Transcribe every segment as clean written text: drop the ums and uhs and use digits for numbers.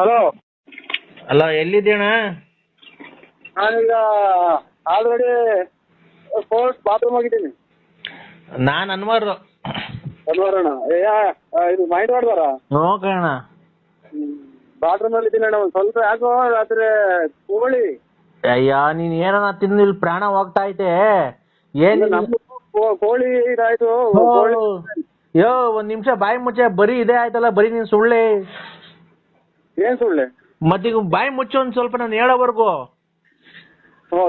Hello. ಅಲ್ಲ ಎಲ್ಲಿದ್ದೀಣ? ನಾನೀಗ already bathroom ಆಗಿದ್ದೀನಿ. ನಾನು ಅನ್ವಾರು. ಅಣ್ಣ ಇದು ಮೈಂಡ್ ಮಾಡ್ದಾರ ನೋಕಣ ಬಾತ್ರೂಮ್ ಅಲ್ಲಿ ಇದ್ದೀನಿ ಅಣ್ಣ. ಒಂದು ಸ್ವಲ್ಪ ಯಾಕೋ ರಾತ್ರಿ ಕೋಳಿ. ಅಯ್ಯ ನೀನ್ ಏನನ ತಿಂದು ಇಲ್ಲಿ ಪ್ರಾಣ ಹೋಗ್ತಾ ಐತೆ. ಏನ್ ಕೋಳಿ ಇದಾಯ್ತು. ಯೋ ಒಂದ್ ನಿಮಿಷ ಬಾಯಿ ಮುಚ್ಚೆ. ಬರೀ ಇದೇ ಆಯ್ತಲ್ಲ, ಬರೀ ನೀನ್ ಸುಳ್ಳೆ. ಏನ್ ಸುಳ್ಳೆ? ಮತ್ತೀಗ ಬಾಯಿ ಮುಚ್ಚು ಒಂದ್ ಸ್ವಲ್ಪ ನಾನು ಹೇಳೋವರೆಗೂ.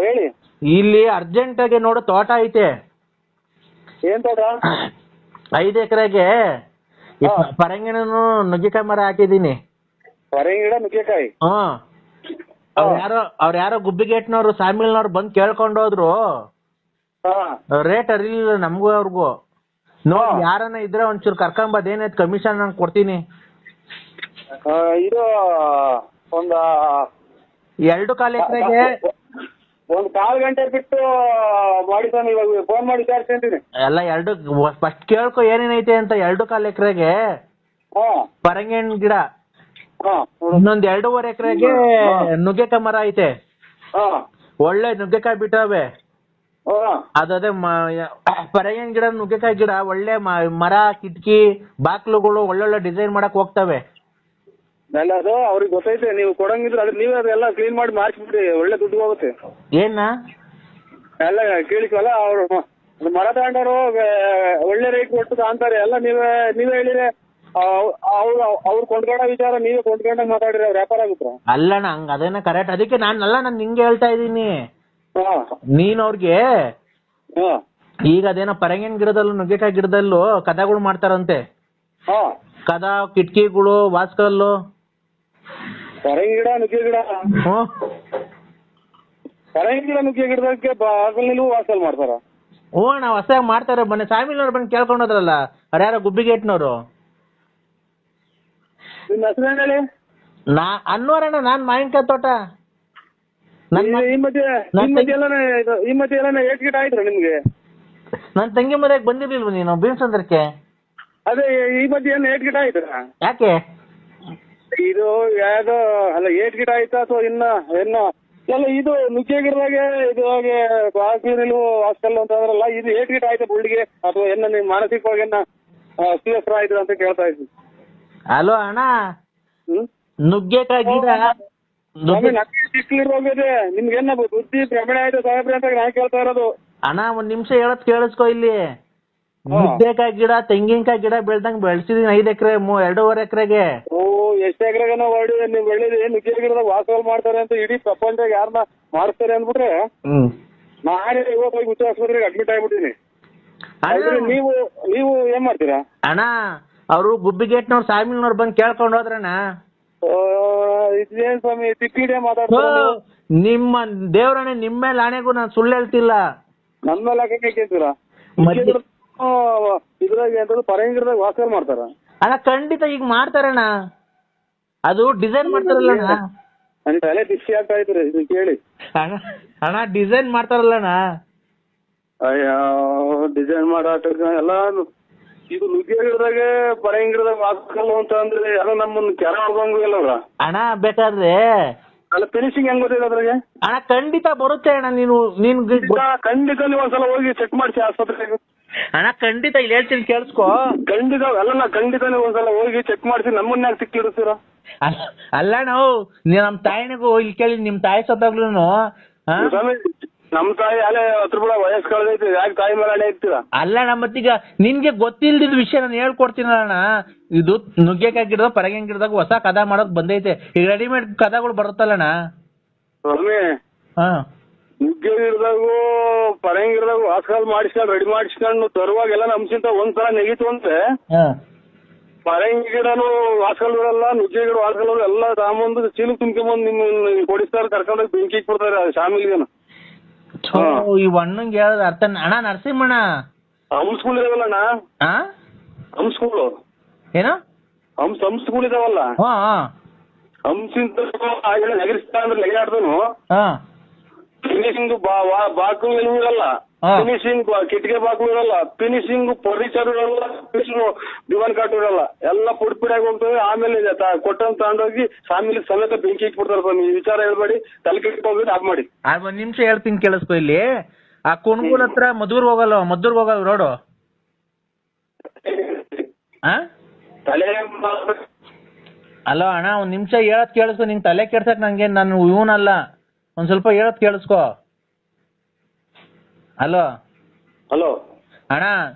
ಹೇಳಿ. ಇಲ್ಲಿ ಅರ್ಜೆಂಟ್ ಆಗಿ ನೋಡು ತೋಟ ಐತೆ. ಏನ್ ತೋಟ? 5 ಎಕರೆಗೆ ಪರಂಗಿನೂ ನುಗ್ಗೆಕಾಯಿ ಮರ ಹಾಕಿದೀನಿ. ಪರಂಗಿ ಗಿಡ, ನುಗ್ಗೆಕಾಯಿ? ಅವ್ರ ಯಾರೋ ಗುಬ್ಬಿಗೇಟ್ನವ್ರು ಸಾಮಿಲ್ನವ್ರು ಬಂದ್ ಕೇಳ್ಕೊಂಡೋದ್ರು. ರೇಟ್ ಅರಿಲಿಲ್ಲ ನಮಗೂ ಅವ್ರಿಗೂ. ನೋಡಿ ಯಾರನ್ನ ಇದ್ರೆ ಒಂಚೂರು ಕರ್ಕೊಂಬದ್, ಏನೈತ್ ಕಮಿಷನ್ ನಾನು ಕೊಡ್ತೀನಿ. ಇದು ಒಂದ 2.25 ಎಕರೆಗೆ ಒಂದ್ 1/4 ಗಂಟೆ ಬಿಟ್ಟು ಮಾಡಿ ಸರ್. ಇವಾಗ ಫೋನ್ ಮಾಡಿ ವಿಚಾರಿಸ್ಕೊಂತೀನಿ. ಎಲ್ಲ ಫಸ್ಟ್ ಕೇಳ್ಕೊ ಏನೇನೈತೆ ಅಂತ. 2.25 ಎಕರೆಗೆ ಪರಂಗಿ ಹಣ್ಣು ಗಿಡ, ಇನ್ನೊಂದ್ 2.5 ಎಕರೆಗೆ ನುಗ್ಗೆಕಾಯಿ ಮರ ಐತೆ. ಒಳ್ಳೆ ನುಗ್ಗೆಕಾಯಿ ಬಿಟ್ಟವೆ. ಅದೇ ಪರಂಗಿ ಗಿಡ, ನುಗ್ಗೆಕಾಯಿ ಗಿಡ ಒಳ್ಳೆ ಮರ, ಕಿಟಕಿ, ಬಾಕ್ಲುಗಳು ಒಳ್ಳೊಳ್ಳೆ ಡಿಸೈನ್ ಮಾಡಕ್ ಹೋಗ್ತವೆ. ಎಲ್ಲ ಅದು ಅವ್ರಿಗೆ ಗೊತ್ತೈತೆ. ನೀವು ಕೊಡಂಗಿದ್ರೆ ಅದ್ರ ನೀವೇ ಅದೆಲ್ಲ ಕ್ಲೀನ್ ಮಾಡಿ ಮಾಡಿಸ್ಬಿಡಿ, ಒಳ್ಳೆ ದುಡ್ಡು ಹೋಗುತ್ತೆ. ಏನ ಎಲ್ಲ ಕೇಳಿಕಲ್ಲ. ಅವ್ರು ಮರ ತಗೊಂಡವರು ಒಳ್ಳೆ ರೇಟ್ ಕೊಟ್ಟು ಅಂತಾರೆ. ಎಲ್ಲ ನೀವೇ ಹೇಳಿದ್ರೆ ಅವ್ರು ಕೊಂಡ್ಕೊಂಡ ವಿಚಾರ ನೀವೇ ಕೊಂಡ್ಕೊಂಡಾಗ ಮಾತಾಡಿದ್ರೆ ಅವ್ರ ವ್ಯಾಪಾರ ಆಗುತ್ತ? ಅಲ್ಲಣ್ಣ, ಹಂಗ ಅದೇನ ಕರೆಕ್ಟ್. ಅದಕ್ಕೆ ನಾನು ನಿಂಗೆ ಹೇಳ್ತಾ ಇದ್ದೀನಿ. ನೀನ್ ಅವ್ರಿಗೆ ಈಗ ಅದೇನೋ ಪರಂಗಿನ ಗಿಡದಲ್ಲೂ ನುಗ್ಗೆಕಾಯಿ ಗಿಡದಲ್ಲೂ ಕದಗಳು ಮಾಡ್ತಾರಂತೆ. ಕದ, ಕಿಟಕಿಗಳು, ವಾಸ್ಕಲ್ಲು. ಪರಂಗಿ ಗಿಡ, ನುಗ್ಗೆ ಗಿಡ? ಪರಂಗಿ ಗಿಡ, ನುಗ್ಗೆ ಗಿಡದಕ್ಕೆ ಬಾಗಲ್ನಲ್ಲೂ ವಾಸಲ್ ಮಾಡ್ತಾರ? ಅಣ್ಣ ಹೊಸದಾಗಿ ಮಾಡ್ತಾರೆ. ಮೊನ್ನೆ ಸಾಮಿಲ್ನವ್ರು ಬಂದು ಕೇಳ್ಕೊಂಡೋದ್ರಲ್ಲ, ಅವ್ರು ಯಾರೋ ಗುಬ್ಬಿಗೇಟ್ನವ್ರು. ನಿಮ್ಮ ಹೆಸರು ಹೇಳಿ? ಅನ್ವರಣ್ಣ, ನಾನ್ ಮಾವಿನಕಾಯಿ ತೋಟ. ಈ ಮಧ್ಯೆ ಎಲ್ಲ ಏಟ್ ಗಿಟ ಆಯ್ತು ನಿಮ್ಗೆ? ನನ್ ತಂಗಿ ಮನೆಗೆ ಬಂದಿರ್ಲಿಲ್ವ ನೀನು ಭೀಮಸಂದ್ರಕ್ಕೆ? ಅದೇ ಈ ಮಧ್ಯೆ ಏನು ಏಟ್ ಗಿಟ ಆಯ್ತು? ಯಾಕೆ ಇದು ಯಾವ್ದೋ ಅಲ್ಲ, ಏಟ್ ಗಿಟ ಆಯ್ತಾ ಅಥವಾ ಇನ್ನ ಎಲ್ಲ ಇದು ನುಗ್ಗೆ ಗಿಡದಾಗೆ ಇದು ಬಾಕಿ ನಿಲ್ವು ಹಾಸ್ಟೆಲ್ ಅಂತ ಅಂದ್ರಲ್ಲ, ಇದು ಏಟ್ ಗಿಟ ಆಯ್ತಾ ಬುಳ್ಳಿಗೆ ಅಥವಾ ನಿಮ್ ಮಾನಸಿಕವಾಗಿ ಅಸ್ವಸ್ಥ ಆಯ್ತು ಅಂತ ಕೇಳ್ತಾ ಇದ್ವಿ. ಹಲೋ ಅಣ್ಣ, ನುಗ್ಗೆಕಾಯಿ ಗಿಡ ಹೋಗಿದೆ ನಿಮ್ಗೇನ ಬುದ್ಧಿ ಭ್ರಮಣೆ ಆಯ್ತು ಸಾಹೇಬ್ರೆ ಅಂತ ನಾನು ಕೇಳ್ತಾ ಇರೋದು. ಅಣ್ಣ ಒಂದ್ ನಿಮಿಷ ಹೇಳೋದ್ ಕೇಳಿಸ್ಕೊ. ಇಲ್ಲಿ ನುಗ್ಗೆಕಾಯಿ ಗಿಡ, ತೆಂಗಿನಕಾಯಿ ಗಿಡ ಬೆಳ್ದಂಗ್ ಬೆಳ್ಸಿದೀನಿ 5 ಎಕರೆ 2.5 ಎಕರೆಗೆ. ಎಷ್ಟು ಎಕರೆಗನ ಹೊಡಿ ನೀವು ಬೆಳೆದಿ ನುಗ್ಗೆ ಗಿಡದಾಗ ವಾಸಲ್ ಮಾಡ್ತಾರೆ ಅಂತ ಇಡೀ ಪ್ರಪಂಚ ಯಾರನ್ನ ಮಾಡಿಸ್ತಾರೆ ಅಂದ್ಬಿಟ್ರೆ ನಾನೇ ಇವತ್ತು ಹೋಗಿ ಹುಚ್ಚ ಆಸ್ಪತ್ರೆಗೆ ಅಡ್ಮಿಟ್ ಆಗ್ಬಿಟ್ಟಿನಿ. ನೀವು ಏನ್ ಮಾಡ್ತೀರಾ? ಅಣ್ಣ ಅವರು ಗುಬ್ಬಿಗೇಟ್ನವ್ರು ಸಾಮಿಲ್ನವ್ರು ಬಂದು ಕೇಳ್ಕೊಂಡು ಹೋದ್ರಣ್ಣ. ಇದೇನ್ ಸ್ವಾಮಿ ತಿಕ್ಕಿಡೆ ಮಾತಾಡ್ತಾರೆ? ನಿಮ್ಮ ದೇವ್ರಣ್ಣ, ನಿಮ್ಮ ಮೇಲೆ ಆಣೆಗೂ ನಾನು ಸುಳ್ಳು ಹೇಳ್ತಿಲ್ಲ. ನನ್ನ ಮೇಲೆ ಹಾಕಕ್ಕೆ ಕೇಳ್ತೀರಾ? ಇದ್ರಾಗ ಎಂತದ್ದು ಪರಂಗಿ ಗಿಡದಾಗ ವಾಸಲ್ ಮಾಡ್ತಾರ? ಅಣ್ಣ ಖಂಡಿತ ಈಗ ಮಾಡ್ತಾರಣ್ಣ. ಅದು ಡಿಸೈನ್ ಮಾಡ್ತಾರಲ್ಲಣ್ಣ. ನನ್ನ ತಲೆ ಬಿಸಿ ಆಗ್ತಾ ಇದ್ರಿ ಇದು ಕೇಳಿ. ಅಣ್ಣ ಡಿಸೈನ್ ಮಾಡ್ತಾರಲ್ಲಣ್ಣ. ಅಯ್ಯೋ ಡಿಸೈನ್ ಮಾಡಾಟ ಎಲ್ಲ ಇದು ನುಗ್ಗೆ ಗಿಡದಾಗೆ ಪರಂಗಿ ಗಿಡದಾಗ ವಾಸಲ್ಲ ಅಂತ ಅಂದ್ರೆ ಎಲ್ಲ ನಮ್ಮನ್ನ ಕೆರ ಹೊಡ್ದಂಗು ಎಲ್ಲವ್ರ. ಅಣ್ಣ ಬೇಕಾದ್ರೆ ಅಲ್ಲ ಫಿನಿಶಿಂಗ್ ಹೆಂಗ್ ಗೊತ್ತಿದೆ ಅದ್ರಾಗೆ? ಅಣ್ಣ ಖಂಡಿತ ಬರುತ್ತೆ ಅಣ್ಣ. ನೀನ್ ಖಂಡಿತ ನೀವು ಒಂದ್ಸಲ ಹೋಗಿ ಚೆಕ್ ಮಾಡಿಸಿ ಆಸ್ಪತ್ರೆಗೆ. ಅಣ್ಣ ಖಂಡಿತ ಇಲ್ಲಿ ಹೇಳ್ತೀನಿ ಕೇಳಿಸ್ಕೊ. ಖಂಡಿತ ಎಲ್ಲ ಖಂಡಿತ ನೀವು ಒಂದ್ಸಲ ಹೋಗಿ ಚೆಕ್ ಮಾಡಿಸಿ ನಮ್ಮನ್ನ ಯಾಕೆ ಸಿಕ್ಕಿಡ್ತೀರಾ? ಅಲ್ಲ ನಾವು ನಮ್ ತಾಯಿನಿಗೂ ಇಲ್ಲಿ ಕೇಳಿ, ನಿಮ್ ತಾಯಿ ಸತ್ತಾಗ್ಲೂ ನಮ್ ತಾಯಿ ಅಲ್ಲೇ 10 ರೂಪಾಯಿ ವಯಸ್ಸು ಕಳೆದೈತಿ, ಯಾಕೆ ತಾಯಿ ಮೇಲೆ ಅಲ್ಲೇ ಇರ್ತೀರಾ? ಅಲ್ಲಣ್ಣ ಮತ್ತೀಗ ನಿನ್ಗೆ ಗೊತ್ತಿಲ್ದಿದ್ ವಿಷಯ ನಾನು ಹೇಳ್ಕೊಡ್ತೀನಣ್ಣ. ಇದು ನುಗ್ಗೆಕಾಯಿ ಗಿಡದ ಪರಂಗಿ ಗಿಡದಾಗ ಹೊಸ ಕದ ಮಾಡೋಕ್ ಬಂದೈತೆ. ಈಗ ರೆಡಿಮೇಡ್ ಕದಗಳು ಬರುತ್ತಲ್ಲಣ್ಣ ಸ್ವಾಮಿ. ನುಗ್ಗೆ ಗಿಡದಾಗೂ ಪರಂಗಿ ಗಿಡದಾಗೂ ವಾಸಲ್ ಮಾಡಿಸ್ಕೊಂಡು ರೆಡಿ ಮಾಡಿಸ್ಕೊಂಡು ತರುವಾಗೆಲ್ಲ ನಮ್ಸಿಂತ ಒಂದ್ಸಲ ನೆಗಿತು ಅಂದ್ರೆ ಪರಂಗಿ ಗಿಡನು ವಾಸಲ್ಗಳೆಲ್ಲ ನುಗ್ಗೆ ಗಿಡ ವಾಸಲ್ ಎಲ್ಲ ತಾಂಬಂದು ಚೀಲು ತುಂಬ್ಕೊಂಬಂದು ನಿಮ್ ಕೊಡಿಸ್ತಾರೆ, ಕರ್ಕೊಂಡೋಗಿ ಬೆಂಕಿ ಇಟ್ಬಿಡ್ತಾರೆ ಶಾಮಿಲ್ಗೇನು. ಈ ಹಣ್ಣಂಗೆ ಹೇಳೋದು ಅರ್ಥ. ಅಣ್ಣ ನರಸಿಂಹಣ್ಣ ಹಂಸ್ಕೂಲ್ ಇದಾವಲ್ಲಣ್ಣ, ಹಂಸ್ಕೂಲು ಏನು ಹಂಸ್ಕೂಲ್ ಇದಾವಲ್ಲ, ಹಂಸಿಂತ ನಗರಿಸ್ತಾ ಅಂದ್ರೆ ಲೆಗಾಡ್ದನು ಫಿನಿಶಿಂಗ್ ಬಾಕು ಏನು ಇರಲ್ಲ. ಹಾ. ಫಿನಿಶಿಂಗ್ ಕಿಟಕಿ ಬಾಕ್ಲು ಇರಲ್ಲ, ಫಿನಿಶಿಂಗ್ ಫರ್ನಿಚರ್ ಇರಲ್ಲ, ಫಿನಿಶಿಂಗ್ ದಿವಾನ್ ಕಾಟು ಇರಲ್ಲ, ಎಲ್ಲ ಪುಡಿ ಪುಡಿಯಾಗಿ ಹೋಗ್ತವೆ. ಆಮೇಲೆ ಕೊಟ್ಟಂತ ತಗೊಂಡೋಗಿ ಸಾಮಿಲಿ ಸಮೇತ ಬೆಂಕಿ ಇಟ್ಬಿಡ್ತಾರೆ ಸ್ವಾಮಿ. ಈ ವಿಚಾರ ಹೇಳ್ಬೇಡಿ, ತಲೆ ಕೆಟ್ಕೊಂಡ್ಬಿಟ್ಟು ಆಫ್ ಮಾಡಿ. ಒಂದ್ ನಿಮಿಷ ಹೇಳ್ತೀನಿ ಕೇಳಿಸ್ಕೊ. ಇಲ್ಲಿ ಆ ಕುಣಗೂಲ್ ಹತ್ರ ಮದ್ದೂರ್ಗ್ ಹೋಗಲ್ಲ ರೋಡು. ತಲೆ ಅಲ್ಲ ಅಣ್ಣ, ಒಂದ್ ನಿಮಿಷ ಹೇಳತ್ ಕೇಳಿಸ್ಕೊ. ನಿಂಗೆ ತಲೆ ಕೆಡ್ಸಕ್ ನಂಗೆ ನಾನು ಇವನಲ್ಲ, ಒಂದ್ ಸ್ವಲ್ಪ ಹೇಳತ್ ಕೇಳಿಸ್ಕೊ. ಹಲೋ ಅಣ್ಣ,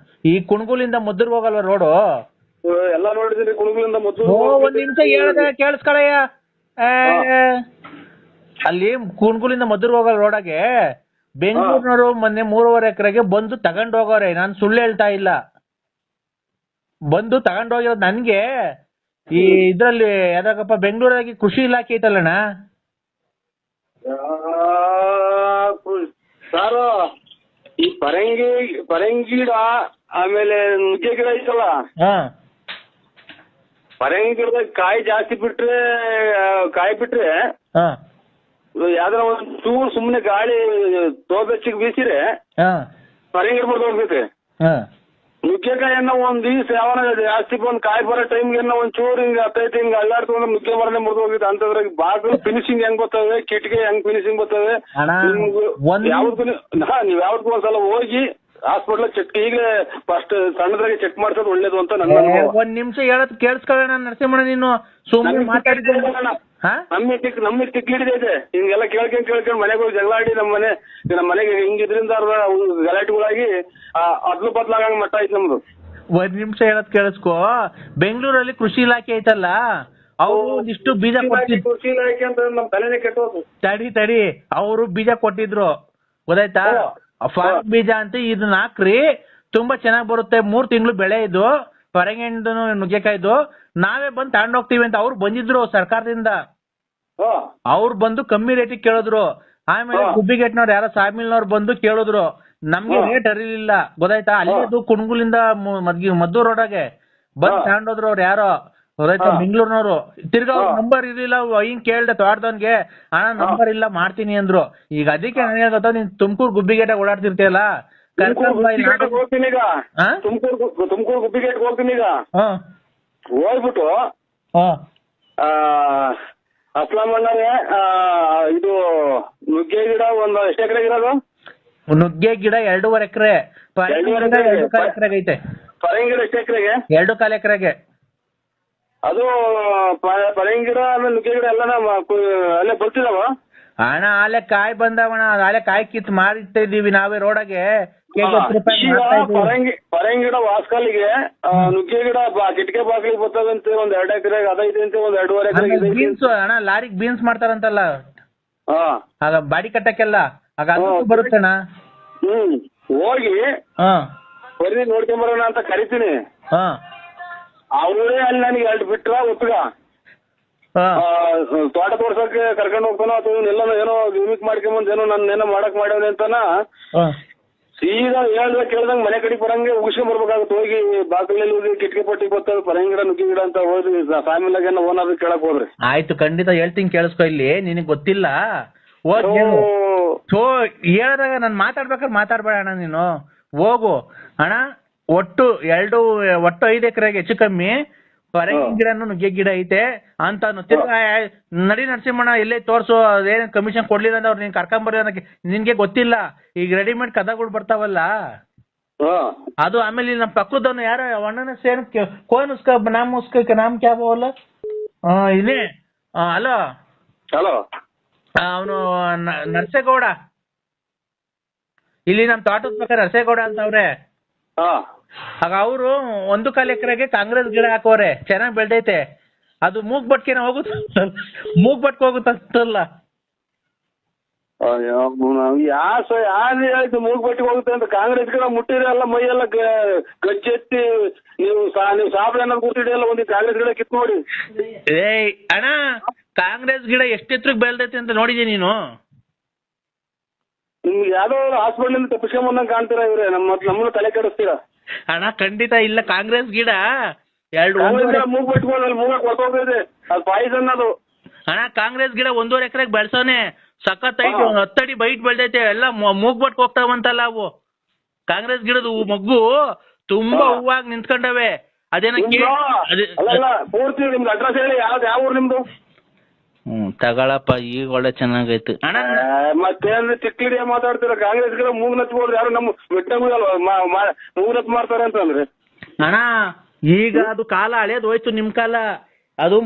ಈ ಕುಣಗೂಲಿಂದ ಮದ್ದೂರ್ಗ್ ಹೋಗಲ್ವ ರೋಡು? ಎಲ್ಲ ನೋಡಿದ್ರಿ ಕುಣಗೂಲಿಂದ ಮದ್ದೂರು. ಒಂದ್ ನಿಮಿಷ ಹೇಳ್ದೆ ಕೇಳಿಸ್ಕೊಳಯ್ಯ. ಅಲ್ಲಿ ಕುಣಗೂಲಿಂದ ಮದ್ದೂರ್ಗ್ ಹೋಗೋ ರೋಡಾಗೆ ಬೆಂಗಳೂರಿನವರು ಮೊನ್ನೆ 3.5 ಎಕರೆಗೆ ಬಂದು ತಗೊಂಡ್ ಹೋಗೋರೆ. ನಾನು ಸುಳ್ಳು ಹೇಳ್ತಾ ಇಲ್ಲ. ಬಂದು ತಗೊಂಡ್ ಹೋಗಿರೋದು ನನ್ಗೆ. ಈ ಇದ್ರಲ್ಲಿ ಯಾವ್ದಾಗಪ್ಪ ಬೆಂಗಳೂರಾಗಿ ಕೃಷಿ ಇಲಾಖೆ ಐತಲ್ಲಣ್ಣ, ಸಾರು ಈ ಪರಂಗಿ ಗಿಡ ಆಮೇಲೆ ನುಗ್ಗೆ ಗಿಡ ಐತಲ್ಲ, ಪರಂಗಿ ಗಿಡದಾಗ ಕಾಯಿ ಜಾಸ್ತಿ ಬಿಟ್ರೆ ಯಾವ್ದಾರ ಒಂದ್ ಚೂರು ಸುಮ್ನೆ ಗಾಳಿ ತೋಬೆಚ್ಚಿಗೆ ಬೀಸಿರೆ ಪರಂಗಿ ಗಿಡ ಬರ್ದೋಗ್ತೈತೆ. ನುಗ್ಗೆಕಾಯಿಯನ್ನ ಒಂದ್ ದಿವ್ಸ ಯಾವನ ಜಾಸ್ತಿ ಬಂದ್ ಕಾಯಿ ಬರೋ ಟೈಮ್ಗೆ ಒಂದ್ ಚೂರು ಹಿಂಗ ಹತ್ತೈತಿ ಹಿಂಗ ಅಲ್ಲಾಡ್ತಂದ್ರೆ ನುಗ್ಗೆ ಮರನೇ ಮುರಿದೋಗಿತ್ತು. ಅಂತದ್ರಾಗ ಬಾಗಿಲು ಫಿನಿಶಿಂಗ್ ಹೆಂಗ್ ಬರ್ತವೆ, ಕಿಟಕಿ ಹೆಂಗ್ ಫಿನಿಶಿಂಗ್ ಬರ್ತವೆ. ನೀವ್ ಯಾವ್ದಕ್ಕೂ ಒಂದ್ಸಲ ಹೋಗಿ ಹಾಸ್ಪಿಟ್ಲ್ ಚೆಕ್, ಈಗಲೇ ಫಸ್ಟ್ ಸಣ್ಣದ್ರಾಗೆ ಚೆಕ್ ಮಾಡ್ಸೋದು ಒಳ್ಳೇದು ಅಂತ ನನ್ನ ಅನುಭವ. ಒಂದ್ ನಿಮಿಷ ಹೇಳೋದ್ ಕೇಳಿಸ್ಕೊಳ್ಳೋಣ ನರಸಿಂಹಣ್ಣ, ನೀನು ಸುಮ್ಮನೆ ಮಾತಾಡಿದ್ದೆ. ನಮ್ಮಿಗೆ ತಿಕ್ಲಿಡಿದೈತೆ ಹಿಂಗೆಲ್ಲ ಕೇಳ್ಕೊಂಡ್ ಮನೆಗೆ ಹೋಗಿ ಜಗಳ ಆಡಿ ನಮ್ಮ ಮನೆಗೆ ಹಿಂಗಿದ್ರಿಂದ ಗಲಾಟೆಗಳಾಗಿ ಅದ್ಲು ಬದ್ಲಾಗಂಗ್ ಮಟ್ಟ ಐತಿ ನಮ್ದು. ಒಂದ್ ನಿಮಿಷ ಹೇಳೋದ್ ಕೇಳಿಸ್ಕೊ. ಬೆಂಗಳೂರಲ್ಲಿ ಕೃಷಿ ಇಲಾಖೆ ಐತಲ್ಲ, ಅವ್ರು ಒಂದಿಷ್ಟು ಬೀಜ ಕೊಟ್ಟಿದ್ರು. ಕೃಷಿ ಇಲಾಖೆ ಅಂತ ನಮ್ ತಲೆನೇ ಕೆಟ್ಟೋದು. ತಡಿ ಅವರು ಬೀಜ ಕೊಟ್ಟಿದ್ರು, ಗೊತ್ತಾಯ್ತಾ? ಫಾರ್ಮ್ ಬೀಜ ಅಂತ ಇದನ್ನ ಹಾಕ್ರಿ, ತುಂಬಾ ಚೆನ್ನಾಗ್ ಬರುತ್ತೆ, 3 ತಿಂಗಳು ಬೆಳೆ ಇದು, ಪರಂಗಿಹಣ್ಣು ನುಗ್ಗೆಕಾಯ್ದು, ನಾವೇ ಬಂದು ತಗೊಂಡ್ ಹೋಗ್ತೀವಿ ಅಂತ ಅವ್ರು ಬಂದಿದ್ರು ಸರ್ಕಾರದಿಂದ. ಅವ್ರು ಬಂದು ಕಮ್ಮಿ ರೇಟಿಗೆ ಕೇಳಿದ್ರು. ಆಮೇಲೆ ಗುಬ್ಬಿಗೇಟ್ನವ್ರು ಯಾರೋ ಸಾಮಿಲ್ನವ್ರು ಬಂದು ಕೇಳಿದ್ರು, ನಮ್ಗೆ ರೇಟ್ ಅರಿಲಿಲ್ಲ, ಗೊತ್ತಾಯ್ತಾ? ಅಲ್ಲಿದು ಕುಣಗುಲಿಂದ ಮದ್ದೂರ್ ರೋಡಾಗೆ ಬಂದ್ ತಗೊಂಡೋದ್ರು ಅವ್ರು ಯಾರೋ, ಗೊತ್ತಾಯ್ತಾ? ಬೆಂಗಳೂರಿನವ್ರು. ತಿರ್ಗಾ ಅವ್ರ ನಂಬರ್ ಇರ್ಲಿಲ್ಲ, ಹಿಂಗ್ ಕೇಳ್ದೆ ತೋಟದವನ್ಗೆ, ಅಣ್ಣ ನಂಬರ್ ಇಲ್ಲ ಮಾಡ್ತೀನಿ ಅಂದ್ರು. ಈಗ ಅದಕ್ಕೆ ನನಗೆ ಗೊತ್ತಾ, ನೀನ್ ತುಮಕೂರು ಗುಬ್ಬಿಗೇಟಾಗ ಓಡಾಡ್ತಿರ್ತೀಯಲ್ಲ, ಹೋಗ್ತೀನಿ ಈಗ, ತುಮಕೂರು ಗುಬ್ಬಿಗೇಟ್ ಹೋಗ್ತೀನಿ ಈಗ. ಹೋಗ್ಬಿಟ್ಟು ಅಸ್ಲಾಂ ಅಣ್ಣರೇ, ಇದು ನುಗ್ಗೆ ಗಿಡ ಒಂದು ಎಷ್ಟು ಎಕರೆ ಇರೋದು? ನುಗ್ಗೆ ಗಿಡ 2.5 ಎಕರೆ, 2.5 ಎಕರೆಗೆ ಐತೆ. ಪರಂಗಿ ಗಿಡ ಎಷ್ಟು ಎಕರೆಗೆ? 2.25 ಎಕರೆಗೆ. ಅದು ಪರಂಗಿ ಗಿಡ ಆಮೇಲೆ ನುಗ್ಗೆ ಗಿಡ ಎಲ್ಲ ಅಲ್ಲೇ ಬರ್ತಿದಾವ ಅಣ್ಣ? ಆಲೆ ಕಾಯಿ ಬಂದವಣ, ಆಲೆ ಕಾಯಿ ಕಿತ್ ಮಾರಿರ್ತಾ ಇದೀವಿ ನಾವೇ ರೋಡಾಗೆ. ಪರಂಗಿ ಗಿಡ ವಾಸ್ಕಾಲಿಗೆ, ನುಗ್ಗೆ ಗಿಡ ಕಿಟಕಿ ಬಾಗಿಲಿಗೆ ಬರ್ತದಂತೆ ಒಂದ್ 2 ಎಕರೆಗೆ ಅದೈತೆ ಅಂತೆ, ಒಂದ್ 2.5 ಎಕರೆ. ಬೀನ್ಸ್ ಅಣ್ಣ, ಲಾರಿಗೆ ಬೀನ್ಸ್ ಮಾಡ್ತಾರಂತಲ್ಲ, ಆಗ ಬಾಡಿ ಕಟ್ಟಕ್ಕೆಲ್ಲ ಆಗ ಅದು ಬರುತ್ತಣ್ಣ. ಹೋಗಿ ಬರೀ ನೋಡ್ಕೊಂಬರೋಣ ಅಂತ ಕರಿತೀನಿ. ಅವರೇ ಅಲ್ಲಿ ನನಗೆ 2 ಬಿಟ್ರ ಒತ್ತಗ ತೋಟ ತೋರ್ಸಕ್ಕೆ ಕರ್ಕೊಂಡು ಹೋಗ್ತಾನೋ ಅಥವಾ ಎಲ್ಲ ಏನೋ ಲಿಮಿಟ್ ಮಾಡ್ಕೊಂಬಂದ್ ಏನೋ ನನ್ನ ಏನೋ ಮಾಡಕ್ ಮಾಡ್ಯವನೆ ಅಂತಾನ ಸೀದಾ ಕೇಳ್ದಂಗ್ ಮನೆ ಕಡೆ ಬರಂಗೆ ಉಗಿಸ್ಕೊಂಡ್ ಬರ್ಬೇಕಾಗುತ್ತೆ. ಹೋಗಿ ಬಾಗಿಲಲ್ಲಿ ಹೋಗಿ ಕಿಟಕಿ ಪಟ್ಟಿ ಬರ್ತವೆ ಪರಂಗಿ ಗಿಡ ನುಗ್ಗಿ ಗಿಡ ಅಂತ ಹೋಗಿ ಫ್ಯಾಮಿಲಿಯಾಗ ಓನರ್ ಕೇಳಕ್ ಹೋದ್ರಿ. ಆಯ್ತು, ಖಂಡಿತ ಹೇಳ್ತೀನಿ ಕೇಳಿಸ್ಕೊ. ಇಲ್ಲಿ ನಿನಗ್ ಗೊತ್ತಿಲ್ಲ ಹೇಳಿದಾಗ ನಾನು ಮಾತಾಡ್ಬೇಕಾದ್ರೆ ಮಾತಾಡ್ಬೇಡ ಅಣ್ಣ, ನೀನು ಹೋಗು ಅಣ್ಣ. ಒಟ್ಟು 5 ಎಕರೆಗೆ ಹೆಚ್ಚು ಕಮ್ಮಿ ಪರಂಗಿ ಗಿಡನು ನುಗ್ಗೆ ಗಿಡ ಐತೆ ಅಂತ ನಡಿ ನರಸಿಂಹಣ್ಣ, ಎಲ್ಲೇ ತೋರ್ಸು, ಅದೇನ್ ಕಮಿಷನ್ ಕೊಡ್ಲಿಲ್ಲ ಅಂದ್ರೆ ಅವ್ರು ನೀನ್ ಕರ್ಕೊಂಬರ್ರಿ ಅನ್ನಕ್ಕೆ ನಿನ್ಗೆ ಗೊತ್ತಿಲ್ಲ. ಈಗ ರೆಡಿಮೇಡ್ ಕದಗಳು ಬರ್ತಾವಲ್ಲ ಅದು. ಆಮೇಲೆ ನಮ್ಮ ಪಕ್ಕದವನು ಯಾರ ಅಣ್ಣನ ಸೇನ್ ಕೋನ್ ಉಸ್ಕ ನಾಮ್ ಕ್ಯಾ ಬೋಲ ಇಲ್ಲಿ. ಹಲೋ ಅವನು ನರಸೇಗೌಡ, ಇಲ್ಲಿ ನಮ್ ತೋಟದ ಪಕ್ಕ ನರಸೇಗೌಡ ಅಂತ ಅವ್ರೆ. ಆಗ ಅವರು 1.25 ಎಕರೆಗೆ ಕಾಂಗ್ರೆಸ್ ಗಿಡ ಹಾಕೋರೆ, ಚೆನ್ನಾಗ್ ಬೆಳ್ದೈತೆ. ಅದು ಮೂಗ್ ಬಟ್ಕೆನ ಹೋಗುತ್ತಲ್ಲ. ಯಾರು ಮೂಗ್ ಬಟ್ಟಿಗೆ ಹೋಗುತ್ತೆ ಅಂತ? ಕಾಂಗ್ರೆಸ್ ಗಿಡ ಮುಟ್ಟಿರಲ್ಲ, ಮೈಯೆಲ್ಲ ಗಜ್ಜೆತ್ತಿ ನೀವು ಸಾಬಳೆ ಅನ್ನೋದು ಕೂತಿಡಿಯಲ್ಲ, ಒಂದು ಕಾಂಗ್ರೆಸ್ ಗಿಡ ಕಿತ್ ನೋಡಿ. ಏಯ್ ಅಣ್ಣ, ಕಾಂಗ್ರೆಸ್ ಗಿಡ ಎಷ್ಟೆತ್ರಕ್ಕೆ ಬೆಳ್ದೈತೆ ಅಂತ ನೋಡಿದೀನಿ ನೀನು? ನಿಮ್ಗೆ ಯಾವ್ದೋ ಹಾಸ್ಪಿಟ್ಲಿಂದ ತಪ್ಪಿಸ್ಕೊಂಬಂದಂಗೆ ಕಾಣ್ತೀರಾ ಇವ್ರೆ, ನಮ್ಮನ್ನು ತಲೆ ಕೆಡಿಸ್ತೀರಾ ಅಣ್ಣ? ಖಂಡಿತ ಇಲ್ಲ, ಕಾಂಗ್ರೆಸ್ ಗಿಡ ಮೂಗ್ ಬಿಟ್ಕೊಂಡು ಮೂಗ ಕೊಟ್ಟೋಗಿದೆ, ಅದು ಪಾಯ್ಸನ್ ಅದು. ಅಣ್ಣ ಕಾಂಗ್ರೆಸ್ ಗಿಡ 1.5 ಎಕರೆಗೆ ಬೆಳ್ಸೋನೆ, ಸಖತ್ ಐತಿ, 10 ಅಡಿ ಬೈಟ್ ಬೆಳ್ದೈತೆ, ಎಲ್ಲ ಮೂಗ್ ಬಟ್ಕ್ ಹೋಗ್ತಾವಂತಲ್ಲ ಅವು. ಕಾಂಗ್ರೆಸ್ ಗಿಡದ ಮಗ್ಗು ತುಂಬಾ ಹೂವಾಗಿ ನಿಂತ್ಕೊಂಡವೆ. ಅದೇನ ಪೂರ್ತಿ ನಿಮ್ದು ಅಡ್ರೆಸ್ ಹೇಳಿ, ಯಾವ ಊರು ನಿಮ್ದು? ತಗೊಳಪ್ಪ, ಈಗ ಒಳ್ಳೆ ಚೆನ್ನಾಗೈತೆ ಅಣ್ಣ. ಮತ್ತೇನ್ ಚಿಕ್ಕಡಿಯ ಮಾತಾಡ್ತೀರ? ಕಾಂಗ್ರೆಸ್ ಗಿಡ ಮೂಗ್ ನಚ್ಬೋದ್ರಿ, ಯಾರು ನಮ್ಮ ಬಿಟ್ಟಲ್ವಾ ಮೂಗ್ ನಚ್ ಮಾಡ್ತಾರೆ ಅಂತಂದ್ರೆ ಅಣ್ಣ. ಈಗ ಅದು ಕಾಲ ಹಳೇದು ಹೋಯ್ತು, ನಿಮ್ ಕಾಲ. ಅದು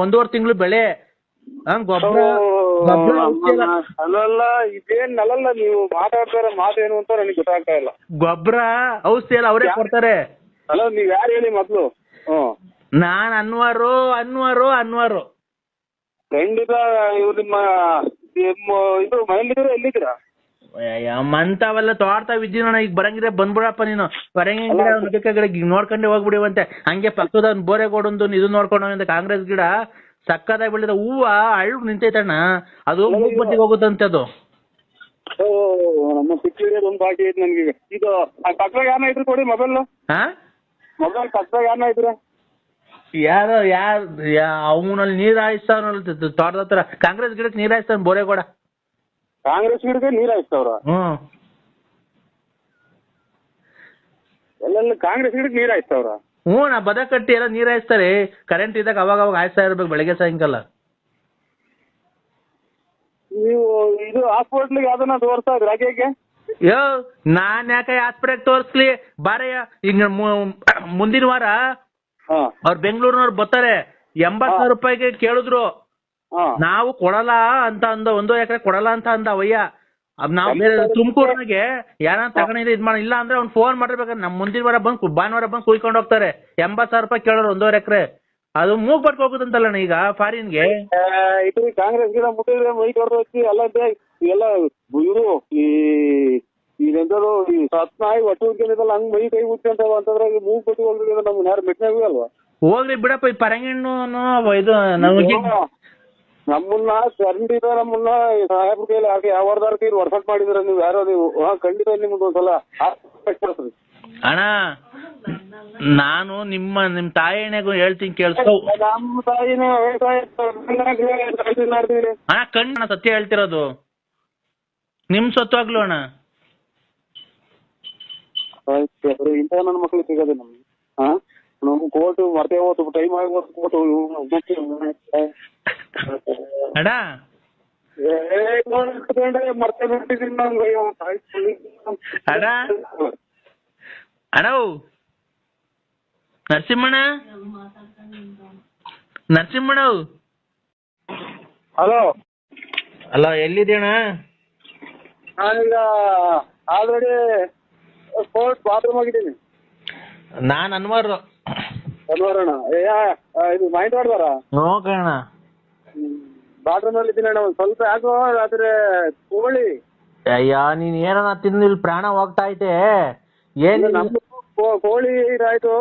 1.5 ತಿಂಗಳು ಬೆಳೆ. ಅಲ್ಲಲ್ಲ, ಇದೇನ್ ಅಲ್ಲಲ್ಲ, ನೀವು ಮಾತಾಡ್ತಾರ ಮಾತೇನು ಅಂತ ನನಗೆ ಗೊತ್ತಾಗ್ತಾ ಇಲ್ಲ. ಗೊಬ್ಬರ ಔಷಧಿ ಎಲ್ಲ ಅವರೇ ಕೊಡ್ತಾರೆ. ಅಲ್ಲ, ನೀವ್ ಯಾರು ಹೇಳಿ ಮೊದ್ಲು? ನಾನ್ ಅನ್ವಾರು ಖಂಡಿತ. ಇವ್ರು ನಿಮ್ಮ ಇದು ಮನೇಲಿದ್ದೀರಾ, ಎಲ್ಲಿದ್ದೀರಾ? ಮಂತಾವೆಲ್ಲ ತೋಡ್ತಾವ್ ಇದ್ದೀನ. ಈಗ ಬರಂಗಿದ್ರೆ ಬಂದ್ಬಿಡಪ್ಪ ನೀನು. ಗಿಡ ನೋಡ್ಕೊಂಡೆ ಹೋಗ್ಬಿಡಿವಂತೆ. ಹಂಗೆ ಪಕ್ಕದ ಬೋರೆಗೋಡೊಂದು ಇದು ನೋಡ್ಕೊಂಡು ಕಾಂಗ್ರೆಸ್ ಗಿಡ ಸಕ್ಕದಾಗಿ ಬೆಳೆದ ಹೂವ ಅಳ್ಳು ನಿಂತೈತಣ್ಣ. ಅದು ಮೂಗ್ಬಟ್ಟಿಗೆ ಹೋಗುತ್ತಂತೆ ಅದು. ನಮ್ಮ ಪಿಕ್ಚರ್ ಒಂದು ಬಾಕಿ ಐತೆ ನನ್ಗೆ. ಇದು ಕಟ್ಟಾಗ ಯಾರನ್ನ ಇದ್ರು ಕೊಡಿ ಮೊಬೈಲ್. ಮೊಬೈಲ್ ಕಟ್ಟಾಗ ಯಾರನ್ನ ಇದ್ರೆ ಯಾರು ಅವನಲ್ಲಿ ನೀರ್ ಹಾಯಿಸ್ತಾವ ತೋಟದ ಹತ್ರ. ಕಾಂಗ್ರೆಸ್ ಗಿಡಕ್ಕೆ ನೀರ್ ಹಾಯಿಸ್ತಾನ ಬೋರೆಗೋಡ. ಕಾಂಗ್ರೆಸ್ ಗಿಡಕ್ಕೆ ನೀರ್ ಹಾಯಿಸ್ತವ್ರ? ಎಲ್ಲೆಲ್ಲ ಕಾಂಗ್ರೆಸ್ ಗಿಡಕ್ಕೆ ನೀರ್ ಹಾಯಿಸ್ತವ್ರ? ನಾ ಬದ ಕಟ್ಟಿ ಎಲ್ಲ ನೀರ್ ಹಾಯಿಸ್ತಾರೆ. ಕರೆಂಟ್ ಇದ್ದಾಗ ಅವಾಗ ಹಾಯಿಸ್ತಾ ಇರ್ಬೇಕು, ಬೆಳಗ್ಗೆ ಸಾಯಂಕಾಲ. ನೀವು ಇದು ಹಾಸ್ಪಿಟ್ಲಿಗೆ ಯಾವ್ದನ್ನ ತೋರಿಸ್ತಾ ಇದ್ರಿ ಆಕೆಗೆ? ನಾನ್ ಯಾಕೆ ಹಾಸ್ಪಿಟಲ್ ತೋರಿಸ್ಲಿ? ಬಾರೆ, ಈಗ ಮುಂದಿನ ವಾರ ಅವ್ರು ಬೆಂಗಳೂರಿನವ್ರು ಬರ್ತಾರೆ. 80,000 ರೂಪಾಯಿಗೆ ಕೇಳಿದ್ರು. ನಾವು ಕೊಡಲ್ಲ ಅಂತ ಅಂದ, 1 ಎಕರೆ ಕೊಡಲ್ಲ ಅಂತ ಅಂದ ಅವಯ್ಯ. ನಾವು ತುಮಕೂರ್ನಾಗೆ ಯಾರ ತಗೊಂಡಿದ್ರೆ ಇದ್ ಮಾಡ, ಇಲ್ಲ ಅಂದ್ರೆ ಅವ್ನು ಫೋನ್ ಮಾಡಿರ್ಬೇಕಾದ್ರೆ ನಮ್ ಮುಂದಿನ ವಾರ ಬಂದು ಭಾನುವಾರ ಬಂದು ಕುಯ್ಕೊಂಡು ಹೋಗ್ತಾರೆ. 80,000 ರೂಪಾಯಿ ಕೇಳೋರು 1 ಎಕರೆ. ಅದು ಮೂಗ್ ಬಟ್ ಹೋಗುತ್ತಂತಲ್ಲ ಈಗ ಫಾರಿನ್ಗೆ. ಇದು ಕಾಂಗ್ರೆಸ್ ಗಿಡ ಮುಟ್ಟಿದ್ರೆ ಮೈ ತೊಡೆದು ಹಚ್ಚಿ ಎಲ್ಲ ಇವರು ಈಗೆಂತರು ಈ ಸತ್ನಾಯಿ ಒಟ್ಟು ಉಳ್ಕೊಂಡಿದ್ದಲ್ಲ, ಹಂಗ್ ಮೈ ಕೈ ಉಚ್ಕೊಂತಾವ ಅಂತಂದ್ರೆ ಮೂಗ್ ಬಟ್ಟಿ ಹೋಗಿದ್ರೆ ನಮ್ಗೆ ಯಾರು ಮೆಟ್ನಾಗ ಅಲ್ವಾ? ಹೋಗ್ಲಿ ಬಿಡಪ್ಪ, ಈ ಪರಂಗಿಣ್ಣು ಇದು ನಮ್ಮನ್ನ ಖಂಡಿತ ನಮ್ಮನ್ನ ಸಾಹೇಬ್ರ ಕೈಲಿ ಹಾಕಿ ಯಾವಾರ್ದಾರ ಕೈಲಿ ವರ್ಕೌಟ್ ಮಾಡಿದ್ರ ನೀವು ಯಾರೋ ನೀವು. ಖಂಡಿತ ನಿಮ್ದು ಒಂದ್ಸಲ ಅಣ್ಣ, ನಾನು ನಿಮ್ ತಾಯಿಗೂ ಹೇಳ್ತೀನಿ ಕೇಳಿಸ್ಕೊ. ನಮ್ಮ ತಾಯಿನ ಅಣ್ಣ ಕಣ್ಣ ಸತ್ಯ ಹೇಳ್ತಿರೋದು. ನಿಮ್ ಸತ್ವಾಗ್ಲು ಅಣ್ಣ. ಇಂಥ ನನ್ನ ಮಕ್ಳಿಗೆ ಸಿಗೋದು ನಮ್ಗೆ. ನಮ್ಗೆ ಕೋರ್ಟು ಮರ್ತೇ ಹೋತು, ಟೈಮ್ ಆಗಿ ಹೋತು ಕೋರ್ಟು. ಅಣ್ಣ ಮರ್ತೇ ಬಿಟ್ಟಿದ್ದೀನಿ ನಮ್ಗೆ. ಅಣ್ಣ ನರಸಿಂಹಣ್ಣ ಹಲೋ, ಎಲ್ಲಿದ್ದೀಣ? ನಾನೀಗ ಆಲ್ರೆಡಿ ಕೋರ್ಟ್ ಬಾತ್ರೂಮ್ ಆಗಿದ್ದೀನಿ. ನಾನ್ ಅನ್ವಾರು ಅಣ್ಣ. ಇದು ಮೈಂಡ್ ಹೊಡ್ದಾರ ನೋಕಣ್ಣ. ಬಾತ್ರೂಮ್ ಅಲ್ಲಿ ಇದ್ದೀನಿ ಅಣ್ಣ. ಒಂದ್ ಸ್ವಲ್ಪ ಯಾಕೋ ರಾತ್ರಿ ಕೋಳಿ. ಅಯ್ಯ, ನೀನ್ ಏನನ್ನ ತಿಂದು ಇಲ್ಲಿ ಪ್ರಾಣ ಹೋಗ್ತಾ ಐತೆ. ಏನ್ ಕೋಳಿ ಇದಾಯ್ತು.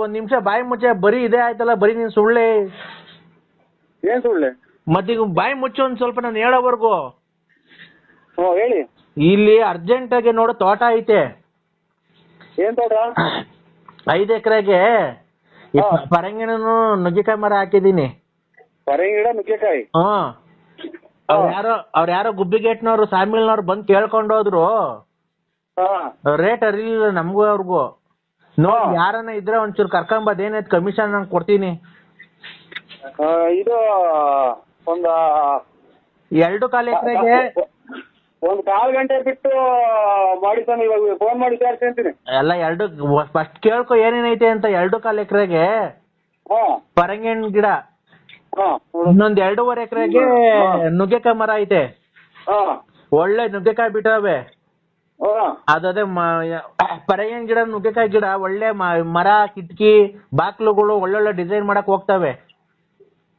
ಒಂದ್ ನಿಮಿಷ ಬಾಯಿ ಮುಚ್ಚೆ. ಬರೀ ಇದೇ ಆಯ್ತಲ್ಲ, ಬರೀ ನೀನ್ ಸುಳ್ಳೆ. ಏನ್ ಸುಳ್ಳೆ? ಮತ್ತೀಗ ಬಾಯಿ ಮುಚ್ಚು ಒಂದ್ ಸ್ವಲ್ಪ, ನಾನು ಹೇಳೋವರ್ಗು. ಹೇಳಿ. ಇಲ್ಲಿ ಅರ್ಜೆಂಟ್ ಆಗಿ ನೋಡೋ ತೋಟ ಐತೆ. ಏನ್ ತೋಟ? 5 ಎಕರೆಗೆ ಪರಂಗಿಣನು ನುಗ್ಗೆಕಾಯಿ ಮರ ಹಾಕಿದೀನಿ. ಪರಂಗಿ ಗಿಡ, ನುಗ್ಗೆಕಾಯಿ? ಅವ್ರ ಯಾರೋ ಗುಬ್ಬಿಗೇಟ್ನವ್ರು ಸಾಮಿಲ್ನವ್ರು ಬಂದ್ ಕೇಳ್ಕೊಂಡೋದ್ರು. ರೇಟ್ ಅರಿಲಿಲ್ಲ ನಮಗೂ ಅವ್ರಿಗೂ. ನೋಡಿ ಯಾರನ್ನ ಇದ್ರೆ ಒಂಚೂರು ಕರ್ಕೊಂಬದ್, ಏನೈತ್ ಕಮಿಷನ್ ನಾನು ಕೊಡ್ತೀನಿ. ಇದು ಒಂದ 2.25 ಎಕರೆಗೆ 1/4 ಗಂಟೆ ಬಿಟ್ಟು ಮಾಡಿದ್ದಾನೆ. ಇವಾಗ ಫೋನ್ ಮಾಡಿ ವಿಚಾರಿಸ್ತೀನಿ. ಎಲ್ಲ ಫಸ್ಟ್ ಕೇಳ್ಕೊ ಏನೇನೈತೆ ಅಂತ. 2.25 ಎಕರೆಗೆ ಪರಂಗಿಣ ಗಿಡ, ಇನ್ನೊಂದ್ 2.5 ಎಕರೆಗೆ ನುಗ್ಗೆಕಾಯಿ ಮರ ಐತೆ. ಒಳ್ಳೆ ನುಗ್ಗೆಕಾಯಿ ಬಿಟ್ಟವೆ. ಅದೇ ಪರಂಗಿಣ ಗಿಡ, ನುಗ್ಗೆಕಾಯಿ ಗಿಡ ಒಳ್ಳೆ ಮರ, ಕಿಟಕಿ, ಬಾಕ್ಲುಗಳು ಒಳ್ಳೊಳ್ಳೆ ಡಿಸೈನ್ ಮಾಡಕ್ ಹೋಗ್ತವೆ.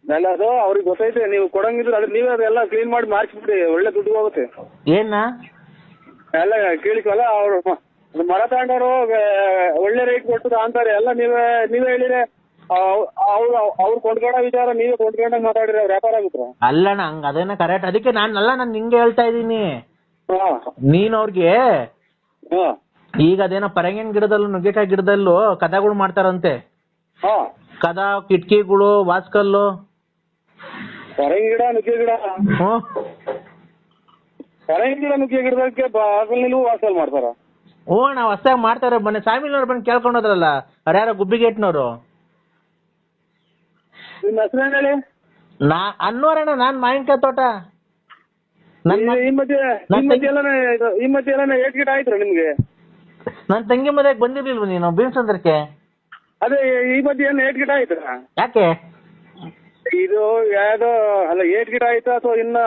ಎಲ್ಲ ಅದು ಅವ್ರಿಗೆ ಗೊತ್ತೈತೆ. ನೀವು ಕೊಡಂಗಿದ್ರೆ ಅದ್ರ ನೀವೇ ಅದೆಲ್ಲ ಕ್ಲೀನ್ ಮಾಡಿ ಮಾಡಿಸ್ಬಿಡಿ, ಒಳ್ಳೆ ದುಡ್ಡು ಹೋಗುತ್ತೆ. ಏನ ಎಲ್ಲ ಕೇಳಿಕಲ್ಲ, ಅವ್ರು ಮರ ತಗೊಂಡವ್ರು ಒಳ್ಳೆ ರೇಟ್ ಕೊಟ್ಟು ಅಂತಾರೆ. ಎಲ್ಲ ನೀವೇ ಹೇಳಿದ್ರೆ ಅವ್ರು ಕೊಂಡ್ಕೊಂಡ ವಿಚಾರ ನೀವೇ ಕೊಂಡ್ಕೊಂಡಾಗ ಮಾತಾಡಿದ್ರೆ ಅವ್ರು ವ್ಯಾಪಾರ ಆಗುತ್ತ? ಅಲ್ಲಣ್ಣ, ಹಂಗ ಅದೇನ ಕರೆಕ್ಟ್. ಅದಕ್ಕೆ ನಾನು ನಿಂಗೆ ಹೇಳ್ತಾ ಇದ್ದೀನಿ. ನೀನ್ ಅವ್ರಿಗೆ ಈಗ ಅದೇನೋ ಪರಂಗಿನ ಗಿಡದಲ್ಲೂ ನುಗ್ಗೆಕಾಯಿ ಗಿಡದಲ್ಲೂ ಕದಗಳು ಮಾಡ್ತಾರಂತೆ. ಕದ, ಕಿಟಕಿಗಳು, ವಾಸ್ಕಲ್ಲು. ಪರಂಗಿ ಗಿಡ, ನುಗ್ಗೆ ಗಿಡ ಪರಂಗಿ ಗಿಡ ನುಗ್ಗೆ ಗಿಡದಕ್ಕೆ ಬಾಗಿಲು ನಿಲ್ಲು ವಾಸಲ್ ಮಾಡ್ತಾರ. ಓ ನಾವು ಹೊಸ್ದಾಗಿ ಮಾಡ್ತಾರೆ. ಮೊನ್ನೆ ಸಾಮಿಲ್ನವ್ರು ಬಂದು ಕೇಳ್ಕೊಂಡು ಹೋದ್ರಲ್ಲ, ಅವ್ರು ಯಾರೋ ಗುಬ್ಬಿಗೇಟ್ನವರು. ನಿಮ್ಮ ಹೆಸರು ಹೇಳಿ? ಅನ್ನೋರಣ್ಣ, ನಾನ್ ಮಾವಿನಕಾಯಿ ತೋಟ. ಈ ಮಧ್ಯೆ ಎಲ್ಲ ಏಟ್ ಗಿಡ ಆಯ್ತು ನಿಮ್ಗೆ? ನನ್ನ ತಂಗಿ ಮದ್ವೆಗೆ ಬಂದಿರ್ಲಿಲ್ವ ನೀನು ಬೀನ್ಸಂದ್ರಕ್ಕೆ? ಅದೇ ಈ ಮಧ್ಯೆ ಏನು ಏಟ್ ಗಿಡ ಆಯ್ತು? ಯಾಕೆ ಇದು ಯಾವ್ದೋ ಅಲ್ಲ, ಏಟ್ ಗಿಡ ಆಯ್ತಾ ಅಥವಾ ಇನ್ನ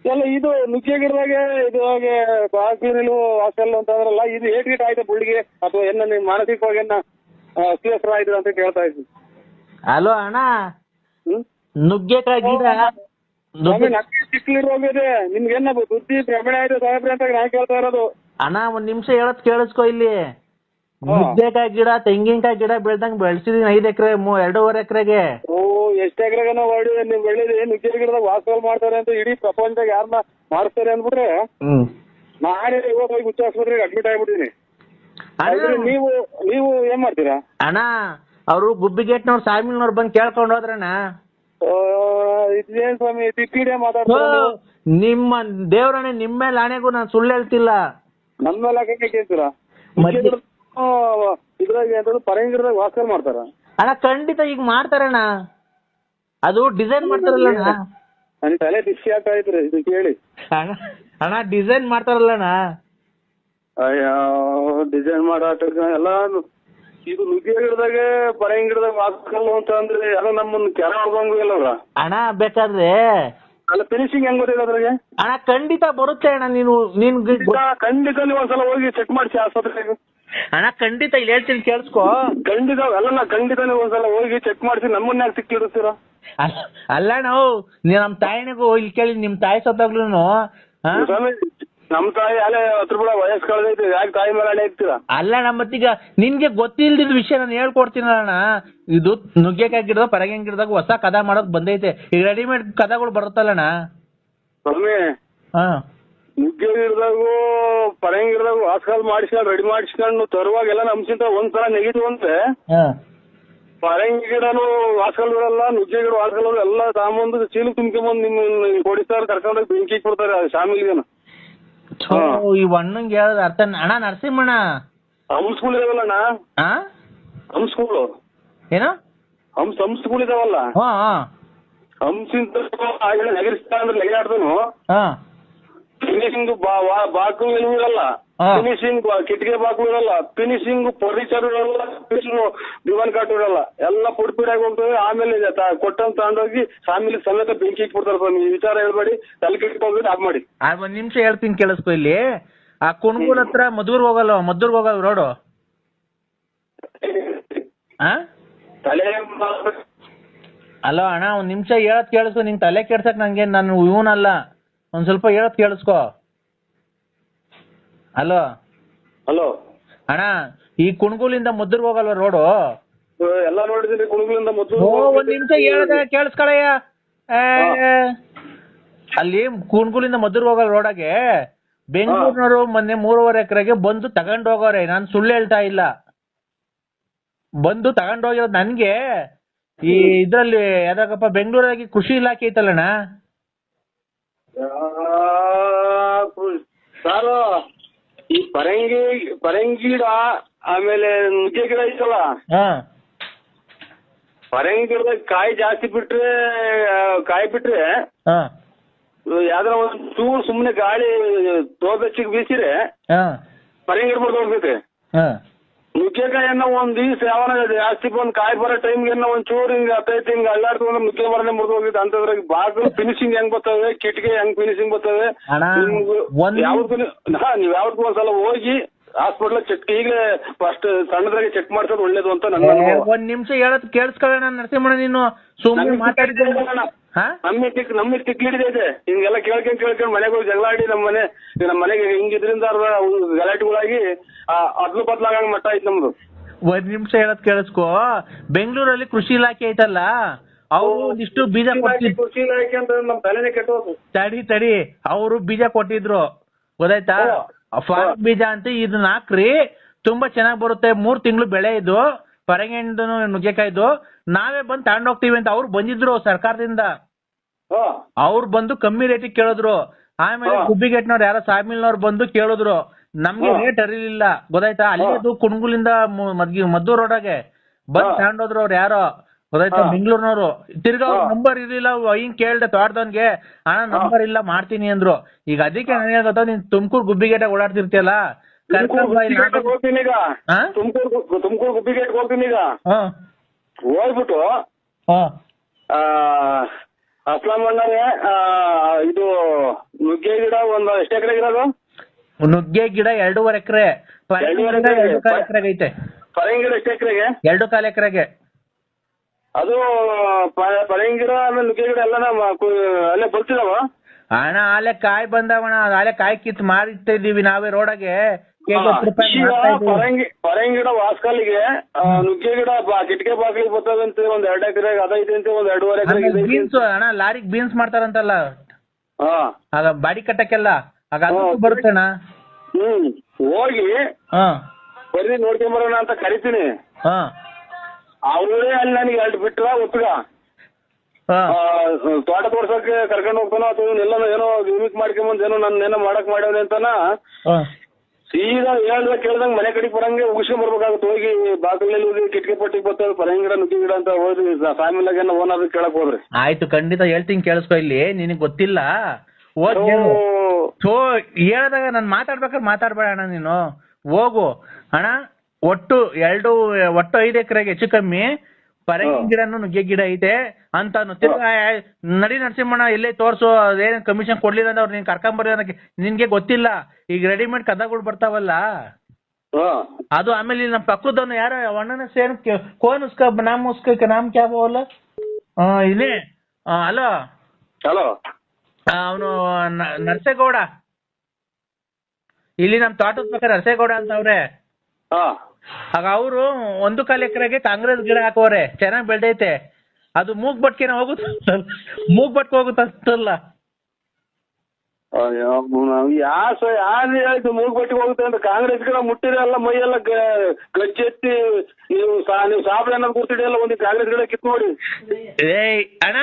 ಎಲ್ಲ ಇದು ನುಗ್ಗೆ ಗಿಡದಾಗೆ ಇದು ಹಾಗೆ ಬಾಗಿಲು ನಿಲುವು ಹಾಸ್ಟೆಲ್ ಅಂತ ಅಂದ್ರಲ್ಲ, ಇದು ಏಟ್ ಗಿಡ ಆಯ್ತಾ ಬುಳ್ಳಿಗೆ ಅಥವಾ ನಿಮ್ ಮಾನಸಿಕವಾಗಿ ಅಸ್ವಸ್ಥ ಆಯ್ತು ಅಂತ ಕೇಳ್ತಾ ಇದ್ವಿ. ಹಲೋ ಅಣ್ಣ, ನುಗ್ಗೆಕಾಯಿ ಗಿಡ ಚಿಕ್ಕಲಿರೋಗಿದೆ ನಿಮ್ಗೇನ ಬುದ್ಧಿ ಭ್ರಮಣೆ ಆಯ್ತು ಸಾಹೇಬ್ರೆ ಅಂತ ನಾನು ಕೇಳ್ತಾ ಇರೋದು. ಅಣ್ಣ ಒಂದ್ ನಿಮಿಷ ಹೇಳತ್ ಕೇಳಿಸ್ಕೊ. ಇಲ್ಲಿ ನುಗ್ಗೆಕಾಯಿ ಗಿಡ, ತೆಂಗಿನಕಾಯಿ ಗಿಡ ಬೆಳ್ದಂಗ್ ಬೆಳ್ಸಿದೀನಿ 5 ಎಕರೆ 2.5 ಎಕರೆಗೆ. ಓ, ಎಷ್ಟು ಎಕರೆಗನ ಹೊಡಿದೆ ನೀವು ಬೆಳೆದಿ? ನುಗ್ಗೆ ಗಿಡದಾಗ ವಾಸಲ್ ಮಾಡ್ತಾರೆ ಅಂತ ಇಡೀ ಪ್ರಪಂಚದಾಗ ಯಾರನ್ನ ಮಾಡ್ತಾರೆ ಅಂದ್ಬಿಟ್ರೆ ನಾನೇ ಇವಾಗ ಹೋಗಿ ಹುಚ್ಚ ಆಸ್ಪತ್ರೆಗೆ ಅಡ್ಮಿಟ್ ಆಗ್ಬಿಟ್ಟಿನಿ. ನೀವು ಏನ್ ಮಾಡ್ತೀರಾ? ಅಣ್ಣ ಅವರು ಗುಬ್ಬಿಗೇಟ್ನವ್ರು ಸಾಮಿಲ್ನವ್ರು ಬಂದು ಕೇಳ್ಕೊಂಡು ಹೋದ್ರಣ್ಣ. ಇದೇನ್ ಸ್ವಾಮಿ ತಿಕ್ಕಿಡೆ ಮಾತಾಡ್ತಾರೆ? ನಿಮ್ಮ ದೇವ್ರಣ್ಣ, ನಿಮ್ಮ ಮೇಲೆ ಆಣೆಗೂ ನಾನು ಸುಳ್ಳು ಹೇಳ್ತಿಲ್ಲ. ನಮ್ಮ ಮೇಲೆ ಹಾಕಕ್ಕೆ ಕೇಳ್ತೀರಾ? ಇದ್ರಾಗ ಎಂತ ಪರಂಗಿ ಗಿಡದಾಗ ವಾಸಲ್ ಮಾಡ್ತಾರ? ಅಣ್ಣ ಖಂಡಿತ ಈಗ ಮಾಡ್ತಾರಣ್ಣ. ಅದು ಡಿಸೈನ್ ಮಾಡ್ತಾರಲ್ಲ ನನ್ ತಲೆ ಬಿಸಿ ಆಗ್ತಾ ಇದ್ರಿ ಇದು ಕೇಳಿ. ಅಣ್ಣ ಡಿಸೈನ್ ಮಾಡ್ತಾರಲ್ಲಣ್ಣ. ಅಯ್ಯೋ, ಡಿಸೈನ್ ಮಾಡಾಟ ಎಲ್ಲ ಇದು ನುಗ್ಗೆ ಗಿಡದಾಗ ಪರಂಗಿ ಗಿಡದಾಗ ವಾಸಲ್ ಅಂತ ಅಂದ್ರೆ ಎಲ್ಲ ನಮ್ಮನ್ನ ಕೆರ ಹೊಡ್ದಂಗು ಇಲ್ಲ ಅಣ್ಣ. ಬೇಕಾದ್ರೆ ಅಲ್ಲ ಫಿನಿಶಿಂಗ್ ಹೆಂಗ್ ಗೊತ್ತಿದೆ ಅದ್ರಾಗೆ? ಅಣ್ಣ ಖಂಡಿತ ಬರುತ್ತೆ ಅಣ್ಣ. ನೀನ್ ಖಂಡಿತ ನೀವು ಒಂದ್ಸಲ ಹೋಗಿ ಚೆಕ್ ಮಾಡಿಸಿ ಆಸ್ಪತ್ರೆಗೆ. ಅಣ್ಣ ಖಂಡಿತ ಇಲ್ಲಿ ಹೇಳ್ತೀನಿ ಕೇಳಿಸ್ಕೊ. ಖಂಡಿತ ಅಲ್ಲ, ಖಂಡಿತ ನೀವು ಒಂದ್ಸಲ ಹೋಗಿ ಚೆಕ್ ಮಾಡಿಸಿ ನಮ್ಮನ್ನ ಯಾಕೆ ಸಿಕ್ಕಿಡ್ತೀರಾ? ಅಲ್ಲ ನಾವು ನಮ್ ತಾಯಿನಿಗೂ ಇಲ್ಲಿ ಕೇಳಿ, ನಿಮ್ ತಾಯಿ ಸತ್ತಾಗ್ಲೂ ನಮ್ ತಾಯಿ ಅಲ್ಲೇ 10 ರೂಪಾಯಿ ವಯಸ್ಸು ಕಳೆದೈತಿ, ಯಾಕೆ ತಾಯಿ ಮೇಲೆ ಅಡೆ ಇರ್ತೀರಾ? ಅಲ್ಲ ಮತ್ತೀಗ ನಿನ್ಗೆ ಗೊತ್ತಿಲ್ದಿದ್ ವಿಷಯ ನಾನು ಹೇಳ್ಕೊಡ್ತೀನಣ್ಣ. ಇದು ನುಗ್ಗೆಕಾಯಿ ಗಿಡದ ಪರಂಗಿ ಗಿಡದಾಗ ಹೊಸ ಕದ ಮಾಡೋಕ್ ಬಂದೈತೆ. ಈಗ ರೆಡಿಮೇಡ್ ಕದಗಳು ಬರುತ್ತಲ್ಲಣ್ಣ ಸ್ವಾಮಿ. ನುಗ್ಗೆ ಗಿಡದಾಗು ಪರಂಗಿ ಗಿಡದಾಗು ವಾಸಲ್ ಮಾಡಿಸ್ಕೊಂಡು ರೆಡಿ ಮಾಡಿಸ್ಕೊಂಡು ತರುವಾಗ ಎಲ್ಲ ನಮ್ಸಿಂತ ಒಂದ್ಸಲ ನೆಗಿದು ಅಂತೆ. ಪರಂಗಿ ಗಿಡನು ವಾಸಲ್ ಬಿಡಲ್ಲ, ನುಗ್ಗೆ ಗಿಡ ವಾಸಲ್ ಎಲ್ಲ ತಾಂಬಂದು ಚೀಲು ತುಂಬ್ಕೊಂಬಂದು ನಿಮ್ ಕೊಡಿಸ್ತಾರೆ, ಕರ್ಕೊಂಡೋಗಿ ಬೆಂಕಿ ಕೊಡ್ತಾರೆ ಶಾಮಿಲ್ಗೆನ. ಈ ಹಣ್ಣಂಗೆ ಹೇಳೋದು ಅರ್ಥ ಅಣ್ಣ. ನರಸಿಂಹಣ್ಣ ಹಂಸ ಸ್ಕೂಲ್ ಇದಾವಲ್ಲಣ್ಣ, ಹಂಸ ಸ್ಕೂಲು ಏನು ಹಂಸ ಸ್ಕೂಲ್ ಇದಾವಲ್ಲ, ಹಂಸಿಂತ ನೆಗರಿಸ್ತಾ ಅಂದ್ರೆ ನೆಗೆದಾಡ್ದನು ಫಿನಿಶಿಂಗ್ ಬಾಕ್ಲು ಏನು ಇರಲ್ಲ, ಫಿನಿಶಿಂಗ್ ಕಿಟಕಿ ಬಾಕ್ಲು ಇರಲ್ಲ, ಫಿನಿಶಿಂಗ್ ಫರ್ನಿಚರ್ ಇರಲ್ಲ, ದಿವಾನ್ ಕಾಟ್ ಇರಲ್ಲ, ಎಲ್ಲ ಪುಡ್ ಪುಡಿಯಾಗಿ ಹೋಗ್ತದೆ. ಆಮೇಲೆ ಕೊಟ್ಟಂತ ತಗೊಂಡೋಗಿ ಸಾಮಿಲಿ ಸಮೇತ ಬೆಂಕಿ ಇಟ್ಬಿಡ್ತಾರೆ ಸ್ವಾಮಿ. ಈ ವಿಚಾರ ಹೇಳ್ಬೇಡಿ, ತಲೆ ಕೆಟ್ಕೊಂಡ್ಬಿಟ್ಟು ಆಫ್ ಮಾಡಿ. ಒಂದ್ ನಿಮಿಷ ಹೇಳ್ತೀನಿ ಕೇಳಿಸ್ಕೊ. ಇಲ್ಲಿ ಆ ಕುಣಗೂಲ್ ಹತ್ರ ಮದ್ದೂರ್ಗ್ ಹೋಗಲ್ಲ ರೋಡು. ಅಲೋ ಅಣ್ಣ, ಒಂದ್ ನಿಮಿಷ ಹೇಳತ್ ಕೇಳಿಸ್ಕೊ. ನಿಂಗೆ ತಲೆ ಕೆಡ್ಸಕ್ ನಂಗೆ ನಾನು ಇವನಲ್ಲ, ಒಂದ್ ಸ್ವಲ್ಪ ಹೇಳತ್ ಕೇಳಿಸ್ಕೊ. ಹಲೋ ಅಣ್ಣ, ಈ ಕುಣಗೂಲಿಂದ ಮದ್ದೂರ್ಗ್ ಹೋಗಲ್ವ ರೋಡು? ಎಲ್ಲ ನೋಡಿದ್ರಿ ಕುಣಗೂಲಿಂದ ಮದ್ದೂರು. ಒಂದ್ ನಿಮಿಷ ಹೇಳ್ದೆ ಕೇಳಿಸ್ಕೊಳಯ್ಯ. ಅಲ್ಲಿ ಕುಣಗೂಲಿಂದ ಮದ್ದೂರ್ಗ್ ಹೋಗಲ್ ರೋಡಾಗೆ ಬೆಂಗಳೂರಿನವರು ಮೊನ್ನೆ 3.5 ಎಕರೆಗೆ ಬಂದು ತಗೊಂಡ್ ಹೋಗೋರೆ. ನಾನು ಸುಳ್ಳು ಹೇಳ್ತಾ ಇಲ್ಲ. ಬಂದು ತಗೊಂಡ್ ಹೋಗಿರೋದು ನನ್ಗೆ. ಈ ಇದ್ರಲ್ಲಿ ಯಾವ್ದಾಗಪ್ಪ ಬೆಂಗಳೂರಾಗಿ ಕೃಷಿ ಇಲಾಖೆ ಐತಲ್ಲಣ್ಣ ಸಾರು, ಈ ಪರಂಗಿ ಗಿಡ ಆಮೇಲೆ ನುಗ್ಗೆ ಗಿಡ ಐತಲ್ಲ, ಪರಂಗಿ ಗಿಡದಾಗ ಕಾಯಿ ಜಾಸ್ತಿ ಬಿಟ್ರೆ ಯಾವ್ದಾರ ಒಂದ್ ಚೂರು ಸುಮ್ನೆ ಗಾಳಿ ತೋಬೆಚ್ಚಿಗೆ ಬೀಸಿದ್ರೆ ಪರಂಗಿ ಗಿಡ ಹೋಗ್ತೈತೆ. ನುಗ್ಗೆಕಾಯಿಯನ್ನ ಒಂದ್ ದಿವ್ಸ ಯಾವನ ಜಾಸ್ತಿ ಬಂದ್ ಕಾಯಿ ಬರೋ ಟೈಮ್ಗೆ ಒಂದ್ ಚೂರು ಹಿಂಗ ಹತ್ತೈತಿ ಹಿಂಗ ಅಲ್ಲಾಡ್ತಂದ್ರೆ ನುಗ್ಗೆ ಮರನೇ ಮುರಿದು ಹೋಗಿತ್ತು. ಅಂತದ್ರಾಗ ಬಾಗಿಲು ಫಿನಿಶಿಂಗ್ ಹೆಂಗ್ ಬರ್ತವೆ, ಕಿಟಕಿ ಹೆಂಗ್ ಫಿನಿಶಿಂಗ್ ಬರ್ತವೆ, ನೀವ್ ಯಾವ್ದು ಒಂದ್ಸಲ ಹೋಗಿ ಹಾಸ್ಪಿಟ್ಲ್ ಚೆಕ್ ಈಗಲೇ ಫಸ್ಟ್ ಸಣ್ಣದ್ರಾಗೆ ಚೆಕ್ ಮಾಡ್ಸೋದು ಒಳ್ಳೇದು ಅಂತ ನನ್ನ. ಒಂದ್ ನಿಮಿಷ ಹೇಳೋದು ಕೇಳಿಸ್ಕೊಳ್ಳೋಣ ನರಸಿಂಹಣ್ಣ, ನೀನು ಸುಮ್ಮನೆ ಮಾತಾಡಿದ ನಮಗೆ ತಿಕ್ಲಿಡಿದೆ ಹಿಂಗೆಲ್ಲ ಕೇಳ್ಕೊಂಡ್ ಮನೆಗೆ ಹೋಗಿ ಜಗಳ ಆಡಿ ನಮ್ಮ ಮನೆಗೆ ಹಿಂಗಿದ್ರಿಂದ ಗಲಾಟೆಗಳಾಗಿ ಅದ್ಲು ಬದ್ಲಾಗಂಗ್ ಮಟ್ಟ ಐತ್ ನಮ್ದು. ಒಂದ್ ನಿಮಿಷ ಹೇಳೋದ್ ಕೇಳಿಸ್ಕೊ. ಬೆಂಗಳೂರಲ್ಲಿ ಕೃಷಿ ಇಲಾಖೆ ಐತಲ್ಲ, ಅವ್ರು ಒಂದಿಷ್ಟು ಬೀಜ ಕೊಟ್ಟಿದ್ರು. ಕೃಷಿ ಇಲಾಖೆ ಅಂತ ನಮ್ ತಲೆನೇ ಕೆಟ್ಟೋದು. ತಡಿ ಅವರು ಬೀಜ ಕೊಟ್ಟಿದ್ರು ಗೊತ್ತಾಯ್ತಾ? ಫಾರ್ಮ್ ಬೀಜ ಅಂತ ಇದನ್ನ ಹಾಕ್ರಿ, ತುಂಬಾ ಚೆನ್ನಾಗ್ ಬರುತ್ತೆ, 3 ತಿಂಗಳು ಬೆಳೆ ಇದು, ಪರಂಗಿ ಹಣ್ಣು ನುಗ್ಗೆಕಾಯ್ದು, ನಾವೇ ಬಂದು ತಗೊಂಡೋಗ್ತೀವಿ ಅಂತ ಅವ್ರು ಬಂದಿದ್ರು ಸರ್ಕಾರದಿಂದ. ಅವ್ರು ಬಂದು ಕಮ್ಮಿ ರೇಟಿಗೆ ಕೇಳಿದ್ರು. ಆಮೇಲೆ ಗುಬ್ಬಿಗೇಟ್ನವ್ರು ಯಾರೋ ಸಾಮಿಲ್ನವ್ರು ಬಂದು ಕೇಳಿದ್ರು, ನಮ್ಗೆ ರೇಟ್ ಅರಿಲಿಲ್ಲ ಗೊತ್ತಾಯ್ತಾ, ಅಲ್ಲಿದು ಕುಣಗುಲಿಂದ ಮದ್ದೂರ್ ರೋಡಾಗೆ ಬಂದ್ ತಗೊಂಡೋದ್ರು ಅವ್ರು ಯಾರೋ ಗೊತ್ತಾಯ್ತಾ, ಬೆಂಗಳೂರಿನವ್ರು. ತಿರ್ಗಾ ನಂಬರ್ ಇರ್ಲಿಲ್ಲ, ಹಿಂಗ್ ಕೇಳ್ದೆ ತೋಟದವನ್ಗೆ, ಅಣ್ಣ ನಂಬರ್ ಇಲ್ಲ ಮಾಡ್ತೀನಿ ಅಂದ್ರು. ಈಗ ಅದಕ್ಕೆ ನನಗೆ ಗೊತ್ತಾ, ನೀನ್ ತುಮಕೂರು ಗುಬ್ಬಿಗೇಟಾಗ ಓಡಾಡ್ತಿರ್ತೀಯಲ್ಲ, ಹೋಗ್ತೀನಿ ಈಗ, ತುಮಕೂರು ಗುಬ್ಬಿಗೇಟ್ ಹೋಗ್ತೀನಿ ಈಗ, ಹೋಗ್ಬಿಟ್ಟು ಅಸ್ಲಾಂ ಅಣ್ಣರೇ ಇದು ನುಗ್ಗೆ ಗಿಡ ಒಂದು ಎಷ್ಟು ಎಕರೆ ಇರೋದು? ನುಗ್ಗೆ ಗಿಡ 2.5 ಎಕರೆ, ಪರಂಗಿ ಐತೆ. ಪರಂಗಿ ಗಿಡ ಎಷ್ಟು ಎಕರೆಗೆ? 2.25 ಎಕರೆಗೆ. ಅದು ಪರಂಗಿ ಗಿಡ ಆಮೇಲೆ ನುಗ್ಗೆ ಗಿಡ ಎಲ್ಲ ಅಲ್ಲೇ ಬರ್ತಿದಾವ ಅಣ್ಣ? ಆಲೆ ಕಾಯಿ ಬಂದವಣ, ಆಲೆ ಕಾಯಿ ಕಿತ್ ಮಾರಿತಾ ಇದೀವಿ ನಾವೇ ರೋಡಾಗೆ. ಪರಂಗಿ ಗಿಡ ವಾಸ್ಕಲ್ಲಿಗೆ, ನುಗ್ಗೆ ಗಿಡ ಕಿಟಕೆ ಬಾಗಿಲಿಗೆ ಬರ್ತದಂತೆ, ಒಂದ್ 2 ಎಕರೆಗೆ ಅದೈತೆ ಅಂತೆ, ಒಂದ್ 2.5 ಎಕರೆ ಬೀನ್ಸ್ ಅಣ್ಣ, ಲಾರಿಗೆ ಬೀನ್ಸ್ ಮಾಡ್ತಾರಂತಲ್ಲ ಆಗ ಬಾಡಿ ಕಟ್ಟಕ್ಕೆಲ್ಲ, ಆಗ ಬರುತ್ತಣ್ಣ. ಹೋಗಿ ಬರ್ರಿ ನೋಡ್ಕೊಂಬರೋಣ ಅಂತ ಕರಿತೀನಿ. ಅವರೇ ಅಲ್ಲಿ ನನಗೆ 2 ಬಿಟ್ರ ಒತ್ತಗ ತೋಟ ತೋರ್ಸಕ್ಕೆ ಕರ್ಕೊಂಡು ಹೋಗ್ತಾನೋ ಅಥವಾ ಎಲ್ಲ ಏನೋ ಯೂನಿಕ್ ಮಾಡ್ಕೊಂಬಂದ್ ಏನೋ ನನ್ನ ಏನೋ ಮಾಡಕ್ ಮಾಡ್ಯವನೆ ಅಂತಾನ, ಸೀದಾ ಕೇಳ್ದಂಗ್ ಮನೆ ಕಡೆಗೆ ಬರಂಗೆ ಉಗಿಸ್ಕೊಂಡ್ ಬರ್ಬೇಕಾಗುತ್ತೆ. ಹೋಗಿ ಬಾಗಿಲಲ್ಲಿ ಹೋಗಿ ಕಿಟಕಿ ಪಟ್ಟಿಗೆ ಬರ್ತದೆ ಪರಂಗಿ ಗಿಡ ನುಗ್ಗಿ ಗಿಡ ಅಂತ ಹೋಗಿ ಫ್ಯಾಮಿಲಿಯಾಗ ಓನರ್ ಕೇಳಕ್ ಹೋದ್ರಿ. ಆಯ್ತು, ಖಂಡಿತ ಹೇಳ್ತೀನಿ, ಕೇಳಿಸ್ಕೊ. ಇಲ್ಲಿ ನಿನಗ್ ಗೊತ್ತಿಲ್ಲ ಹೇಳ್ದಾಗ ನಾನು ಮಾತಾಡ್ಬೇಕಾದ್ರೆ ಮಾತಾಡ್ಬೇಡ ಅಣ್ಣ, ನೀನು ಹೋಗು ಅಣ್ಣ. ಒಟ್ಟು 5 ಎಕರೆಗೆ ಹೆಚ್ಚು ಕಮ್ಮಿ ಪರಂಗಿ ಗಿಡನು ನುಗ್ಗೆ ಗಿಡ ಐತೆ ಅಂತ ನಡಿ ನರಸಿಂಹಣ್ಣ ಎಲ್ಲೇ ತೋರ್ಸು, ಅದೇನ್ ಕಮಿಷನ್ ಕೊಡ್ಲಿಲ್ಲ ಅಂದ್ರೆ ಅವ್ರು ನೀನ್ ಕರ್ಕೊಂಬರ್ರಿ ಅನ್ನಕ್ಕೆ ನಿನ್ಗೆ ಗೊತ್ತಿಲ್ಲ. ಈಗ ರೆಡಿಮೇಡ್ ಕದಗಳು ಬರ್ತಾವಲ್ಲ ಅದು. ಆಮೇಲೆ ನಮ್ಮ ಪಕ್ಕದವನು ಯಾರೋ ಅಣ್ಣನ ಸೇನ್ ಕೋನ್ ನಾಮ್ ಕ್ಯಾ ಬೋಲ ಇಲ್ಲೇ ಹಲೋ ಅವನು ನರಸೇಗೌಡ, ಇಲ್ಲಿ ನಮ್ ತೋಟದ ಪಕ್ಕ ನರಸೇಗೌಡ ಅಂತ ಅವ್ರೆ. ಆಗ ಅವರು 1.25 ಎಕರೆಗೆ ಕಾಂಗ್ರೆಸ್ ಗಿಡ ಹಾಕೋರೆ, ಚೆನ್ನಾಗಿ ಬೆಳ್ದೈತೆ. ಅದು ಮೂಗ್ ಬಟ್ಕೆನ ಹೋಗುತ್ತಲ್ಲ. ಯಾರು ಮೂಗ್ ಬಟ್ಟಿಗೆ ಹೋಗುತ್ತೆ ಅಂತ ಕಾಂಗ್ರೆಸ್ ಗಿಡ ಮುಟ್ಟಿದ್ರೆ ಎಲ್ಲ ಮೈಯೆಲ್ಲ ಗಜ್ಜೆತ್ತಿ ನೀವು ಸಾಬಳೆ ಅನ್ನೋದು ಕೂತಿಡಿಯಲ್ಲ, ಒಂದು ಕಾಂಗ್ರೆಸ್ ಗಿಡ ಕಿತ್ ನೋಡಿ. ಅಣ್ಣ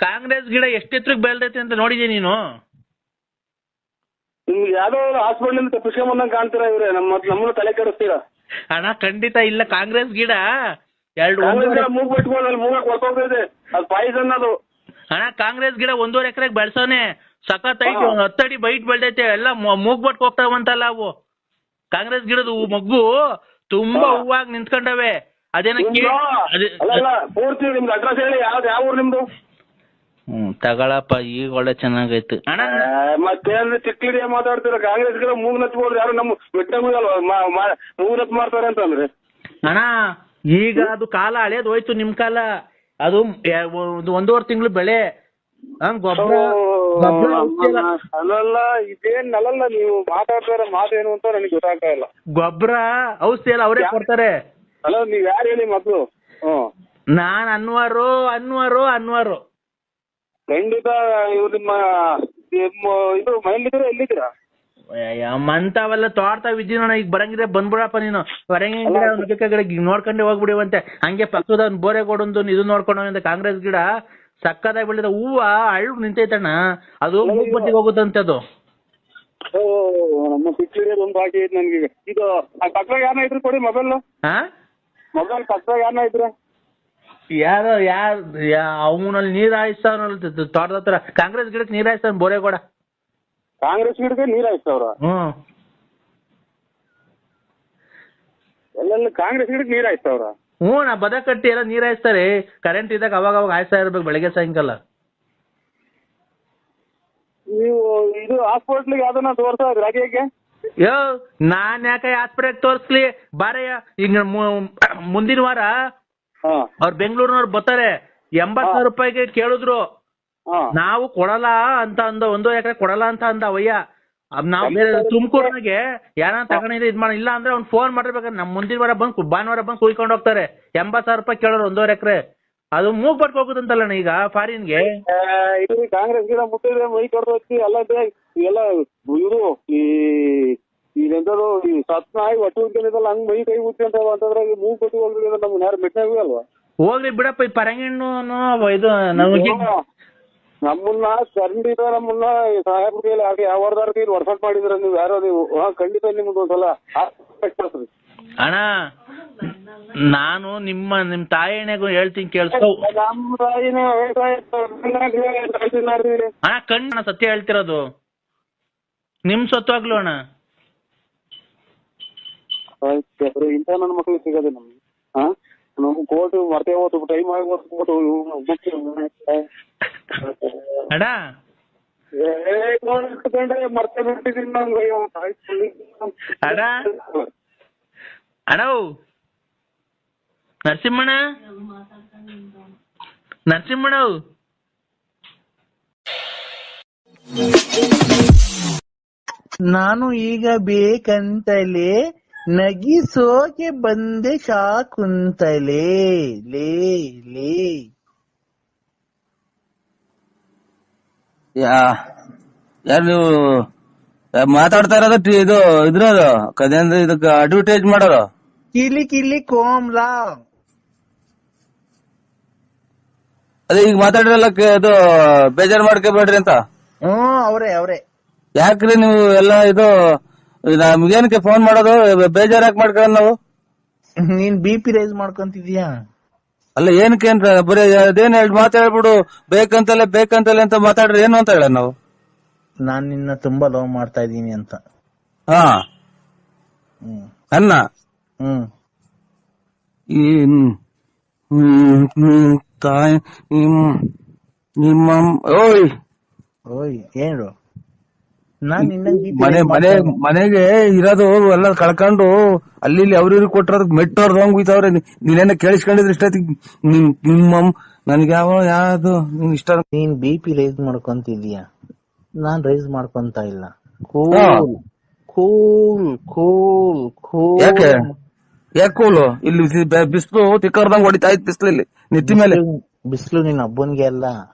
ಕಾಂಗ್ರೆಸ್ ಗಿಡ ಎಷ್ಟೆತ್ರಕ್ಕೆ ಬೆಳ್ದೈತೆ ಅಂತ ನೋಡಿದೀನಿ ನೀನು? ನಿಮ್ಗೆ ಯಾವ್ದೋ ಹಾಸ್ಪಿಟ್ಲಿಂದ ತಪ್ಪಿಸ್ಕೊಂಬಂದಂಗೆ ಕಾಣ್ತೀರಾ ಇವ್ರೆ, ನಮ್ಮನ್ನ ತಲೆ ಕೆಡಿಸ್ತೀರಾ ಅಣ್ಣ? ಖಂಡಿತ ಇಲ್ಲ, ಕಾಂಗ್ರೆಸ್ ಗಿಡ ಮೂಗ್ ಬಿಟ್ಕೊಂಡು ಮೂಗಕ್ಕೆ ಹೊರಟೋಗ್ತೈತೆ, ಅದು ಪಾಯ್ಸನ್ ಅದು. ಅಣ್ಣ ಕಾಂಗ್ರೆಸ್ ಗಿಡ 1.5 ಎಕರೆಗೆ ಬೆಳ್ಸೋನೆ, ಸಖತ್ ಐತಿ, 10 ಅಡಿ ಬೈಟ್ ಬೆಳ್ದೈತೆ, ಎಲ್ಲ ಮೂಗ್ ಬಟ್ಕ ಹೋಗ್ತಾವಂತಲ್ಲ ಅವು. ಕಾಂಗ್ರೆಸ್ ಗಿಡದ ಮಗ್ಗು ತುಂಬಾ ಹೂವಾಗಿ ನಿಂತ್ಕೊಂಡವೆ. ಅದೇನ ಪೂರ್ತಿ ನಿಮ್ದು ಅಡ್ರೆಸ್ ಹೇಳಿ, ಯಾವ ಊರು ನಿಮ್ದು? ತಗೊಳಪ್ಪ, ಈಗ ಒಳ್ಳೆ ಚೆನ್ನಾಗೈತೆ ಅಣ್ಣ. ಮತ್ತೇನ್ರಿ ಚಿಕ್ಕಡಿಯ ಮಾತಾಡ್ತೀರ? ಕಾಂಗ್ರೆಸ್ ಗಿಡ ಮೂಗ್ ನಚ್ಬೋದು, ಯಾರು ನಮ್ಮ ಮಿಟ್ಟಂಗಲ್ವ ಮೂಗ್ ನಚ್ ಮಾಡ್ತಾರೆ ಅಂತಂದ್ರೆ. ಅಣ್ಣ ಈಗ ಅದು ಕಾಲ ಹಳೇದು ಹೋಯ್ತು, ನಿಮ್ ಕಾಲ. ಅದು 1.5 ತಿಂಗಳು ಬೆಳೆ. ಅಲ್ಲಲ್ಲ ಇದೇನ್ ಅಲ್ಲಲ್ಲ, ನೀವು ಮಾತಾಡ್ತಾರ ಮಾತೇನು ಅಂತ ನನಗೆ ಗೊತ್ತಾಗ್ತಾ ಇಲ್ಲ. ಗೊಬ್ಬರ ಔಷಧಿ ಎಲ್ಲ ಅವರೇ ಕೊಡ್ತಾರೆ. ಅಲ್ಲ ನೀವ್ ಯಾರು ಹೇಳಿ ಮೊದ್ಲು? ನಾನ್ ಅನ್ವಾರು ಖಂಡಿತ. ಇವ್ರು ನಿಮ್ಮ ಇದು ಮನೇಲಿದ್ದೀರಾ ಎಲ್ಲಿದ್ದೀರಾ? ಮಂತಾವೆಲ್ಲ ತೋಟತಾವ್ ಇದ್ದೀನ, ಈಗ ಬರಂಗಿದ್ರೆ ಬಂದ್ಬಿಡಪ್ಪ ನೀನು. ಬರಂಗಿದ್ರೆ ನೋಡ್ಕೊಂಡೆ ಹೋಗ್ಬಿಡಿವಂತೆ. ಹಂಗೆ ಪಕ್ಕದ ಬೋರೆಗೋಡೊಂದು ಇದು ನೋಡ್ಕೊಂಡು ಕಾಂಗ್ರೆಸ್ ಗಿಡ ಸಕ್ಕದಾಗಿ ಬೆಳೆದ ಹೂವ ಅಳ್ಳು ನಿಂತೈತಣ್ಣ, ಅದು ಮೂಗ್ಬಟ್ಟಿಗೆ ಹೋಗುತ್ತಂತೆ ಅದು. ನಮ್ಮ ಪಿಕ್ಚರ್ ಒಂದು ಬಾಕಿ ಐತೆ ನನ್ಗೆ. ಇದು ಪಕ್ಕದಾಗ ಯಾರನ್ನ ಇದ್ರು ಕೊಡಿ ಮೊಬೈಲ್ ಪಕ್ಕದಾಗ ಯಾರನ್ನ ಇದ್ರ ಯಾರು ಅವನಲ್ಲಿ ನೀರ್ ಹಾಯಿಸ್ತಾವನಲ್ಲ ತೋಟದ ಹತ್ರ. ಕಾಂಗ್ರೆಸ್ ಗಿಡಕ್ಕೆ ನೀರ್ ಹಾಯಿಸ್ತಾನ ಬೋರೆಗೋಡ. ಕಾಂಗ್ರೆಸ್ ಗಿಡಕ್ಕೆ ನೀರ್ ಹಾಯಿಸ್ತವ್ರ? ಎಲ್ಲೆಲ್ಲ ಕಾಂಗ್ರೆಸ್ ಗಿಡಕ್ಕೆ ನೀರ್ ಹಾಯಿಸ್ತವ್ರ? ನಾ ಬದ ಕಟ್ಟಿ ಎಲ್ಲ ನೀರ್ ಹಾಯಿಸ್ತಾರೆ. ಕರೆಂಟ್ ಇದ್ದಾಗ ಅವಾಗ ಹಾಯಿಸ್ತಾ ಇರ್ಬೇಕು, ಬೆಳಗ್ಗೆ ಸಾಯಂಕಾಲ. ನೀವು ಇದು ಹಾಸ್ಪಿಟ್ಲಿಗೆ ಯಾವ್ದನ್ನ ತೋರ್ಸೋದು ರಾಜ್ಯಕ್ಕೆ? ನಾನ್ ಯಾಕೆ ಹಾಸ್ಪಿಟಲ್ ತೋರ್ಸ್ಲಿ ಬಾರಯ್ಯ. ಈಗ ಮುಂದಿನ ವಾರ ಅವ್ರು ಬೆಂಗಳೂರಿನವ್ರು ಬರ್ತಾರೆ, 80,000 ರೂಪಾಯಿಗೆ ಕೇಳಿದ್ರು. ನಾವು ಕೊಡಲ್ಲ ಅಂತ ಅಂದ, 1 ಎಕರೆ ಕೊಡಲ್ಲ ಅಂತ ಅಂದ ಅವಯ್ಯ. ನಾವ್ ಬೇರೆ ತುಮಕೂರ್ನಾಗೆ ಯಾರ ತಗೊಂಡಿದ್ರೆ ಇದ್ ಮಾಡ, ಇಲ್ಲ ಅಂದ್ರೆ ಅವ್ನು ಫೋನ್ ಮಾಡಿರ್ಬೇಕಾದ್ರೆ ನಮ್ ಮುಂದಿನ ವಾರ ಭಾನುವಾರ ಬಂದು ಕುಯ್ಕೊಂಡು ಹೋಗ್ತಾರೆ. 80,000 ರೂಪಾಯಿ ಕೇಳೋರು 1.5 ಎಕರೆ. ಅದು ಮೂಗ್ ಬಟ್ಕ ಹೋಗುತ್ತಂತಲ್ಲ ಈಗ ಫಾರಿನ್ಗೆ. ಕಾಂಗ್ರೆಸ್ ಗಿಡ ಮುಟ್ಟಿದ್ರೆ ಮೈ ಕೊಡ್ತಿ ಎಲ್ಲ ಎಲ್ಲ ಇವರು ಈಗೆಂತದ್ದು ಈ ಸತ್ನಾಯಿ ಒಟ್ಟು ಉದ್ಯಮಿದಲ್ಲ, ಹಂಗ್ ಮೈ ಕೈ ಉದ್ಯಂತ ಅಂತಂದ್ರೆ ಮೂಗ್ ಬಟ್ಟಿ ಹೋಗಿದ್ರೆ ನಮ್ಗೆ ಯಾರು ಮೆಟ್ಟಾಗ ಅಲ್ವಾ? ಹೋಗ್ಲಿ ಬಿಡಪ್ಪ. ಈ ಪರಂಗಿಣ್ಣು ಇದು ನಮ್ಮನ್ನ ಖಂಡಿತ ನಮ್ಮನ್ನ ಸಾಹೇಬ್ರಿಗೆ ಹಾಗೆ ಯಾವ ವಾರದಾರ್ಗೆ ಇದು ವರ್ಕೌಟ್ ಮಾಡಿದ್ರ ನೀವು ಯಾರೋ ನೀವು ಖಂಡಿತ ನಿಮ್ದು ಒಂದ್ಸಲ ಕಳ್ಸ್ರಿ ಅಣ್ಣ. ನಾನು ನಿಮ್ ತಾಯಿನೆಗೂ ಹೇಳ್ತೀನಿ ಕೇಳಿಸ್ಕೊ. ನಮ್ಮ ತಾಯಿನೇ ಅಣ್ಣ ಕಣ್ಣ ಸತ್ಯ ಹೇಳ್ತಿರೋದು, ನಿಮ್ ಸತ್ವಾಗ್ಲು ಅಣ್ಣ. ಇಂಥ ನನ್ನ ಮಕ್ಳಿಗೆ ಸಿಗೋದೆ ನಮ್ಗೆ. ನಮ್ಗೆ ಕೋರ್ಟ್ ಮರ್ತೇ ಹೋತು, ಟೈಮ್ ಆಗಿ ಕೋರ್ಟ್ ಅಣ್ಣ ಮರ್ತೇ ಬಿಟ್ಟಿದ್ದೀನಿ ನಂಗೆ. ಅಣ್ಣ ಅಣ್ಣ ನರಸಿಂಹಣ್ಣ ನಾನು ಈಗ ಬೇಕಂತಲೇ ನಗಿಸೋಕೆ ಬಂದೆ ಶಾಕುಂತಲೇ ಲೇ ಲೇ. ಯಾರು ನೀವು ಮಾತಾಡ್ತಾ ಇರೋದು ಇದು ಇದ್ರದು ಕದೇಂದ್ರ ಇದಕ್ಕೆ ಅಡ್ವರ್ಟೈಸ್ ಮಾಡೋದು? ಕಿಲಿ ಕಿಲಿ ಕೋಮ್ಲಾ. ಅದೇ ಈಗ ಮಾತಾಡಿರಲ್ಲ ಇದು ಬೇಜಾರ್ ಮಾಡ್ಕೋಬೇಡ್ರಿ ಅಂತ. ಅವ್ರೆ ಯಾಕ್ರಿ ನೀವು ಎಲ್ಲ ಇದು ನಮ್ಗೇನಕ್ಕೆ ಫೋನ್ ಮಾಡೋದು? ಬೇಜಾರ್ ಯಾಕೆ ಮಾಡ್ಕೊಳ್ಳೋದು ನಾವು? ನೀನ್ BP ರೈಸ್ ಮಾಡ್ಕೊಂತಿದ್ಯಾ? ಅಲ್ಲ ಏನಕ್ಕೆ ಅಂತ ಬರೀ ಅದೇನ್ ಮಾತಾಡ್ಬಿಡು, ಬೇಕಂತಲೇ ಅಂತ ಮಾತಾಡ್ರಿ ಏನು ಅಂತ ಹೇಳ ನಾವು. ನಾನ್ ನಿನ್ನ ತುಂಬಾ ಲವ್ ಮಾಡ್ತಾ ಇದೀನಿ ಅಂತ. ಹಾ ಅನ್ನ ತಾಯಿ ನಿಮ್ಮ ಓಯ್ ಏನು ಮನೆಗೆ ಇರೋದು ಎಲ್ಲ ಕಳ್ಕೊಂಡು ಅಲ್ಲಿ ಅವ್ರಿಗೆ ಕೊಟ್ಟರ ಮೆಟ್ಟೋರ್ದು ಹೋಗ್ಬಿತ್ತವ್ರೆ. ನೀನೇನ ಕೇಳಿಸ್ಕೊಂಡಿದ್ರೆ ಇಷ್ಟೊತ್ತಿಗೆ ನಿಮ್ಮ ನನ್ಗೆ ಯಾವ್ದು ನೀನ್ ಇಷ್ಟ. ನೀನ್ BP ರೈಸ್ ಮಾಡ್ಕೊಂತಿದೀಯ, ನಾನ್ ರೈಸ್ ಮಾಡ್ಕೊಂತ ಇಲ್ಲ. ಯಾಕೆ ಕೂಲು? ಇಲ್ಲಿ ಬಿಸಿಲು ತಿಕ್ಕರ್ದಂಗ್ ಹೊಡಿತಾ ಇತ್ತು ಬಿಸಿಲು, ಇಲ್ಲಿ ನೆತ್ತಿ ಮೇಲೆ ಬಿಸಿಲು. ನಿನ್ ಹಬ್ಬನ್ಗೆ ಅಲ್ಲ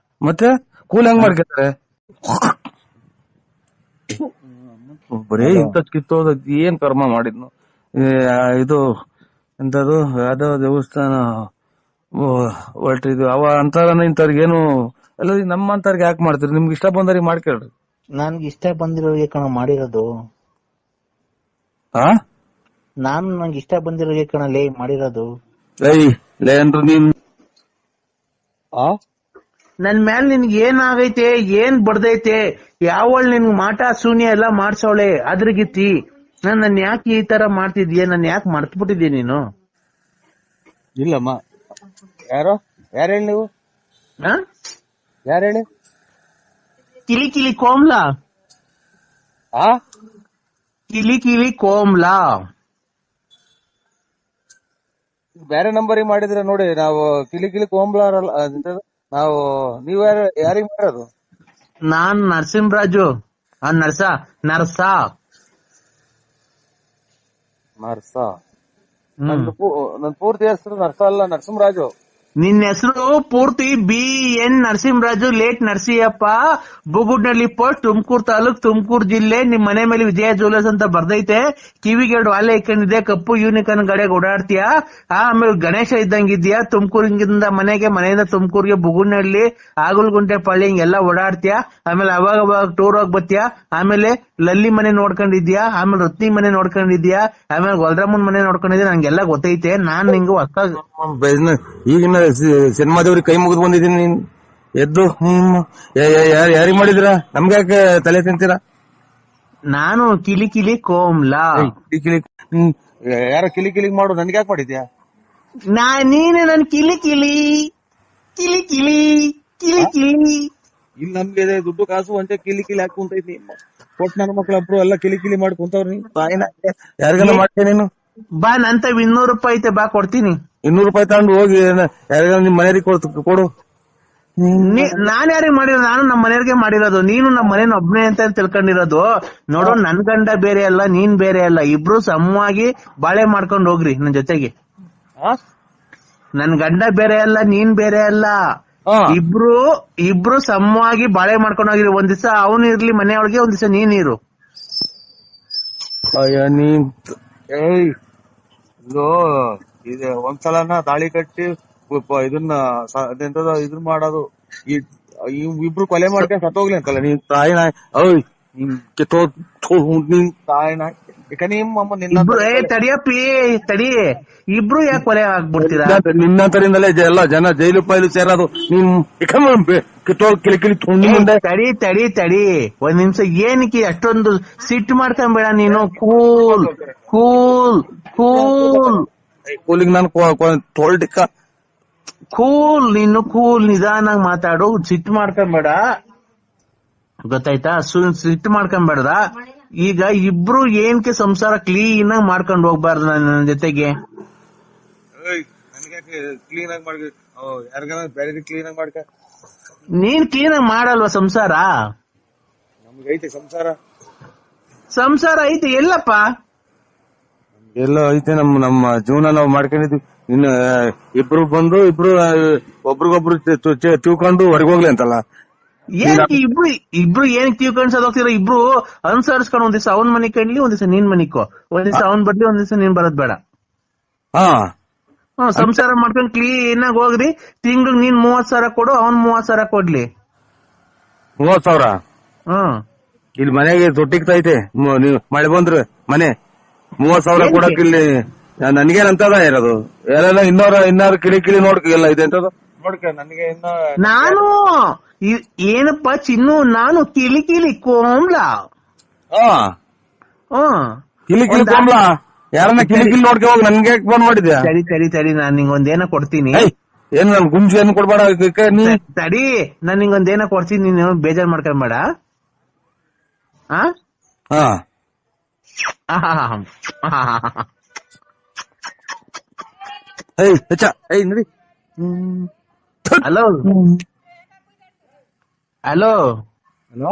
ಮತ್ತೆ ಕೂಲ್ ಹೆಂಗ್ ಮಾಡ್ಕೊತಾರೆ? ಬರೀ ಇಂತ ಕಿತ್ತೋದ ಏನ್ ಕರ್ಮ ಮಾಡಿದ್ನು. ಇದು ಎಂತದು ಯಾವ್ದೋ ದೇವಸ್ಥಾನ ಹೊರಟಿದ್ದು ಅವ ಅಂತಾರ ಇಂಥವ್ರಿಗೆ ಏನು ಎಲ್ಲ ನಮ್ಮಂತವ್ರಿಗೆ ಯಾಕೆ ಮಾಡ್ತೀರಿ? ನಿಮ್ಗೆ ಇಷ್ಟ ಬಂದವ್ರಿಗೆ ಮಾಡ್ಕೇಳ್ರಿ. ನನ್ಗೆ ಇಷ್ಟ ಬಂದಿರೋರಿಗೆ ಕಣ ಮಾಡಿರೋದು. ನಾನು ನಂಗೆ ಇಷ್ಟ ಬಂದಿರೋರಿಗೆ ಕಣ ಲೇ ಮಾಡಿರೋದು. ನೀನ್ ನನ್ ಮ್ಯಾಲ್ ನಿನ್ಗೆ ಏನಾಗೈತೆ, ಏನ್ ಬಡ್ದೈತೆ, ಯಾವಳ್ ನಿನ್ ಮಾಟ ಶೂನ್ಯ ಎಲ್ಲ ಮಾಡ್ಸವಳೆ ಅದ್ರಗಿತ್ತಿ. ನನ್ ಯಾಕೆ ಈ ತರ ಮಾಡ್ತಿದ್ಯಾ? ನನ್ ಯಾಕೆ ಮರ್ತ್ಬಿಟ್ಟಿದ್ಯ ನೀನು? ಇಲ್ಲಮ್ಮ. ಯಾರು ಹೇಳಿ ನೀವು? ಯಾರು ಹೇಳಿ? ಕಿಲಿ ಕಿಲಿ ಕೋಮ್ಲಾ. ಕಿಲಿ ಕಿಲಿ ಕೋಮ್ಲಾ ಬೇರೆ ನಂಬರಿಗೆ ಮಾಡಿದ್ರೆ ನೋಡಿ. ನಾವು ಕಿಲಿ ಕಿಲಿ ಕೋಮ್ಲಾ ನಾವು ನೀವ್ ಯಾರಿಗ್ ಮಾಡೋದು? ನಾನ್ ನರಸಿಂಹರಾಜು. ನರ್ಸ ನನ್ ಪೂರ್ತಿ ಹೆಸರು ನರ್ಸ ಅಲ್ಲ, ನರಸಿಂಹರಾಜು. ನಿನ್ನ ಹೆಸರು ಪೂರ್ತಿ BN Narasimharaju late Narasiyappa, Bugudnalli post, Tumakuru taluk, Tumakuru ಜಿಲ್ಲೆ. ನಿಮ್ ಮನೆ ಮೇಲೆ ವಿಜಯ ಜ್ಯುವೆಲರ್ಸ್ ಅಂತ ಬರ್ದೈತೆ. ಕಿವಿಗೆ 2 ವಾಲೆ ಇಕ್ಕೊಂಡಿದ್ದೆ, ಕಪ್ಪು ಯೂನಿಕಾರ್ನ್ ಗಾಡಿಯಾಗ ಓಡಾಡ್ತೀಯ. ಆಮೇಲೆ ಗಣೇಶ ಇದ್ದಂಗಿದ್ಯಾ. ತುಮಕೂರಿಂದ ಮನೆಯಿಂದ ತುಮಕೂರಿಗೆ ಬುಗುಡ್ನಳ್ಳಿ, ಆಗುಲ್ಗುಂಟೆ ಪಳ್ಳಿ ಹಿಂಗೆಲ್ಲ ಓಡಾಡ್ತೀಯ. ಆಮೇಲೆ ಅವಾಗ ಟೂರ್ ಹೋಗ್ ಬತ್ತೀಯ. ಆಮೇಲೆ ಲಲ್ಲಿ ಮನೆ ನೋಡ್ಕೊಂಡಿದ್ಯಾ, ಆಮೇಲೆ ರತ್ನಿ ಮನೆ ನೋಡ್ಕೊಂಡಿದ್ಯಾ, ಆಮೇಲೆ ಗೊಲ್ರಮ್ಮನ್ ಮನೆ ನೋಡ್ಕೊಂಡಿದ್ಯಾ. ನಂಗೆಲ್ಲ ಗೊತ್ತೈತೆ. ನಾನ್ ನಿಂಗೆ ಈಗಿನ ಸಿನಿಮಾದವ್ರಿಗೆ ಕೈ ಮುಗಿದು ಬಂದಿದ್ದೀನಿ. ನೀನ್ ಎದ್ದು ಯಾರಿಗ್ ಮಾಡಿದ್ರ? ನಮ್ಗೆ ಯಾಕೆ ತಲೆ ತಿಂತೀರಾ? ನಾನು ಕಿಲಿ ಕಿಲಿ ಕೋಮ್ಲಾ. ಯಾರೋ ಕಿಲಿ ಕಿಲಿ ಮಾಡು, ನನ್ಗೆ ಯಾಕೆ ಮಾಡಿದ್ಯಾ? ನೀನೆ ನನ್ ಕಿಲಿ ಕಿಲಿ ಕಿಲಿ ಕಿಲಿ ಕಿಲಿ ಕಿಲಿ. ಇಲ್ಲಿ ನಮ್ಗೆ ದುಡ್ಡು ಕಾಸು ಅಂತ ಕಿಲಿ ಕಿಲಿ ಹಾಕಿ ಕುಂತೈತಿ. ಕೊಟ್ಟು ನನ್ನ ಮಕ್ಳೊಬ್ರು ಎಲ್ಲ ಕಿಲಿ ಕಿಲಿ ಮಾಡಿ ಕುಂತವ್ರಿ. ಯಾರಿಗಾನ ಮಾಡ್ತೇನೆ ನೀನು? ಬಾ, ನಂತ 200 ರೂಪಾಯಿ ಐತೆ, ಬಾ ಕೊಡ್ತೀನಿ. 200 ರೂಪಾಯಿ ತಗೊಂಡು ಹೋಗಿ ಯಾರಿಗಾನ ನಿಮ್ ಮನೆಯವ್ರಿಗೆ ಕೊಡು. ನಾನ್ ಯಾರಿಗೆ ಮಾಡಿರೋದು? ನಾನು ನಮ್ಮ ಮನೆಯವ್ರಿಗೆ ಮಾಡಿರೋದು. ನೀನು ನಮ್ಮ ಮನೇನ ಒಬ್ನೇ ಅಂತ ತಿಳ್ಕೊಂಡಿರೋದು. ನೋಡು, ನನ್ ಗಂಡ ಬೇರೆ ಅಲ್ಲ, ನೀನ್ ಬೇರೆ ಅಲ್ಲ. ಇಬ್ರು ಸಮವಾಗಿ ಬಾಳೆ ಮಾಡ್ಕೊಂಡ್ ಹೋಗ್ರಿ ನನ್ ಜೊತೆಗೆ. ನನ್ ಗಂಡ ಬೇರೆ ಅಲ್ಲ, ನೀನ್ ಬೇರೆ ಅಲ್ಲ. ಇಬ್ರು ಸಮವಾಗಿ ಬಾಳೆ ಮಾಡ್ಕೊಂಡ್ ಹೋಗಿರಿ. ಒಂದ್ ದಿವಸ ಅವನು ಇರ್ಲಿ ಮನೆಯೊಳಗೆ, ಒಂದ್ ದಿವಸ ನೀನ್ ಇರು. ಇದು ಒಂದ್ಸಲನ ತಾಳಿ ಕಟ್ಟಿ ಇದನ್ನ ಇದನ್ನ ಮಾಡೋದು. ಇಬ್ರು ಕೊಲೆ ಮಾಡ್ಕೊಂಡು ಸತ್ತೋಗ್ಲಿ ಅಂತಲ್ಲ ನೀನ್ ತಾಯಿ ನಾಯ್ ಓಯ್ ನೀನ್ ತಾಯಿ ನಾಯ್ ತಡಿಯಪ್ಪಿ ತಡಿ, ಇಬ್ರು ಯಾಕೆ ಕೊಲೆ ಆಗ್ಬಿಡ್ತೀರಾ? ನಿನ್ನಂತರಿಂದಲೇ ಎಲ್ಲ ಜನ ಜೈಲು ಪೈಲು ಸೇರೋದು. ನೀನ್ ಕಿಲಿಕಿಲಿ ತುಂಡಿ ಮುಂದೆ ತಡಿ ತಡಿ ತಡಿ ಒಂದ್ ನಿಮಿಷ, ಏನಕ್ಕೆ ಅಷ್ಟೊಂದು ಸಿಟ್ಟು ಮಾಡ್ಕೊಂಬೇಡ ನೀನು. ಕೂಲ್ ಕೂಲ್ ಕೂಲ್ ಕೂಲಿಗೆ ನಾನು ತೋಲ್ಟಿಕ್ಕ ಕೂಲ್, ನೀನು ಕೂಲ್, ನಿಧಾನಾಗ್ ಮಾತಾಡು, ಸಿಟ್ಟು ಮಾಡ್ಕೊಂಬೇಡ, ಗೊತ್ತಾಯ್ತಾ? ಸಿಟ್ಟು ಮಾಡ್ಕೊಂಬೇಡ್ದ. ಈಗ ಇಬ್ರು ಏನಕ್ಕೆ ಸಂಸಾರ ಕ್ಲೀನ್ ಆಗಿ ಮಾಡ್ಕೊಂಡು ಹೋಗ್ಬಾರ್ದು ನನ್ನ ಜೊತೆಗೆ? ಕ್ಲೀನ್ ಆಗಿ ಮಾಡ್ಕ, ಯಾರಿಗಾನ ಬೇರೆ ಕ್ಲೀನ್ ಆಗಿ ಮಾಡ್ಕ. ನೀನ್ ಕ್ಲೀನ್ ಆಗಿ ಮಾಡಲ್ವಾ ಸಂಸಾರ? ನಮ್ಗೈತೆ ಸಂಸಾರ, ಸಂಸಾರ ಐತೆ. ಎಲ್ಲಪ್ಪ? ಎಲ್ಲ ಐತೆ. ನಮ್ಮ ಜೀವನ ನಾವು ಮಾಡ್ಕೊಂಡಿದ್ವಿ. ಇನ್ನು ಇಬ್ರು ಬಂದು ಒಬ್ರಿಗೊಬ್ರು ತಿಳ್ಕೊಂಡು ಹೊರಗೋಗ್ಲಿ ಅಂತಲ್ಲ. ಏನಕ್ಕೆ ಇಬ್ರು ಏನಕ್ಕೆ ತಿಳ್ಕೊಂಡ್ ಹೋಗ್ತೀರ? ಇಬ್ರು ಅನುಸರಿಸ್ಕೊಂಡು ಒಂದ್ ದಿವಸ ಅವನ್ ಮನಿ ಕಣ್ಲಿ, ಒಂದ್ ದಿವಸ ನೀನ್ ಮನಿಕೋ, ಒಂದ್ ದಿವಸ ಅವನ್ ಬರ್ಲಿ, ಒಂದ್ ದಿವಸ ನೀನ್ ಬರೋದ್ ಬೇಡ. ಸಂಸಾರ ಮಾಡ್ಕೊಂಡು ಕ್ಲೀನ್ ಆಗಿ ಹೋಗ್ರಿ. ತಿಂಗ್ಳಿಗೆ ನೀನ್ 30,000 ಕೊಡು, ಅವ್ನ್ 30,000 ಕೊಡ್ಲಿ. 30,000? ಇಲ್ಲಿ ಮನೆಗೆ ತೊಟ್ಟಿಗ್ತೈತೆ. ನೀವು ಮಳೆ ಬಂದ್ರೆ ಮನೆ 30,000 ಕೊಡಕ್ ಇಲ್ಲಿ ನನ್ಗೇನಂತದ ಇರೋದು? ಎಲ್ಲ ಇನ್ನಾರು ಕಿಳಿ ನೋಡ್ಕ ಎಲ್ಲ ಇದೆ ಅಂತದ ನೋಡ್ಕ. ನನ್ಗೆ ನಾನು ಏನಪ್ಪಾ ಚಿನ್ನು, ನಾನು ಕಿಲಿ ಕೋಮ್ಲ. ಕಿಲಿ ಕೋಮ್ಲ? ಯಾರನ್ನ ಕಿಲಿ ನೋಡ್ಕ ಹೋಗಿ ನನ್ಗೆ ಫೋನ್ ಮಾಡಿದ್ಯಾ? ಸರಿ ನಾನ್ ನಿಂಗೊಂದೇನ ಕೊಡ್ತೀನಿ. ಏನ್ ನನ್ ಗುಂಜಿ ಏನ್ ಕೊಡ್ಬೇಡ. ತಡಿ, ನಾನ್ ನಿಂಗೊಂದೇನ ಕೊಡ್ತೀನಿ, ನೀನು ಬೇಜಾರ್ ಮಾಡ್ಕೊಂಬೇಡ. ಹಲೋ ಹಲೋ ಹಲೋ,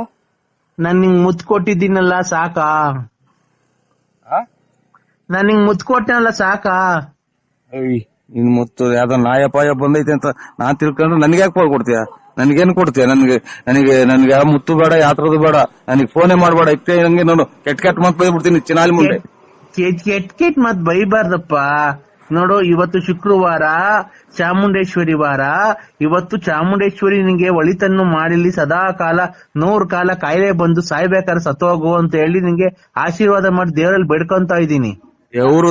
ನಾನ್ ನಿಂಗ್ ಮುತ್ ಕೊಟ್ಟಿದ್ದೀನಲ್ಲ ಸಾಕಾ? ನಾನ್ ನಿಂಗ್ ಮುತ್ ಕೊಟ್ಟನಲ್ಲ ಸಾಕಾ? ಇನ್ ಮುತ್ತು ಯಾವ್ದೋ ನಾಯ ಪಾಯ ಬಂದೈತೆ ಅಂತ ನಾನ್ ತಿಳ್ಕೊಂಡ್ರೆ ನನ್ಗೆ ಯಾಕೆ ಫೋನ್ ಕೊಡ್ತೀಯ? ನನ್ಗೇನ್ ಕೊಡ್ತೀಯ? ನನ್ಗೆ ಯಾವ ಮುತ್ತು ಬೇಡ, ಯಾತ್ರದು ಬೇಡ, ನನಗೆ ಫೋನೇ ಮಾಡ್ಬೇಡ. ಇಕ್ಕೆ ನಂಗೆ ನೋಡು ಕೆಟ್ಟ ಮತ್ ಬೈಬಿಡ್ತೀನಿ ಚಿನಾಲಿ ಮುಂದೆ. ಕೆಟ್ ಮತ್ ಬೈಬಾರ್ದಪ್ಪ. ನೋಡು, ಇವತ್ತು ಶುಕ್ರವಾರ, ಚಾಮುಂಡೇಶ್ವರಿ ವಾರ. ಇವತ್ತು ಚಾಮುಂಡೇಶ್ವರಿ ನಿಂಗೆ ಒಳಿತನ್ನು ಮಾಡಿಲಿ, ಸದಾ ಕಾಲ 100 ಕಾಲ ಕಾಯಿಲೆ ಬಂದು ಸಾಯ್ಬೇಕಾದ್ರೆ ಸತ್ತೋಗು ಅಂತ ಹೇಳಿ ನಿಂಗೆ ಆಶೀರ್ವಾದ ಮಾಡಿ ದೇವರಲ್ಲಿ ಬೇಡ್ಕೊಂತ ಇದ್ದೀನಿ. ದೇವ್ರು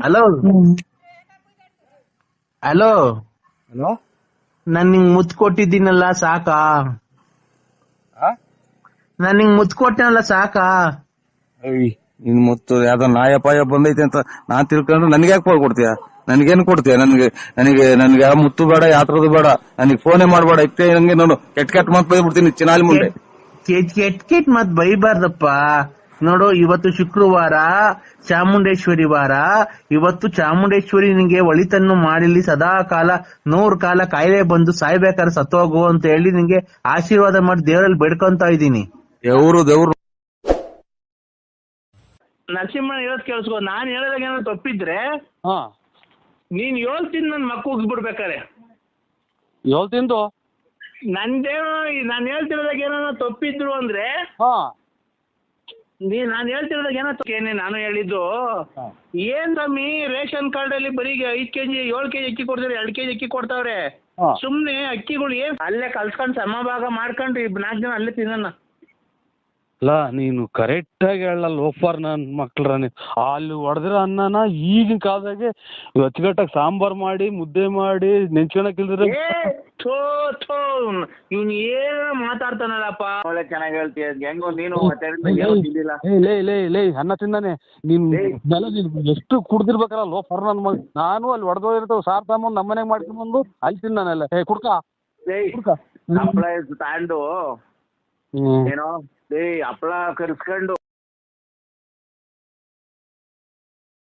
ಹಲೋ ಹಲೋ ಹಲೋ, ನಾನ್ ನಿಂಗ್ ಮುತ್ ಕೊಟ್ಟಿದ್ದೀನಲ್ಲ ಸಾಕಾ? ನಾನ್ ನಿಂಗ್ ಮುತ್ ಕೊಟ್ಟನಲ್ಲ ಸಾಕಾ? ಇನ್ ಮುತ್ತು ಯಾವ್ದೋ ನಾಯ ಪಾಯ ಬಂದೈತೆ ಅಂತ ನಾನ್ ತಿಳ್ಕೊಂಡ್ರೆ ನನ್ಗೆ ಯಾಕೆ ಫೋನ್ ಕೊಡ್ತೀಯ? ನನ್ಗೇನ್ ಕೊಡ್ತೀಯ? ನನ್ಗೆ ಯಾವ ಮುತ್ತು ಬೇಡ, ಯಾತ್ರದು ಬೇಡ, ನನಗೆ ಫೋನೇ ಮಾಡ್ಬೇಡ. ಇಕ್ಕೆ ನಂಗೆ ನೋಡು ಕೆಟ್ಟ ಮತ್ ಬೈಬಿಡ್ತೀನಿ ಚಿನಾಲಿ ಮುಂದೆ. ಕೆಟ್ ಮತ್ ಬೈಬಾರ್ದಪ್ಪ. ನೋಡು, ಇವತ್ತು ಶುಕ್ರವಾರ, ಚಾಮುಂಡೇಶ್ವರಿ ವಾರ. ಇವತ್ತು ಚಾಮುಂಡೇಶ್ವರಿ ನಿಂಗೆ ಒಳಿತನ್ನು ಮಾಡಿಲಿ, ಸದಾ ಕಾಲ 100 ಕಾಲ ಕಾಯಿಲೆ ಬಂದು ಸಾಯ್ಬೇಕಾದ್ರೆ ಸತ್ತೋಗು ಅಂತ ಹೇಳಿ ನಿಂಗೆ ಆಶೀರ್ವಾದ ಮಾಡಿ ದೇವರಲ್ಲಿ ಬೇಡ್ಕೊಂತ ಇದ್ದೀನಿ. ದೇವ್ರು ನರಸಿಂಹಣ್ಣ ಹೇಳೋದ್ ಕೇಳಿಸ್ಕೊ. ನಾನ್ ಹೇಳೋದಾಗ ಏನಾದ್ರು ತಪ್ಪಿದ್ರೆ ನೀನ್ ಹೇಳ್ತೀನಿ, ನನ್ ಮಕ್ಕ ಉಗ್ಸ್ಬಿಡ್ಬೇಕಾರೆ. ಹೇಳ್ತಿಂದು ನಂದೇನೋ ನಾನ್ ಹೇಳ್ತಿರೋದಾಗ ಏನೋ ತಪ್ಪಿದ್ರು ಅಂದ್ರೆ ನಾನು ಹೇಳ್ತಿರೋದಾಗ ಏನೋ ನಾನು ಹೇಳಿದ್ದು ಏನ್ ಸ್ವಾಮಿ, ರೇಷನ್ ಕಾರ್ಡ್ ಅಲ್ಲಿ ಬರೀ 5 kg 7 kg ಅಕ್ಕಿ ಕೊಡ್ತಾರೆ, 2 kg ಅಕ್ಕಿ ಕೊಡ್ತಾವ್ರೆ. ಸುಮ್ನೆ ಅಕ್ಕಿಗಳು ಅಲ್ಲೇ ಕಲ್ಸ್ಕೊಂಡ್ ಸಮಭಾಗ ಮಾಡ್ಕೊಂಡು 4 ಜನ ಅಲ್ಲೇ ತಿನ್ನೋಣ. ಅಲ್ಲ, ನೀನು ಕರೆಕ್ಟ್ ಆಗಿ ಹೇಳಲ್ಲ ಲೋಫರ್ ನನ್ ಮಕ್ಳ್ರ. ಅಲ್ಲಿ ಹೊಡೆದಿರೋ ಅನ್ನನ ಈಗಿನ ಕಾಲದಾಗೆ ಅಚ್ಚುಕಟ್ಟಾಗಿ ಸಾಂಬಾರ್ ಮಾಡಿ, ಮುದ್ದೆ ಮಾಡಿ, ನೆಂಚ್ಕೊಳಕ್ಕಿಲ್ದ್ರೆ ಇವ್ನು ಏನ ಮಾತಾಡ್ತಾನಲ್ಲಪ್ಪ. ಒಳ್ಳೆ ಚೆನ್ನಾಗಿ ಹೇಳ್ತೀಯ, ಹೆಂಗೋ ನೀನು ಲೇ ಅನ್ನ ತಿಂದಾನೆ. ನೀನ್ ಎಷ್ಟು ಕುಡ್ದಿರ್ಬೇಕಲ್ಲ ಲೋಫರ್ ನನ್ ಮಗ. ನಾನು ಅಲ್ಲಿ ಹೊಡೆದೋಗಿರ್ತಾವ ಸಾರ್ ತಗೊಂಡ್ ನಮ್ಮನೆಗೆ ಮಾಡ್ಕೊಂಡ್ಬಂದು ಅಲ್ಲಿ ತಿಂದಾನೆಲ್ಲ. ಕುಡ್ಕ ತಾಂಡು ಏನೋ ಹಪ್ಪಳ ಕರ್ಸ್ಕೊಂಡು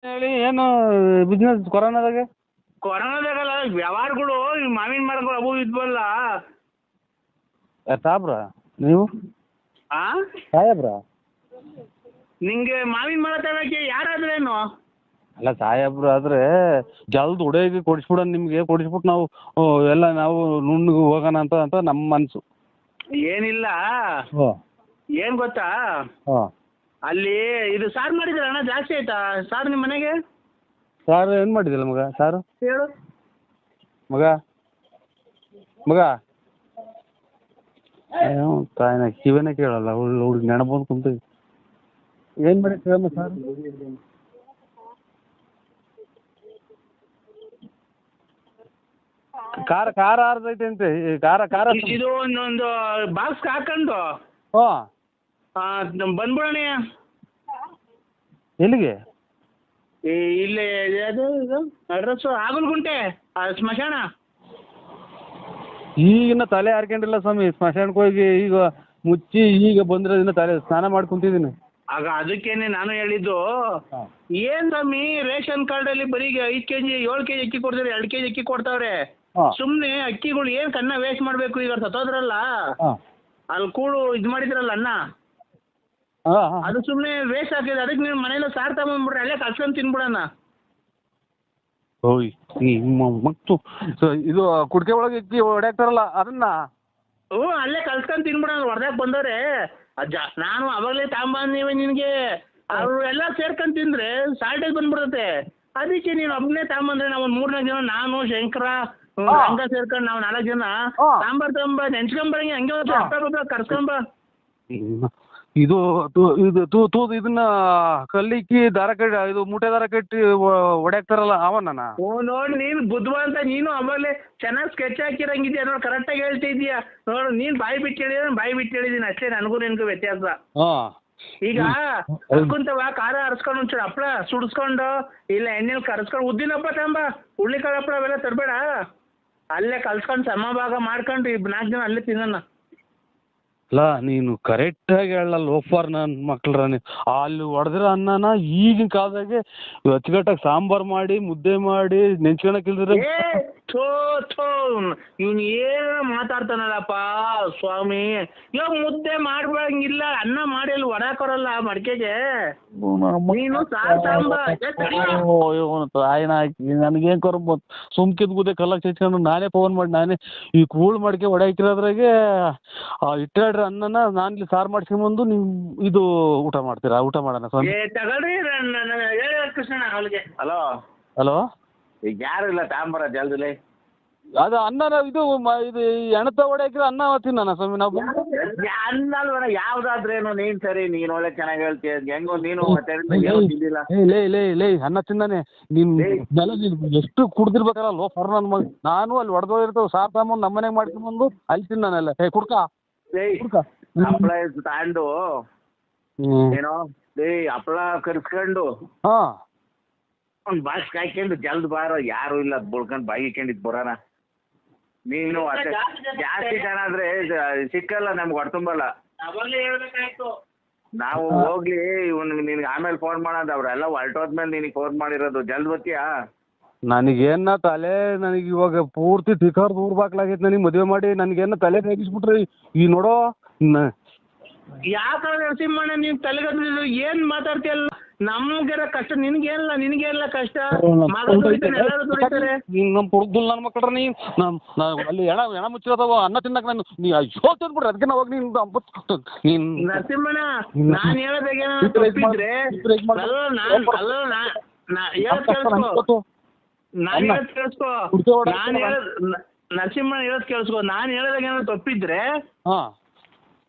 ಹೇಳಿ ಏನು ಬಿಸ್ನೆಸ್ ಕೊರೋನಾದಾಗಲ್ಲ ವ್ಯವಹಾರಗಳು, ಮಾವಿನ ಮರಗಳು ಅವು ಇದ್ವಲ್ಲ ಸಾಬ್ರ ನೀವು ಸಾಹೇಬ್ರ. ನಿಂಗೆ ಮಾವಿನ ಮರ ತಗೋಕೆ ಯಾರಾದ್ರೇನು ಅಲ್ಲ ಸಾಹೇಬ್ರು ಆದ್ರೆ ಜಲ್ದ್ ಹುಡುಗಿ ಕೊಡಿಸ್ಬಿಡ ನಿಮ್ಗೆ ಕೊಡಿಸ್ಬಿಟ್ಟು ನಾವು ಎಲ್ಲ ನಾವು ನುಣ್ಣಗೆ ಹೋಗೋಣ ಅಂತ ನಮ್ಮ ಮನ್ಸು. ಏನಿಲ್ಲ, ಏನ್ ಗೊತ್ತಾ, ಅಲ್ಲಿ ಇದು ಸಾರು ಮಾಡಿದ್ರ ಅಣ್ಣ, ಜಾಸ್ತಿ ಆಯ್ತಾ ಸಾರು ನಿಮ್ಮ ಮನೆಗೆ? ಸಾರು ಏನ್ ಮಾಡಿದಿಲ್ಲ ಮಗ? ಸಾರು ಹೇಳು ಮಗ. ತಾಯಿನ ಕಿವಿನೇ ಕೇಳಲ್ಲ, ಹುಡುಗಿ ನೆನಪಂದು ಕುಂತ ಏನ್ ಮಾಡಿ ಕೇಳಮ್ಮ ಸಾರು? ಖಾರ ಆರ್ದೈತೆ ಅಂತೆ. ಖಾರ ಇದು ಒಂದೊಂದು ಬಾಕ್ಸ್ ಹಾಕೊಂಡು ಬಂದ್ಬಿಡೋಣ. ಎಲ್ಲಿಗೆ? ಇಲ್ಲೇ ಅದು ಅಡ್ರೆಸ್ ಆಗಲ್ಗುಂಟೆ ಸ್ಮಶಾನ. ಈಗಿನ ತಲೆ ಹಾರ್ಕೊಂಡಿಲ್ಲ ಸ್ವಾಮಿ, ಸ್ಮಶಾನಕ್ಕೆ ಹೋಗಿ ಈಗ ಮುಚ್ಚಿ ಈಗ ಬಂದಿರೋದ್ರಿಂದ ತಲೆ ಸ್ನಾನ ಮಾಡ್ಕೊಂತಿದ್ದೀನಿ. ಆಗ ಅದಕ್ಕೇನೆ ನಾನು ಹೇಳಿದ್ದು, ಏನ್ ಸ್ವಾಮಿ ರೇಷನ್ ಕಾರ್ಡ್ ಅಲ್ಲಿ ಬರೀ 5 kg 7 kg ಅಕ್ಕಿ ಕೊಡ್ತಾರೆ, 2 kg ಅಕ್ಕಿ ಕೊಡ್ತಾವ್ರೆ. ಸುಮ್ನೆ ಅಕ್ಕಿಗಳು ಏನ್ ಕನ್ನ ವೇಸ್ಟ್ ಮಾಡ್ಬೇಕು? ಈಗ ಸತ್ತೋದ್ರಲ್ಲ ಅಲ್ಲಿ ಕೂಡು ಇದ್ ಮಾಡಿದ್ರಲ್ಲ ಅನ್ನ, ಅದು ಸುಮ್ನೆ ವೇಸ್ಟ್ ಆಗ್ತದೆ. ಅದಕ್ಕೆ ನೀವು ಮನೇಲಿ ಸಾರ್ ತಗೊಂಡ್ಬಿಡ್ರಿ, ಅಲ್ಲೇ ಕಲ್ಸ್ಕೊಂಡ್ ತಿನ್ಬಿಡಣ. ಓಯ್ ಮತ್ತು ಇದು ಕುಡ್ಕೆ ಒಳಗೆ ಅಕ್ಕಿ ಹೊಡ್ಯಾಕ್ತಾರಲ್ಲ ಅದನ್ನ ಅಲ್ಲೇ ಕಲ್ಸ್ಕೊಂಡ್ ತಿನ್ಬಿಡಣ. ಹೊರದಾಗ ಬಂದವ್ರೆ ನಾನು ಅವಾಗಲೇ ತಗೊಂಬಂದೀವಿ ನಿನ್ಗೆ, ಅವ್ರು ಎಲ್ಲ ಸೇರ್ಕೊಂಡ್ ತಿಂದ್ರೆ ಸಾಲ್ಟೇಜ್ ಬಂದ್ಬಿಡ್ತತೆ. ಅದಕ್ಕೆ ನೀನು ಒಬ್ಬನೇ ತಗೊಂಬಂದ್ರೆ ನಾವು 3-4 ಜನ, ನಾನು ಶಂಕರ ಹಂಗ ಸೇರ್ಕೊಂಡು ನಾವು 4 ಜನ ತಗೊಂಬ ನೆಂಚ್ಕೊಂಬರಂಗೆ ಹಂಗೆ ಕರ್ಸ್ಕೊಂಬ. ಇದು ಇದನ್ನ ಕಲ್ಲಿಕ್ಕಿ ದಾರ ಕಟ್ಟಿ ಇದು ಮೂಟೆ ದಾರ ಕಟ್ಟಿ ಹೊಡ್ಯಾಕ್ತಾರಲ್ಲ ಅವನ್ನ ನೋಡಿ ನೀನು ಬುದ್ಧಿವಂತ. ನೀನು ಅವಾಗಲೇ ಚೆನ್ನಾಗಿ ಸ್ಕೆಚ್ ಹಾಕಿರಂಗಿದ್ಯಾ ನೋಡಿ, ಕರೆಕ್ಟಾಗಿ ಹೇಳ್ತಿದ್ಯಾ ನೋಡು. ನೀನ್ ಬಾಯಿ ಬಿಟ್ಟು ಹೇಳಿದೀನಿ ಅಷ್ಟೇ, ನನಗೂ ನಿನ್ಗೂ ವ್ಯತ್ಯಾಸ. ಈಗ ಕರ್ಕೊಂತವ ಖಾರ ಹರ್ಸ್ಕೊಂಡು ಒಂಚೂರು ಹಪ್ಪಳ ಸುಡಿಸ್ಕೊಂಡು ಇಲ್ಲ ಎಣ್ಣೆಲಿ ಕರ್ಸ್ಕೊಂಡು ಉದ್ದಿನ ಹಪ್ಪಳ ತಗೊಂಬ, ಹುಳ್ಳಿಕಾಳು ಹಪ್ಪಳ ಅವೆಲ್ಲ ತರಬೇಡ. ಅಲ್ಲೇ ಕಲ್ಸ್ಕೊಂಡು ಸಮಭಾಗ ಮಾಡ್ಕೊಂಡು 4 ಜನ ಅಲ್ಲೇ ತಿನ್ನೋಣ. ಅಲ್ಲ ನೀನು ಕರೆಕ್ಟಾಗಿ ಹೇಳಲ್ಲ ಲೋಫರ್ ನನ್ನ ಮಕ್ಳ್ರ. ಅಲ್ಲಿ ಹೊಡೆದಿರೋ ಅನ್ನನ ಈಗಿನ ಕಾಲದಾಗೆ ಅಚ್ಚುಕಟ್ಟಾಗಿ ಸಾಂಬಾರು ಮಾಡಿ ಮುದ್ದೆ ಮಾಡಿ ನೆಂಚ್ಕೊಳಕ್ಕಿಲ್ದ್ರೆ ಇವ್ನು ಏನು ಮಾತಾಡ್ತಾನಲ್ಲಪ್ಪ ಸ್ವಾಮಿ. ಇವಾಗ ಮುದ್ದೆ ಮಾಡ್ಬಂಗಿಲ್ಲ, ಅನ್ನ ಮಾಡಿ ಅಲ್ಲಿ ಹೊಡಾಕೊರಲ್ಲ ಮಡಿಕೆಗೆ. ನೀನು ತಾಯಿನ ಹಾಕಿ ನನಗೇನ್ ಕೊರ್ಬೋದು ಸುಮ್ಕಿದ್ ಗುದ್ದೆ ಕಲ್ಲಕ್ಕೆ ಚಚ್ಕೊಂಡು ನಾನೇ ಫೋನ್ ಮಾಡಿ ನಾನೇ ಈ ಕೂಳ್ ಮಡಿಕೆ ಹೊಡಾಕಿರೋದ್ರಾಗೆ ಇಟ್ಟಾಡ್ರಿ ಅನ್ನನ ನಾನು ಇಲ್ಲಿ ಸಾರು ಮಾಡ್ಸ್ಕೊಂಬಂದು ನೀವು ಇದು ಊಟ ಮಾಡ್ತೀರಾ? ಊಟ ಮಾಡೋಣ ಸ್ವಾಮಿ. ತಗೊಳ್ರಿ ಕೃಷ್ಣ ಅವಳಿಗೆ. ಹಲೋ ಈಗ ಯಾರು ಇಲ್ಲ ತಾಂಬರ ಜಲ್ದಿಲೆ. ಅದು ಅನ್ನ ಇದು ಎಣತ ಹೊಡ್ಯಾಕಿರೋ ಅನ್ನ ತಿನ್ನೋಣ ಸ್ವಾಮಿ ನಾವು. ಅನ್ನಲ್ವರ ಯಾವ್ದಾದ್ರೇನು ನೀನ್ ಸರಿ, ನೀನ್ ಒಳ್ಳೆ ಚೆನ್ನಾಗಿ ಹೇಳ್ತೀಯ. ಹೆಂಗೋ ನೀನು ಲೇ ಅನ್ನ ತಿಂದಾನೆ ನೀನ್ ಎಷ್ಟು ಕುಡ್ದಿರ್ಬೇಕಲ್ಲ ಲೋಫರ್ ನನ್ನ ಮಗ. ನಾನು ಅಲ್ಲಿ ಹೊಡೆದೋಗಿರ್ತೇವೆ ಸಾರ್ ತಗೊಂಬಂದು ನಮ್ಮ ಮನೆಗೆ ಮಾಡ್ಕೊಂಬಂದು ಅಲ್ಲಿ ತಿನ್ನಾನೆಲ್ಲ. ಕುಡ್ಕ ಹಪ್ಪಳ ತಗೊಂಡು ಏನೋ ಹಪ್ಪಳ ಕರ್ಸ್ಕೊಂಡು ಒಂದ್ ಬಾಕ್ಸ್ ಕಾಯ್ಕೊಂಡು ಜಲ್ದ್ ಬಾರೋ, ಯಾರು ಇಲ್ಲ ಬುಳ್ಕೊಂಡ್ ಬಾಯಿ ಇಕ್ಕೊಂಡಿದ್ ಬರೋಣ. ನೀನು ಜಾಸ್ತಿ ಜನ ಆದ್ರೆ ಸಿಕ್ಕಲ್ಲ ನಮ್ಗೆ ಹೊಡ್ತುಂಬಲ್ಲ. ನಾವು ಹೋಗ್ಲಿ ನಿನ್ಗೆ ಆಮೇಲೆ ಫೋನ್ ಮಾಡೋದು, ಅವ್ರೆಲ್ಲ ಹೊರಟೋದ್ಮೇಲೆ ನಿನಗೆ ಫೋನ್ ಮಾಡಿರೋದು. ಜಲ್ದ್ ಬರ್ತೀಯಾ? ನನಗೇನ ತಲೆ ನನಗೆ ಇವಾಗ ಪೂರ್ತಿ ತಿಕಾರ್ ದೂರ ಬಾಕ್ಲಾಗೈತೆ. ನನಗೆ ಮದುವೆ ಮಾಡಿ ನನಗೇನ ತಲೆ ರೇಗಿಸ್ಬಿಟ್ರಿ. ಈ ನೋಡೋ ಯಾಕೆ ನರಸಿಂಹಣ್ಣ ನೀನ್ ತಲೆಗದ್ದಿಲ್ಲ, ಏನ್ ಮಾತಾಡ್ತೀಯಲ್ಲ? ನಮ್ಗೆಲ್ಲ ಕಷ್ಟ, ನಿನ್ಗೇನಿಲ್ಲ ಕಷ್ಟ. ನಮ್ ಕುಡ್ದುಲ್ ನನ್ ಮಕ್ಕಳ್ರ ನೀ ಅಲ್ಲಿ ಎಣ ಮುಚ್ಚಿರೋದವ ಅನ್ನ ತಿನ್ನಕ್ ನಾನು ಅಯ್ಯೋ ತಿನ್ಬಿಡ್ರಿ. ಅದಕ್ಕೆ ಹೋಗಿ ನೀನ್ ನರಸಿಂಹಣ್ಣ ನಾನ್ ಹೇಳೋದಾಗೆ ತಪ್ಪಿದ್ರೆ ನರಸಿಂಹಣ್ಣ ಹೇಳೋದ್ ಕೇಳಿಸ್ಕೊ. ನಾನ್ ಹೇಳೋದಾಗ ಏನಾದ್ರು ತಪ್ಪಿದ್ರೆ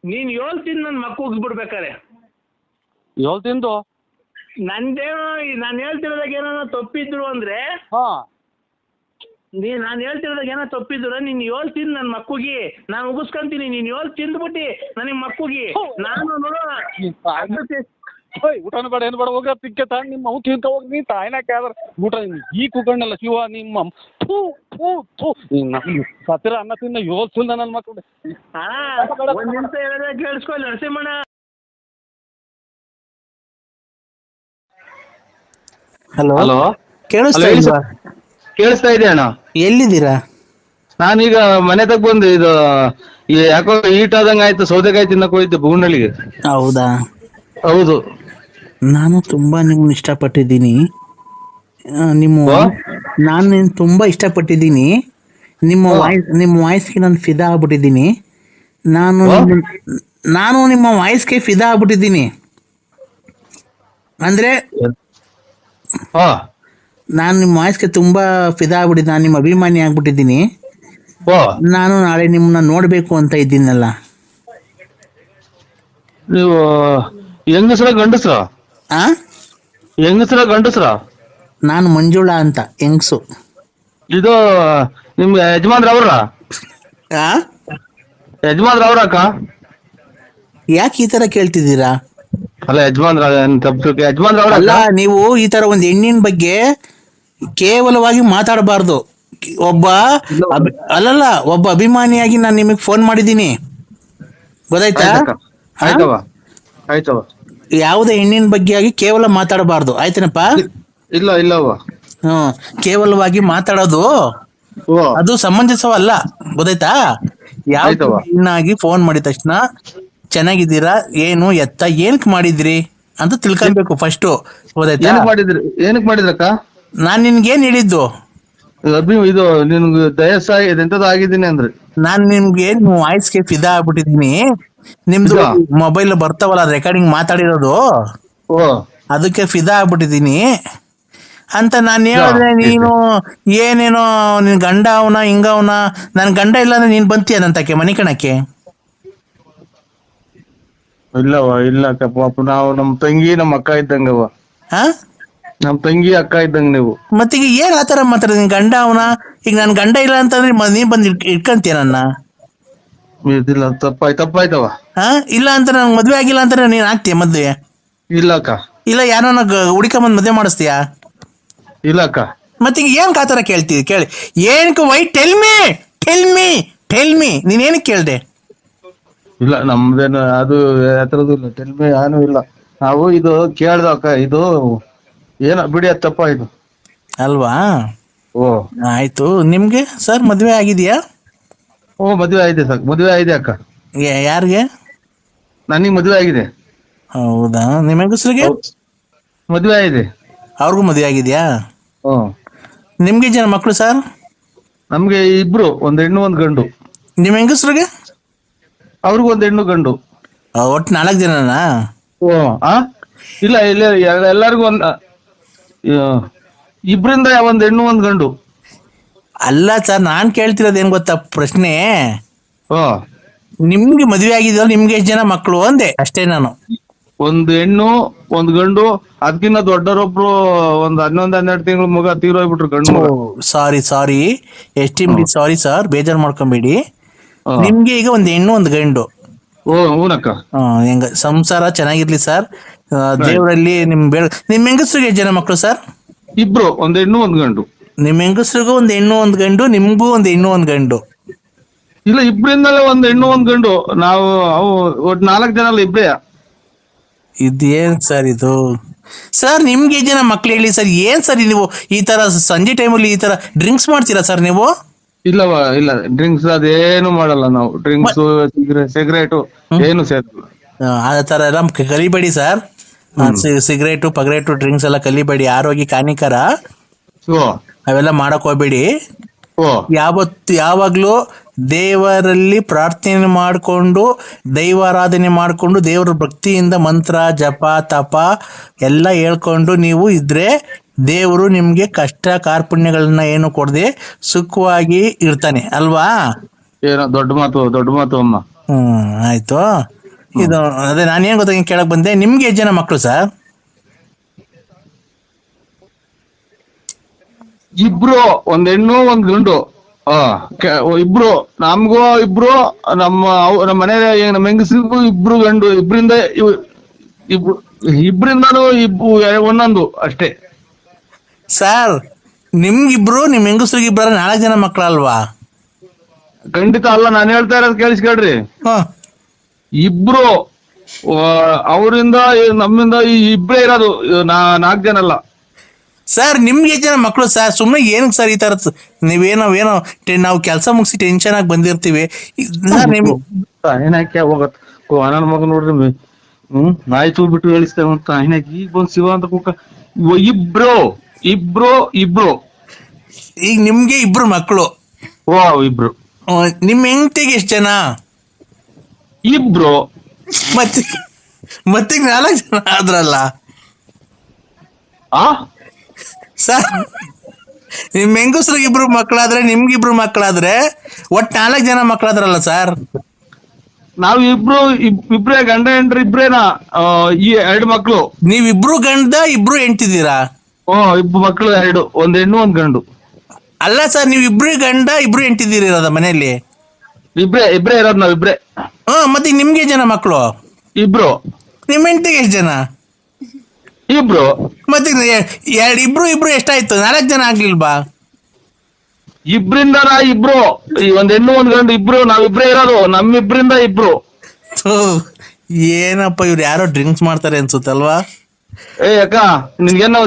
ನೀನ್ 7 ತಿಂದು ನನ್ ಮಕ್ಕ ಹೋಗ್ಬಿಡ್ಬೇಕಾರೆ 7 ತಿಂದು ನಂದೇನೋ ನಾನು ಹೇಳ್ತಿರೋದಾಗ ಏನೋ ತಪ್ಪಿದ್ರು ಅಂದ್ರೆ ನಾನು ಹೇಳ್ತಿರೋದಾಗ ಏನೋ ತಪ್ಪಿದ್ರು ನೀನ್ 7 ತಿಂದು ನನ್ನ ಮಕ್ಕಳಿಗೆ ನಾನು ಉಗಿಸ್ಕೊಂತೀನಿ. ನೀನ್ 7 ತಿಂದ್ಬಿಟ್ಟು ನನಗೆ ಮಕ್ಕಳಿಗೆ ನಾನು ನೋಡೋ ಊಟನೂ ಬೇಡ ಏನು ಬೇಡ ಹೋಗ ತಿಕ್ಕೆ ತಾಂಡ್ ನಿಮ್ಮ ಅವು ತಿಂತ ಹೋಗಿ ನೀ ತಾಯಿನ ಕೇಳಿದ್ರೆ ಊಟ ಈ ಕುಕ್ಕಣ್ಣಲ್ಲ ಶಿವ ನಿಮ್ಮ ಸತ್ತಿರ ಅನ್ನ ತಿನ್ನ 7 ತಿಂದ ನನ್ನ ಮಕ್ಕಳು. ಒಂದ್ ನಿಮಿಷ ಹೇಳಿದ್ರೆ ಕೇಳಿಸ್ಕೊಳ್ಳಿ ನರಸಿಂಹಣ್ಣ. ಹಲೋ ಕೇಳಿಸ್ತಾ ಇದೆ ಅಣ್ಣ. ಎಲ್ಲಿದ್ದೀರಾ? ನಾನೀಗ ಮನೆ ತಗ ಬಂದು ಇದು ಯಾಕೋ ಈಟ್ ಆದಂಗ ಆಯ್ತು, ಸೌದೆಕಾಯಿ ತಿನ್ನಕ್ ಹೋಯ್ತು ಬೂನಳ್ಳಿಗೆ. ಹೌದಾ? ಹೌದು. ನಾನು ತುಂಬಾ ನಿಮ್ಮನ್ನ ಇಷ್ಟಪಟ್ಟಿದ್ದೀನಿ. ನಾನು ತುಂಬಾ ಇಷ್ಟಪಟ್ಟಿದ್ದೀನಿ. ನಿಮ್ಮ ವಾಯ್ಸ್ಗೆ ನಾನು ಫಿದಾ ಆಗ್ಬಿಟ್ಟಿದ್ದೀನಿ. ನಾನು ನಿಮ್ಮ ವಾಯ್ಸ್ಗೆ ಫಿದಾ ಆಗ್ಬಿಟ್ಟಿದ್ದೀನಿ. ಅಂದ್ರೆ ನಾನು ನಿಮ್ಮ ವಾಯ್ಸ್ಗೆ ತುಂಬಾ ಫಿದಾ ಆಗ್ಬಿಟ್ಟಿದ್ದೀನಿ. ನಾನು ನಿಮ್ಮ ಅಭಿಮಾನಿ ಆಗ್ಬಿಟ್ಟಿದ್ದೀನಿ. ನಾನು ನಾಳೆ ನಿಮ್ಮನ್ನ ನೋಡ್ಬೇಕು ಅಂತ ಇದ್ದೀನಲ್ಲ. ನೀವು ಹೆಂಗಸ್ರ ಗಂಡಸ್ರ? ಹೆಂಗಸ್ರ ಗಂಡಸ್ರ? ನಾನು ಮಂಜುಳಾ ಅಂತ, ಹೆಂಗ್ಸು. ಇದು ನಿಮ್ಗೆ ಯಜಮಾನ್ರ ಅವ್ರ? ಯಜಮಾನ್ರ ಅವ್ರ ಅಕ್ಕ? ಯಾಕೆ ಈ ತರ ಕೇಳ್ತಿದ್ದೀರಾ? ಅಲ್ಲ ಯಜಮಾನ್ರ ಅವ್ರ ಅಲ್ಲ, ನೀವು ಈ ತರ ಒಂದ್ ಹೆಣ್ಣಿನ ಬಗ್ಗೆ ಕೇವಲವಾಗಿ ಮಾತಾಡಬಾರ್ದು. ಒಬ್ಬ ಅಭಿಮಾನಿಯಾಗಿ ನಾನು ನಿಮಗ್ ಫೋನ್ ಮಾಡಿದ್ದೀನಿ, ಗೊತ್ತಾಯ್ತಾ? ಆಯ್ತವ. ಯಾವುದೇ ಹೆಣ್ಣಿನ ಬಗ್ಗೆ ಆಗಿ ಕೇವಲ ಮಾತಾಡಬಾರ್ದು, ಆಯ್ತೇನಪ್ಪ? ಇಲ್ಲವ. ಕೇವಲವಾಗಿ ಮಾತಾಡೋದು ಅದು ಸಮಂಜಸವಲ್ಲ, ಗೊತ್ತಾಯ್ತಾ? ಯಾವ ಹೆಣ್ಣಾಗಿ ಫೋನ್ ಮಾಡಿದ ತಕ್ಷಣ ಚೆನ್ನಾಗಿದ್ದೀರಾ, ಏನು ಎತ್ತ, ಏನಕ್ ಮಾಡಿದ್ರಿ ಅಂತ ತಿಳ್ಕೊಳ್ಬೇಕು ಫಸ್ಟ್, ಗೊತ್ತಾಯ್ತಾ? ಏನಕ್ ಮಾಡಿದ್ರಕ್ಕ? ನಾನ್ ನಿನ್ಗೇನ್ ಹೇಳಿದ್ದು? ಇದು ನಿನ್ಗೆ ಎಂತದ ಆಗಿದ್ದೀನಿ ಅಂದ್ರೆ ನಾನ್ ನಿಮ್ಗೆ ವಾಯ್ಸ್ಗೆ ಫಿದಾ ಆಗ್ಬಿಟ್ಟಿದೀನಿ. ನಿಮ್ದು ಮೊಬೈಲ್ ಬರ್ತಾವಲ್ಲ ರೆಕಾರ್ಡಿಂಗ್ ಮಾತಾಡಿರೋದು, ಅದಕ್ಕೆ ಫಿದಾ ಆಗ್ಬಿಟ್ಟಿದೀನಿ ಅಂತ ನಾನ್ ಹೇಳಿದ್ರೆ ನೀನು ಏನೇನೋ ನಿನ್ ಗಂಡ ಅವನ ಹಿಂಗವನ. ನನ್ ಗಂಡ ಇಲ್ಲ ಅಂದ್ರೆ ನೀನ್ ಬಂತೀಯ ನಂತಕ್ಕೆ ಮನೆ ಕಣಕ್ಕೆ? ಇಲ್ಲ ಪಾಪ, ನಾವು ನಮ್ ತಂಗಿ ನಮ್ಮ ಅಕ್ಕ ಇದ್ದಂಗವ. ನಮ್ ತಂಗಿ ಅಕ್ಕ ಇದ್ದಂಗ ನೀವು. ಮತ್ತೀಗ ಏನ್ ಆತರ ಮಾತಾಡ? ನಿನ್ ಗಂಡ ಅವನ? ಈಗ ನನ್ ಗಂಡ ಇಲ್ಲ ಅಂತಂದ್ರೆ ನೀನ್ ಬಂದ್ ಇಟ್ಕಂತೀಯ ನನ್ನ? ತಪ್ಪಾಯ್ತವ. ಇಲ್ಲ ಅಂತ ನನ್ ಮದ್ವೆ ಆಗಿಲ್ಲ ಅಂತ ನೀನ್ ಆಗ್ತೀಯ ಮದ್ವೆ? ಇಲ್ಲ ಅಕ್ಕ. ಇಲ್ಲ ಯಾರನ್ನ ಹುಡುಕೊಂಬಂದ್ ಮದ್ವೆ ಮಾಡಿಸ್ತೀಯಾ? ಇಲ್ಲ ಅಕ್ಕ. ಮತ್ತೀಗ ಏನ್ ಆತರ ಕೇಳ್ತೀವಿ? ಕೇಳಿ ಏನಕ್ಕೆ? ವೈ ಟೆಲ್ ಮಿ ನೀನ್ ಏನಕ್ಕೆ ಕೇಳ್ದೆ? ಇಲ್ಲ ನಮ್ದೇನು ಅದು ಯಾತ್ರದ್ದು ಇಲ್ಲ, ಟೆಲ್ಮಿ ಏನು ಇಲ್ಲ. ನಾವು ಇದು ಕೇಳ್ದ ಅಕ್ಕ, ಇದು ಏನ ಬಿಡಿ, ಅದು ತಪ್ಪಾಯ್ತು ಅಲ್ವಾ? ಆಯ್ತು. ನಿಮ್ಗೆ ಸರ್ ಮದ್ವೆ ಆಗಿದ್ಯಾ? ಮದ್ವೆ ಆಗಿದೆ ಸರ್, ಮದ್ವೆ ಆಗಿದೆ ಅಕ್ಕ. ಯಾರಿಗೆ? ನನಗೆ ಮದ್ವೆ ಆಗಿದೆ. ಹೌದಾ? ನಿಮ್ಮ ಹೆಂಗಸ್ರಿಗೆ ಮದ್ವೆ ಆಗಿದೆ. ಅವ್ರಿಗೂ ಮದ್ವೆ ಆಗಿದ್ಯಾ? ನಿಮ್ಗೆ ಜನ ಮಕ್ಳು ಸರ್? ನಮ್ಗೆ ಇಬ್ರು, ಒಂದ್ ಹೆಣ್ಣು ಒಂದ್ ಗಂಡು. ನಿಮ್ ಹೆಂಗಸ್ರಿಗೆ? ಅವ್ರಿಗೂ ಒಂದ್ ಹೆಣ್ಣು ಗಂಡು. ಒಟ್ಟು 4 ಜನನಾ? ಇಲ್ಲ ಎಲ್ಲರಿಗೂ ಇಬ್ರಿಂದ ಒಂದ್ ಹೆಣ್ಣು ಒಂದ್ ಗಂಡು. ಅಲ್ಲ ಸರ್, ನಾನ್ ಕೇಳ್ತಿರೋದು ಏನ್ ಗೊತ್ತಾ ಪ್ರಶ್ನೆ? ನಿಮ್ಗೆ ಮದ್ವೆ ಆಗಿದೆಯಲ್ಲ, ನಿಮ್ಗೆ ಎಷ್ಟು ಜನ ಮಕ್ಳು ಅಂದೆ ಅಷ್ಟೇ ನಾನು. ಒಂದ್ ಹೆಣ್ಣು ಒಂದ್ ಗಂಡು. ಅದಕ್ಕಿಂತ ದೊಡ್ಡರೊಬ್ರು ಒಂದ್ 11-12 ತಿಂಗಳು ಮಗ ತೀರೋಗ್ಬಿಟ್ರು, ಗಂಡು. ಸಾರಿ ಎಸ್ಟಿಮ್ಲಿ ಸಾರಿ ಸರ್, ಬೇಜಾರ್ ಮಾಡ್ಕೊಂಬೇಡಿ. ನಿಮ್ಗೆ ಈಗ ಒಂದ್ ಹೆಣ್ಣು ಒಂದ್ ಗಂಡು. ಹೂನಕ್ಕ. ಹೆಂಗ ಸಂಸಾರ ಚೆನ್ನಾಗಿರ್ಲಿ ಸರ್, ದೇವರಲ್ಲಿ ನಿಮ್ ಹೆಂಗಸ್ರಿಗೆ ಎಷ್ಟು ಜನ ಮಕ್ಳು ಸರ್? ಇಬ್ರು, ಒಂದ್ ಹೆಣ್ಣು ಒಂದ್ ಗಂಡು. ನಿಮ್ ಹೆಂಗಸ್ರಿಗೂ ಒಂದ್ ಹೆಣ್ಣು ಒಂದ್ ಗಂಡು, ನಿಮ್ಗೂ ಒಂದ್ ಹೆಣ್ಣು ಒಂದ್ ಗಂಡು? ಇಲ್ಲ, ಇಬ್ರಿಂದಲೇ ಒಂದ್ ಹೆಣ್ಣು ಒಂದ್ ಗಂಡು. ನಾವು ಒಟ್ಟು 4 ಜನ ಅಲ್ಲ, ಇಬ್ರೇ. ಇದೇನ್ ಸರ್ ಇದು? ಸರ್ ನಿಮ್ಗೆ ಜನ ಮಕ್ಳು ಹೇಳಿ ಸರ್. ಏನ್ ಸರ್ ನೀವು ಈ ತರ ಸಂಜೆ ಟೈಮಲ್ಲಿ ಈ ತರ ಡ್ರಿಂಕ್ಸ್ ಮಾಡ್ತೀರಾ ಸರ್ ನೀವು? ಇಲ್ಲ ಡ್ರಿಂಕ್ಸ್ ಅದೇನು ಮಾಡಲ್ಲ ನಾವು. ಡ್ರಿಂಕ್ಸ್ ಸಿಗರೇಟು ಏನು ಸೇರ್ತಿಲ್ಲ. ಆ ತರ ಎಲ್ಲ ಕಲಿಬೇಡಿ ಸರ್. ಸಿಗರೇಟು ಪಗರೇಟು ಡ್ರಿಂಕ್ಸ್ ಎಲ್ಲ ಕಲಿಬೇಡಿ, ಆರೋಗ್ಯಕ್ಕೆ ಹಾನಿಕರ. ಅವೆಲ್ಲ ಮಾಡಕ್ ಹೋಗ್ಬೇಡಿ. ಯಾವಾಗ್ಲೂ ದೇವರಲ್ಲಿ ಪ್ರಾರ್ಥನೆ ಮಾಡಿಕೊಂಡು, ದೈವಾರಾಧನೆ ಮಾಡಿಕೊಂಡು, ದೇವರ ಭಕ್ತಿಯಿಂದ ಮಂತ್ರ ಜಪ ತಪ ಎಲ್ಲ ಹೇಳ್ಕೊಂಡು ನೀವು ಇದ್ರೆ ದೇವರು ನಿಮ್ಗೆ ಕಷ್ಟ ಕಾರ್ಪಣ್ಯಗಳನ್ನ ಏನು ಕೊಡದೆ ಸುಖವಾಗಿ ಇರ್ತಾನೆ ಅಲ್ವಾ? ಏನೋ ದೊಡ್ಡ ಮಾತು ಅಮ್ಮ. ಆಯ್ತು. ಇದು ಅದೇ ನಾನೇನ್ ಗೊತ್ತ ಕೇಳಕ್ ಬಂದೆ, ನಿಮ್ಗೆ ಎಷ್ಟು ಜನ ಮಕ್ಳು ಸರ್? ಇಬ್ರು, ಒಂದ್ ಹೆಣ್ಣು ಒಂದ್ ಗಂಡು. ಇಬ್ರು ನಮ್ಗೂ, ಇಬ್ರು ನಮ್ಮ ಮನೆ ನಮ್ಮ ಹೆಂಗಸ್ರಿಗೂ ಇಬ್ರು ಗಂಡು. ಇಬ್ರಿಂದಾನು ಒಂದೊಂದು ಅಷ್ಟೇ ಸರ್. ನಿಮ್ಗಿಬ್ರು ನಿಮ್ ಹೆಂಗಸ್ರಿಗೆ ಇಬ್ಬರ 4 ಜನ ಮಕ್ಳಲ್ವಾ? ಖಂಡಿತ ಅಲ್ಲ, ನಾನು ಹೇಳ್ತಾ ಇರೋದು ಕೇಳಿಸ್ಕೊಳ್ರಿ. ಇಬ್ರು ಅವರಿಂದ ನಮ್ಮಿಂದ ಇಬ್ರೇ ಇರೋದು, 4 ಜನ ಅಲ್ಲ ಸರ್. ನಿಮ್ಗೆ ಎಷ್ಟು ಜನ ಮಕ್ಳು ಸರ್? ಸುಮ್ನೆ ಏನ್ ಸರ್ ಈ ತರ ನೀವೇನೋ ನಾವು ಕೆಲಸ ಮುಗಿಸಿ ಟೆನ್ಷನ್ ಆಗಿ ಬಂದಿರ್ತೀವಿ. ಏನಕ್ಕೆ ಹೋಗತ್ ನನ್ನ ಮಗ ನೋಡ್ರಿ, ನಾಯಿ ತೂ ಬಿಟ್ಟು ಹೇಳಿಸ್ತೇವಂತ. ಏನಕ್ಕೆ ಈಗ ಬಂದ್ ಶಿವ ಅಂತ ಇಬ್ರು ಇಬ್ರು ಈಗ ನಿಮ್ಗೆ ಇಬ್ರು ಮಕ್ಕಳು. ಓ ಇಬ್ರು. ನಿಮ್ ಹೆಂಡತಿಗೆ ಎಷ್ಟು ಜನ? ಇಬ್ರು. ಮತ್ತೆ 4 ಜನ ಆದ್ರಲ್ಲ ಸರ್. ನಿಮ್ ಹೆಂಗಸ್ರಿಗೆ 2 ಮಕ್ಕಳಾದ್ರೆ ನಿಮ್ಗಿಬ್ರು ಮಕ್ಕಳಾದ್ರೆ ಒಟ್ 4 ಜನ ಮಕ್ಕಳಾದ್ರಲ್ಲ ಸರ್. ನಾವು ಇಬ್ರೇ ಗಂಡ ಹೆಂಡ್ರಿ ಇಬ್ರೇನಾ? ಈ 2 ಮಕ್ಳು. ನೀವಿಬ್ರು ಗಂಡ 2 ಹೆಂಡ್ತಿದ್ದೀರಾ? ಇಬ್ರು ಮಕ್ಳು 2, 1 ಹೆಣ್ಣು 1 ಗಂಡು. ಅಲ್ಲ ಸರ್, ನೀವ್ 2 ಗಂಡ 2 ಹೆಂಡ್ತಿದ್ದೀರಿ ಇರೋದ ಮನೆಯಲ್ಲಿ? ಇಬ್ರೇ ಇರೋದು ನಾವ್ ಇಬ್ರೇ. ಮತ್ತೆ ನಿಮ್ಗೆ ಜನ ಮಕ್ಕಳು? ಇಬ್ರು. ನಿಮ್ ಹೆಂಡತಿಗೆ ಎಷ್ಟು ಜನ? ಇಬ್ರು. ಮತ್ತೆ ಇಬ್ರು ಎಷ್ಟಾಯ್ತು? 4 ಜನ ಆಗ್ಲಿಲ್ವಾ? ಇಬ್ರಿಂದ ಇಬ್ರು, 1 ಹೆಣ್ಣು 1 ಗಂಡು ಇಬ್ರು, ನಾವಿಬ್ರೇ ಇರೋದು. ನಮ್ಮಿಬ್ರಿಂದ ಇಬ್ರು. ಏನಪ್ಪ ಇವ್ರು ಯಾರೋ ಡ್ರಿಂಕ್ಸ್ ಮಾಡ್ತಾರೆ ಅನ್ಸುತ್ತಲ್ವಾ? ಅಕ್ಕ ನಿನ್ಗೇನೋ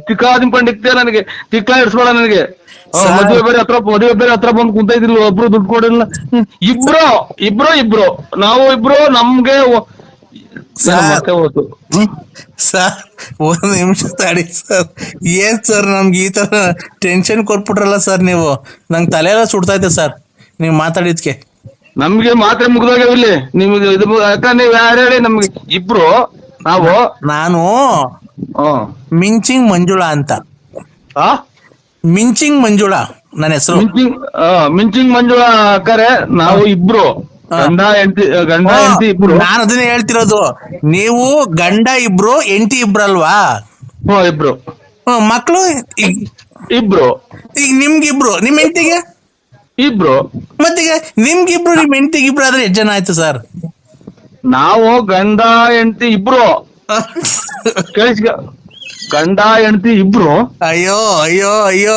ತಿಕ್ಕಾದಿಂಪಂಡಿಕ್ತೆ ನನಗೆ. ತಿಕ್ಲಾ ಇಡ್ಸ್ಬೇಡ ನನಗೆ. ಮದುವೆ ಬೇರೆ ಹತ್ರ ಬಂದು ಕುಂತೈತಿಲ್ಲ, ಒಬ್ರು ದುಡ್ಡು ಕೊಡಿಲ್ಲ. ಇಬ್ರು ನಾವು ಇಬ್ರು. ನಮ್ಗೆ ಸರ್ 1 ನಿಮಿಷ ತಡಿ ಸರ್. ಏನ್ ಸರ್ ನಮ್ಗೆ ಈ ತರ ಟೆನ್ಷನ್ ಕೊಟ್ಬಿಟ್ರಲ್ಲ ಸರ್ ನೀವು. ನಂಗೆ ತಲೆ ಎಲ್ಲ ಸುಡ್ತೈತೆ ಸರ್ ನೀವ್ ಮಾತಾಡಿದ್ಕೆ. ನಮ್ಗೆ ಮಾತ್ರ ಮುಗ್ದೋಗ್ಯಾವಿಲ್ಲಿ ನಿಮ್ಗೆ. ಅಕ್ಕ ನೀವ್ ಯಾರು ಹೇಳಿ? ನಮ್ಗೆ ಇಬ್ರು ನಾನು ಮಿಂಚಿಂಗ್ ಮಂಜುಳಾ ಅಂತ. ಮಿಂಚಿಂಗ್ ಮಂಜುಳಾ ನನ್ನ ಹೆಸರು. ಮಿಂಚಿಂಗ್ ಮಂಜುಳಾ ಅಕ್ಕರೆ. ನಾವು ಇಬ್ರು ಗಂಡ ಹೆಂಡತಿ ಇಬ್ರು. ನಾನು ಅದನ್ನೇ ಹೇಳ್ತಿರೋದು. ನೀವು ಗಂಡ 2 ಹೆಂಡತಿ 2 ಅಲ್ವಾ? ಇಬ್ರು. ಮಕ್ಕಳು ಇಬ್ರು. ಈಗ ನಿಮ್ಗಿಬ್ರು, ನಿಮ್ ಹೆಂಡತಿಗೆ ಇಬ್ರು. ಮತ್ತೀಗ ನಿಮ್ಗಿಬ್ರು ನಿಮ್ ಹೆಂಡತಿಗೆ 2 ಆದ್ರೆ ಎಷ್ಟು ಜನ ಆಯ್ತು ಸರ್? ನಾವು ಗಂಡ ಹೆಂಡತಿ ಇಬ್ರು. ಗಂಡ ಹೆಂಡತಿ ಇಬ್ರು. ಅಯ್ಯೋ ಅಯ್ಯೋ ಅಯ್ಯೋ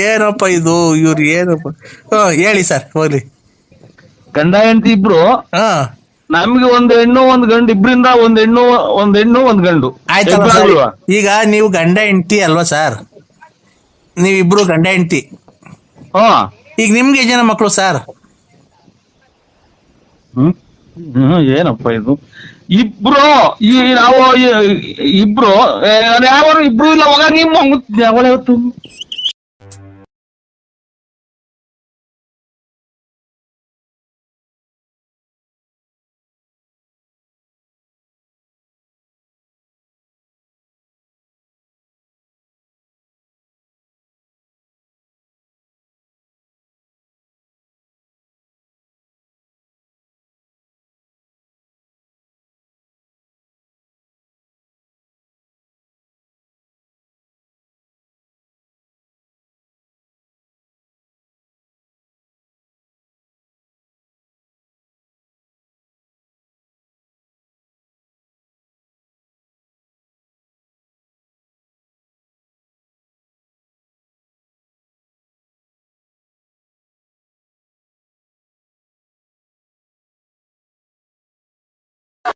ಏನಪ್ಪ ಇದು, ಇವ್ರು ಏನಪ್ಪ. ಹೇಳಿ ಸರ್ ಹೋಗ್ಲಿ. ಗಂಡ ಹೆಂಡತಿ ಇಬ್ರು. ನಮ್ಗೆ 1 ಹೆಣ್ಣು 1 ಗಂಡು. ಇಬ್ರಿಂದ 1 ಹೆಣ್ಣು 1 ಗಂಡು. ಆಯ್ತಲ್ವಾ? ಈಗ ನೀವು ಗಂಡ ಹೆಂಡತಿ ಅಲ್ವಾ ಸರ್? ನೀವಿಬ್ರು ಗಂಡ ಹೆಂಡತಿ. ಈಗ ನಿಮ್ಗೆ ಜನ ಮಕ್ಕಳು ಸರ್? ಏನಪ್ಪ ಇದು? ಇಬ್ರು. ನಾವು ಇಬ್ರು. ಯಾವ ಇಬ್ರು ಇಲ್ಲ ಹೋಗ. ನಿಮ್ಮ ಅವಳೆ ಹೊತ್ತು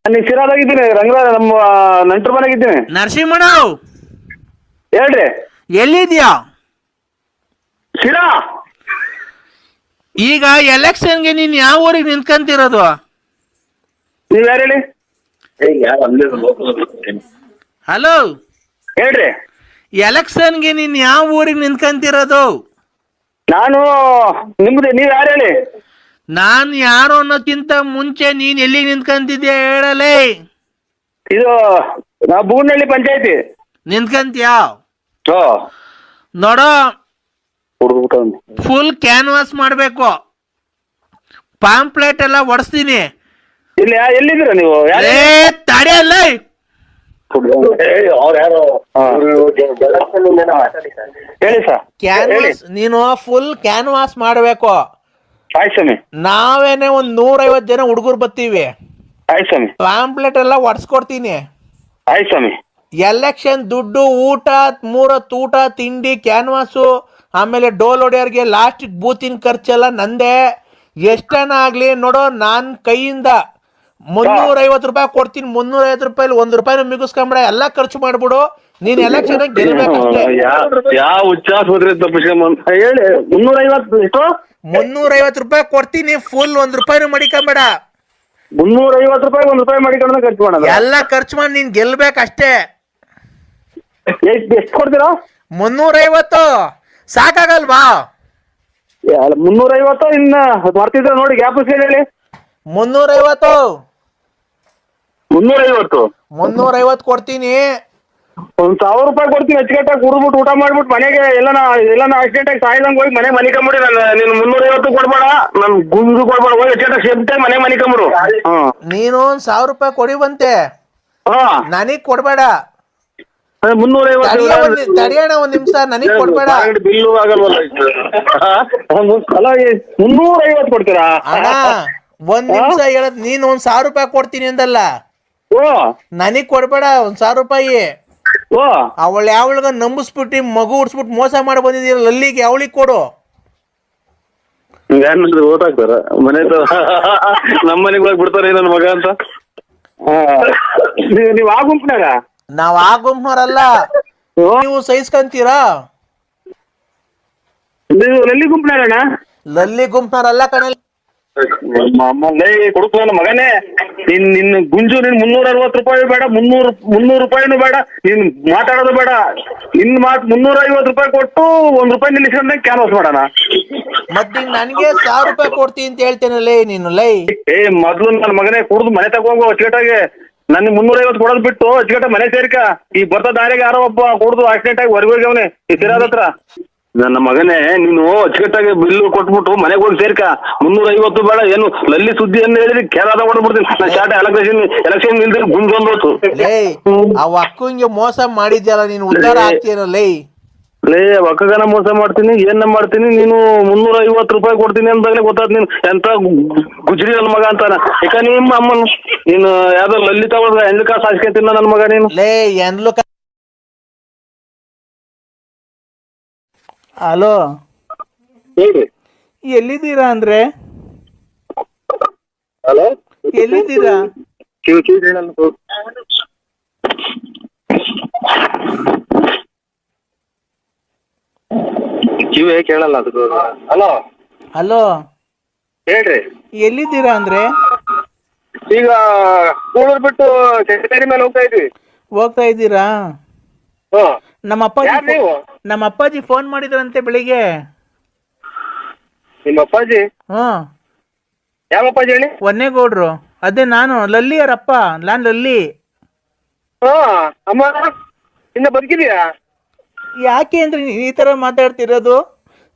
ನಾನು ಶಿರಾದಾಗಿದ್ದೀನಿ. ರಂಗರಾಜ ನಮ್ಮ ನಂಟ್ರ ಮನೆಗಿದ್ದೀನಿ. ನರಸಿಂಹಣ್ಣ ಹೇಳ್ರಿ, ಎಲ್ಲಿದ್ಯಾ? ಶಿರಾ. ಈಗ ಎಲೆಕ್ಷನ್ಗೆ ನೀನ್ ಯಾವ ಊರಿಗೆ ನಿಂತ್ಕಂತಿರೋದು? ನೀವ್ ಯಾರು ಹೇಳಿ? ಹಲೋ ಹೇಳ್ರಿ. ಎಲೆಕ್ಷನ್ಗೆ ನೀನ್ ಯಾವ ಊರಿಗೆ ನಿಂತ್ಕಂತಿರೋದು? ನಾನು ನಿಮ್ದು. ನೀವ್ ಯಾರು ಹೇಳಿ? ನಾನ್ ಯಾರು ಅನ್ನೋಕ್ಕಿಂತ ಮುಂಚೆ ನೀನ್ ಎಲ್ಲಿ ನಿಂತ್ಕಂತಿದ್ಯಾ ಹೇಳಲೇ. ಇದು ನಾವು ಬೂನಹಳ್ಳಿ ಪಂಚಾಯತಿ ನಿಂತ್ಕಂತೀಯಾ? ನೋಡೋ, ಫುಲ್ ಕ್ಯಾನ್ವಾಸ್ ಮಾಡ್ಬೇಕು. ಪಾಂಪ್ಲೆಟ್ ಎಲ್ಲ ಒಡಿಸ್ತೀನಿ. ಇಲ್ಲಿ ಎಲ್ಲಿದ್ದೀರಾ ನೀವು? ತಡೆಯಲ್ಲ. ಹೇಳಿ ಸರ್. ಕ್ಯಾನ್ವಾಸ್ ನೀನು ಫುಲ್ ಕ್ಯಾನ್ವಾಸ್ ಮಾಡ್ಬೇಕು. ಆಯ್ತು ಸ್ವಾಮಿ. ನಾವೇನೆ 150 ಜನ ಹುಡುಗರು ಬರ್ತೀವಿ. ಆಯ್ತು ಸ್ವಾಮಿ. ಪಾಂಪ್ಲೆಟ್ ಎಲ್ಲ ಒಡ್ಸ್ಕೊಡ್ತೀನಿ. ಆಯ್ತು ಸ್ವಾಮಿ. ಎಲೆಕ್ಷನ್ ದುಡ್ಡು, ಊಟ, 3 ಹೊತ್ತು ಊಟ, ತಿಂಡಿ, ಕ್ಯಾನ್ವಾಸು, ಆಮೇಲೆ ಡೋಲ್ ಹೊಡೆಯೋರ್ಗೆ ಲಾಸ್ಟಿಗೆ ಬೂತಿನ ಖರ್ಚೆಲ್ಲ ನಂದೇ. ಎಷ್ಟನ ಆಗ್ಲಿ ನೋಡೋ, ನಾನ್ ಕೈಯಿಂದ 350 ರೂಪಾಯಿ ಕೊಡ್ತೀನಿ. 350 ರೂಪಾಯಿ 1 ರೂಪಾಯಿನ ಮಿಗಿಸ್ಕೊಂಬಿಡ. ಎಲ್ಲ ಖರ್ಚು ಮಾಡ್ಬಿಡು. ನೀನ್ ಎಲೆಕ್ಷನ್ ಗೆಲ್ಬೇಕಷ್ಟೇ. ಯಾವ ಉಚ್ಚಾಸ ಹೇಳಿ. 350 ಎಷ್ಟು? 350 ರೂಪಾಯಿ ಕೊಡ್ತೀನಿ. ಫುಲ್ 1 ರೂಪಾಯಿನೂ ಮಡಿಕೊಂಬೇಡ. 350 ರೂಪಾಯಿ 1 ರೂಪಾಯಿ ಮಡಿಕೊಂಡು ಖರ್ಚು ಮಾಡೋದು. ಎಲ್ಲ ಖರ್ಚು ಮಾಡಿ ನೀನ್ ಗೆಲ್ಬೇಕಷ್ಟೇ. ಎಷ್ಟು ಕೊಡ್ತೀರಾ? 350 ಸಾಕಾಗಲ್ವಾ? 350 ಇನ್ನ ಬರ್ತಿದ್ರೆ ನೋಡಿ ಗ್ಯಾಪ್ ಹೇಳಿ. 350 350 ಕೊಡ್ತೀನಿ. 1,000 ರೂಪಾಯಿ ಕೊಡ್ತೀನಿ. ಅಚ್ಚುಕಟ್ಟಾಗಿ ಕುಡಿದ್ಬಿಟ್ಟು ಊಟ ಮಾಡ್ಬಿಟ್ಟು ಮನೆಗೆ ಎಲ್ಲನ ಆಕ್ಸಿಡೆಂಟ್ ಆಗಿ ಸಾಯ್ದಂಗ್ ಹೋಗಿ ಮನೆ ಮನಿಕಂಬಿಡಿ. ನೀನು 350 ಕೊಡ್ಬೇಡ, ನನ್ ಗುಂಡು ಕೊಡ್ಬೇಡ, ಹೋಗಿ ಅಚ್ಚುಕಟ್ಟಾಗಿ ಸೇಫ್ಟಿ ಮನೆ ಮನಿಕಂಬಿಡು. ನೀನು 1,000 ರೂಪಾಯಿ ಕೊಡಿವಂತೆ, ನನಗ್ ಕೊಡ್ಬೇಡ. 350 ತಡಿಯೋಣ ಒಂದ್ ನಿಮಿಷ, ನನಗ್ ಕೊಡ್ಬೇಡ. ಬಿಲ್ಲು ಆಗಲ್ವಲ್ಲ. 350 ಕೊಡ್ತೀರಾ ಅಣ್ಣ? ಒಂದ್ ನಿಮಿಷ ಹೇಳದ್, ನೀನ್ 1,000 ರೂಪಾಯಿ ಕೊಡ್ತೀನಿ ಅಂದಲ್ಲ, ನನಗ್ ಕೊಡ್ಬೇಡ 1,000 ರೂಪಾಯಿ. ಅವಳ ಯಾವಳಿಗ ನಂಬಿಸ್ಬಿಟ್ಟು ಮಗು ಉಡ್ಸ್ಬಿಟ್ಟು ಮೋಸ ಮಾಡಿ ಬಂದಿದ್ದೀರಲ್ಲ, ಅಲ್ಲಿಗೆ ಅವಳಿಗೆ ಕೊಡು. ಓದಾಕ್ತಾರ ಮನೆ ನಮ್ಮ ಮನೆಗೆ ಹೋಗಿ ಬಿಡ್ತಾರೆ ನನ್ನ ಮಗ ಅಂತ. ನೀವ್ ಆ ಗುಂಪಿನಾಗ? ನಾವ್ ಆ ಗುಂಪ್ನವ್ರಲ್ಲ, ನೀವು ಸಹಿಸ್ಕಂತೀರಾ? ಲಲ್ಲಿ ಗುಂಪಿನಾಗಣ್ಣ? ಲಲ್ಲಿ ಗುಂಪ್ನವ್ರಲ್ಲ ಕಣ. ಕೊಡುತ್ತ ನನ್ನ ಮಗನೇ, ನಿನ್ನ ಗುಂಜು ನಿನ್ 360 ರೂಪಾಯಿ ಬೇಡ, 300 ರೂಪಾಯಿನೂ ಬೇಡ, ನೀನ್ ಮಾತಾಡೋದು ಬೇಡ. ನಿನ್ ಮಾತು 350 ರೂಪಾಯಿ ಕೊಟ್ಟು 1 ರೂಪಾಯಿ ನಿಲ್ಲಿಸ್ಕೊಂಡೆ ಕ್ಯಾನ್ವಾಸ್ ಮಾಡೋಣ. ಮತ್ತೆ ನನ್ಗೆ 1,000 ರೂಪಾಯಿ ಕೊಡ್ತೀನಿ ಅಂತ ಹೇಳ್ತೇನಲ್ಲೇ ನೀನು. ಲೈ ಮೊದ್ಲು ನನ್ನ ಮಗನೇ ಕುಡ್ದು ಮನೆ ತಗೊಂಡು ಅಚ್ಚುಕಟ್ಟಾಗಿ ನನ್ 350 ಕೊಡೋದ್ ಬಿಟ್ಟು ಅಚ್ಚುಕಟ್ಟ ಮನೆ ಸೇರ್ಕ. ಈಗ ಬರ್ತಾ ದಾರಿಗೆ ಯಾರೋ ಒಬ್ಬ ಕುಡ್ದು ಆಕ್ಸಿಡೆಂಟ್ ಆಗಿ ಹೊರಗೆ ಹೋಗ್ಯವನೆ ಈ ತಿರಾದ ಹತ್ರ. ನನ್ನ ಮಗನೇ, ನೀನು ಅಚ್ಚುಕಟ್ಟಾಗಿ ಬಿಲ್ಲು ಕೊಟ್ಬಿಟ್ಟು ಮನೆಗೆ ಹೋಗಿ ಸೇರ್ಕ. 350 ಬೇಡ, ಏನು ಲಲ್ಲಿ ಸುದ್ದಿ ಅಂತ ಹೇಳಿದ್ರೆ ಕೇರಳ ಕೊಡ್ಬಿಡ್ತೀನಿ. ನಾನು ಶಾರ್ಟ್ ಎಲೆಕ್ಷನ್ ನಿಲ್ದ್ರೆ ಗುಂಜೊಂದೋತು. ಅವ್ ಅಕ್ಕಂಗೆ ಮೋಸ ಮಾಡಿದ್ಯಲ್ಲ ನೀನು, ಉದ್ಧಾರ ಆಗ್ತೀಯನ ಲೈ. ಒಕ್ಕಗನ ಮೋಸ ಮಾಡ್ತೀನಿ, ಏನ ಮಾಡ್ತೀನಿ. ನೀನು 350 ರೂಪಾಯಿ ಕೊಡ್ತೀನಿ ಅಂದಾಗಲೇ ಗೊತ್ತಾದ್ ನೀನು ಎಂತ ಗುಜ್ರಿ ನನ್ನ ಮಗ ಅಂತಾನ. ಯಾಕ ನಿಮ್ಮ ಅಮ್ಮನ ನೀನು ಯಾವ್ದೋ ಲಲಿತಾ ಎಂಡ್ಲು ಕಾಸು ಹಾಸ್ಕೊಂತೀನಿ ನನ್ನ ಮಗ ನೀನು. ಲೇ ಎಂಡ್ಲು. ಹಲೋ, ಎಲ್ಲಿದ್ದೀರಾ ಅಂದ್ರೆ? ಹಲೋ, ಎಲ್ಲಿದ್ದೀರಾ? ಕಿವಿ ಕೇಳಲ್ಲ ಅದು. ಹಲೋ ಹಲೋ, ಹೇಳ್ರಿ, ಎಲ್ಲಿದ್ದೀರಾ ಅಂದ್ರೆ? ಈಗ ಕೂಳೂರ್ ಬಿಟ್ಟು ಸೆಕ್ರೆಟರಿ ಮೇಲೆ ಹೋಗ್ತಾ ಇದ್ದೀರಾ? ನಮ್ಮ ಅಪ್ಪಾಜಿ ಫೋನ್ ಮಾಡಿದ್ರಂತೆ ಬೆಳಿಗ್ಗೆ. ನಿಮ್ಮ ಅಪ್ಪಾಜಿ? ಯಾವ ಅಪ್ಪಾಜಿ ಹೇಳಿ? ಒನ್ನೇಗೌಡ್ರು. ಅದೇ ನಾನು ಲಲ್ಲಿ ಅವರಪ್ಪ. ನಾನ್ ಲಲ್ಲಿ. ಅಮ್ಮ ಇನ್ನ ಬದುಕಿದ್ಯಾ? ಯಾಕೆ ಅಂದ್ರೆ ನೀನ್ ಈ ತರ ಮಾತಾಡ್ತಿರೋದು?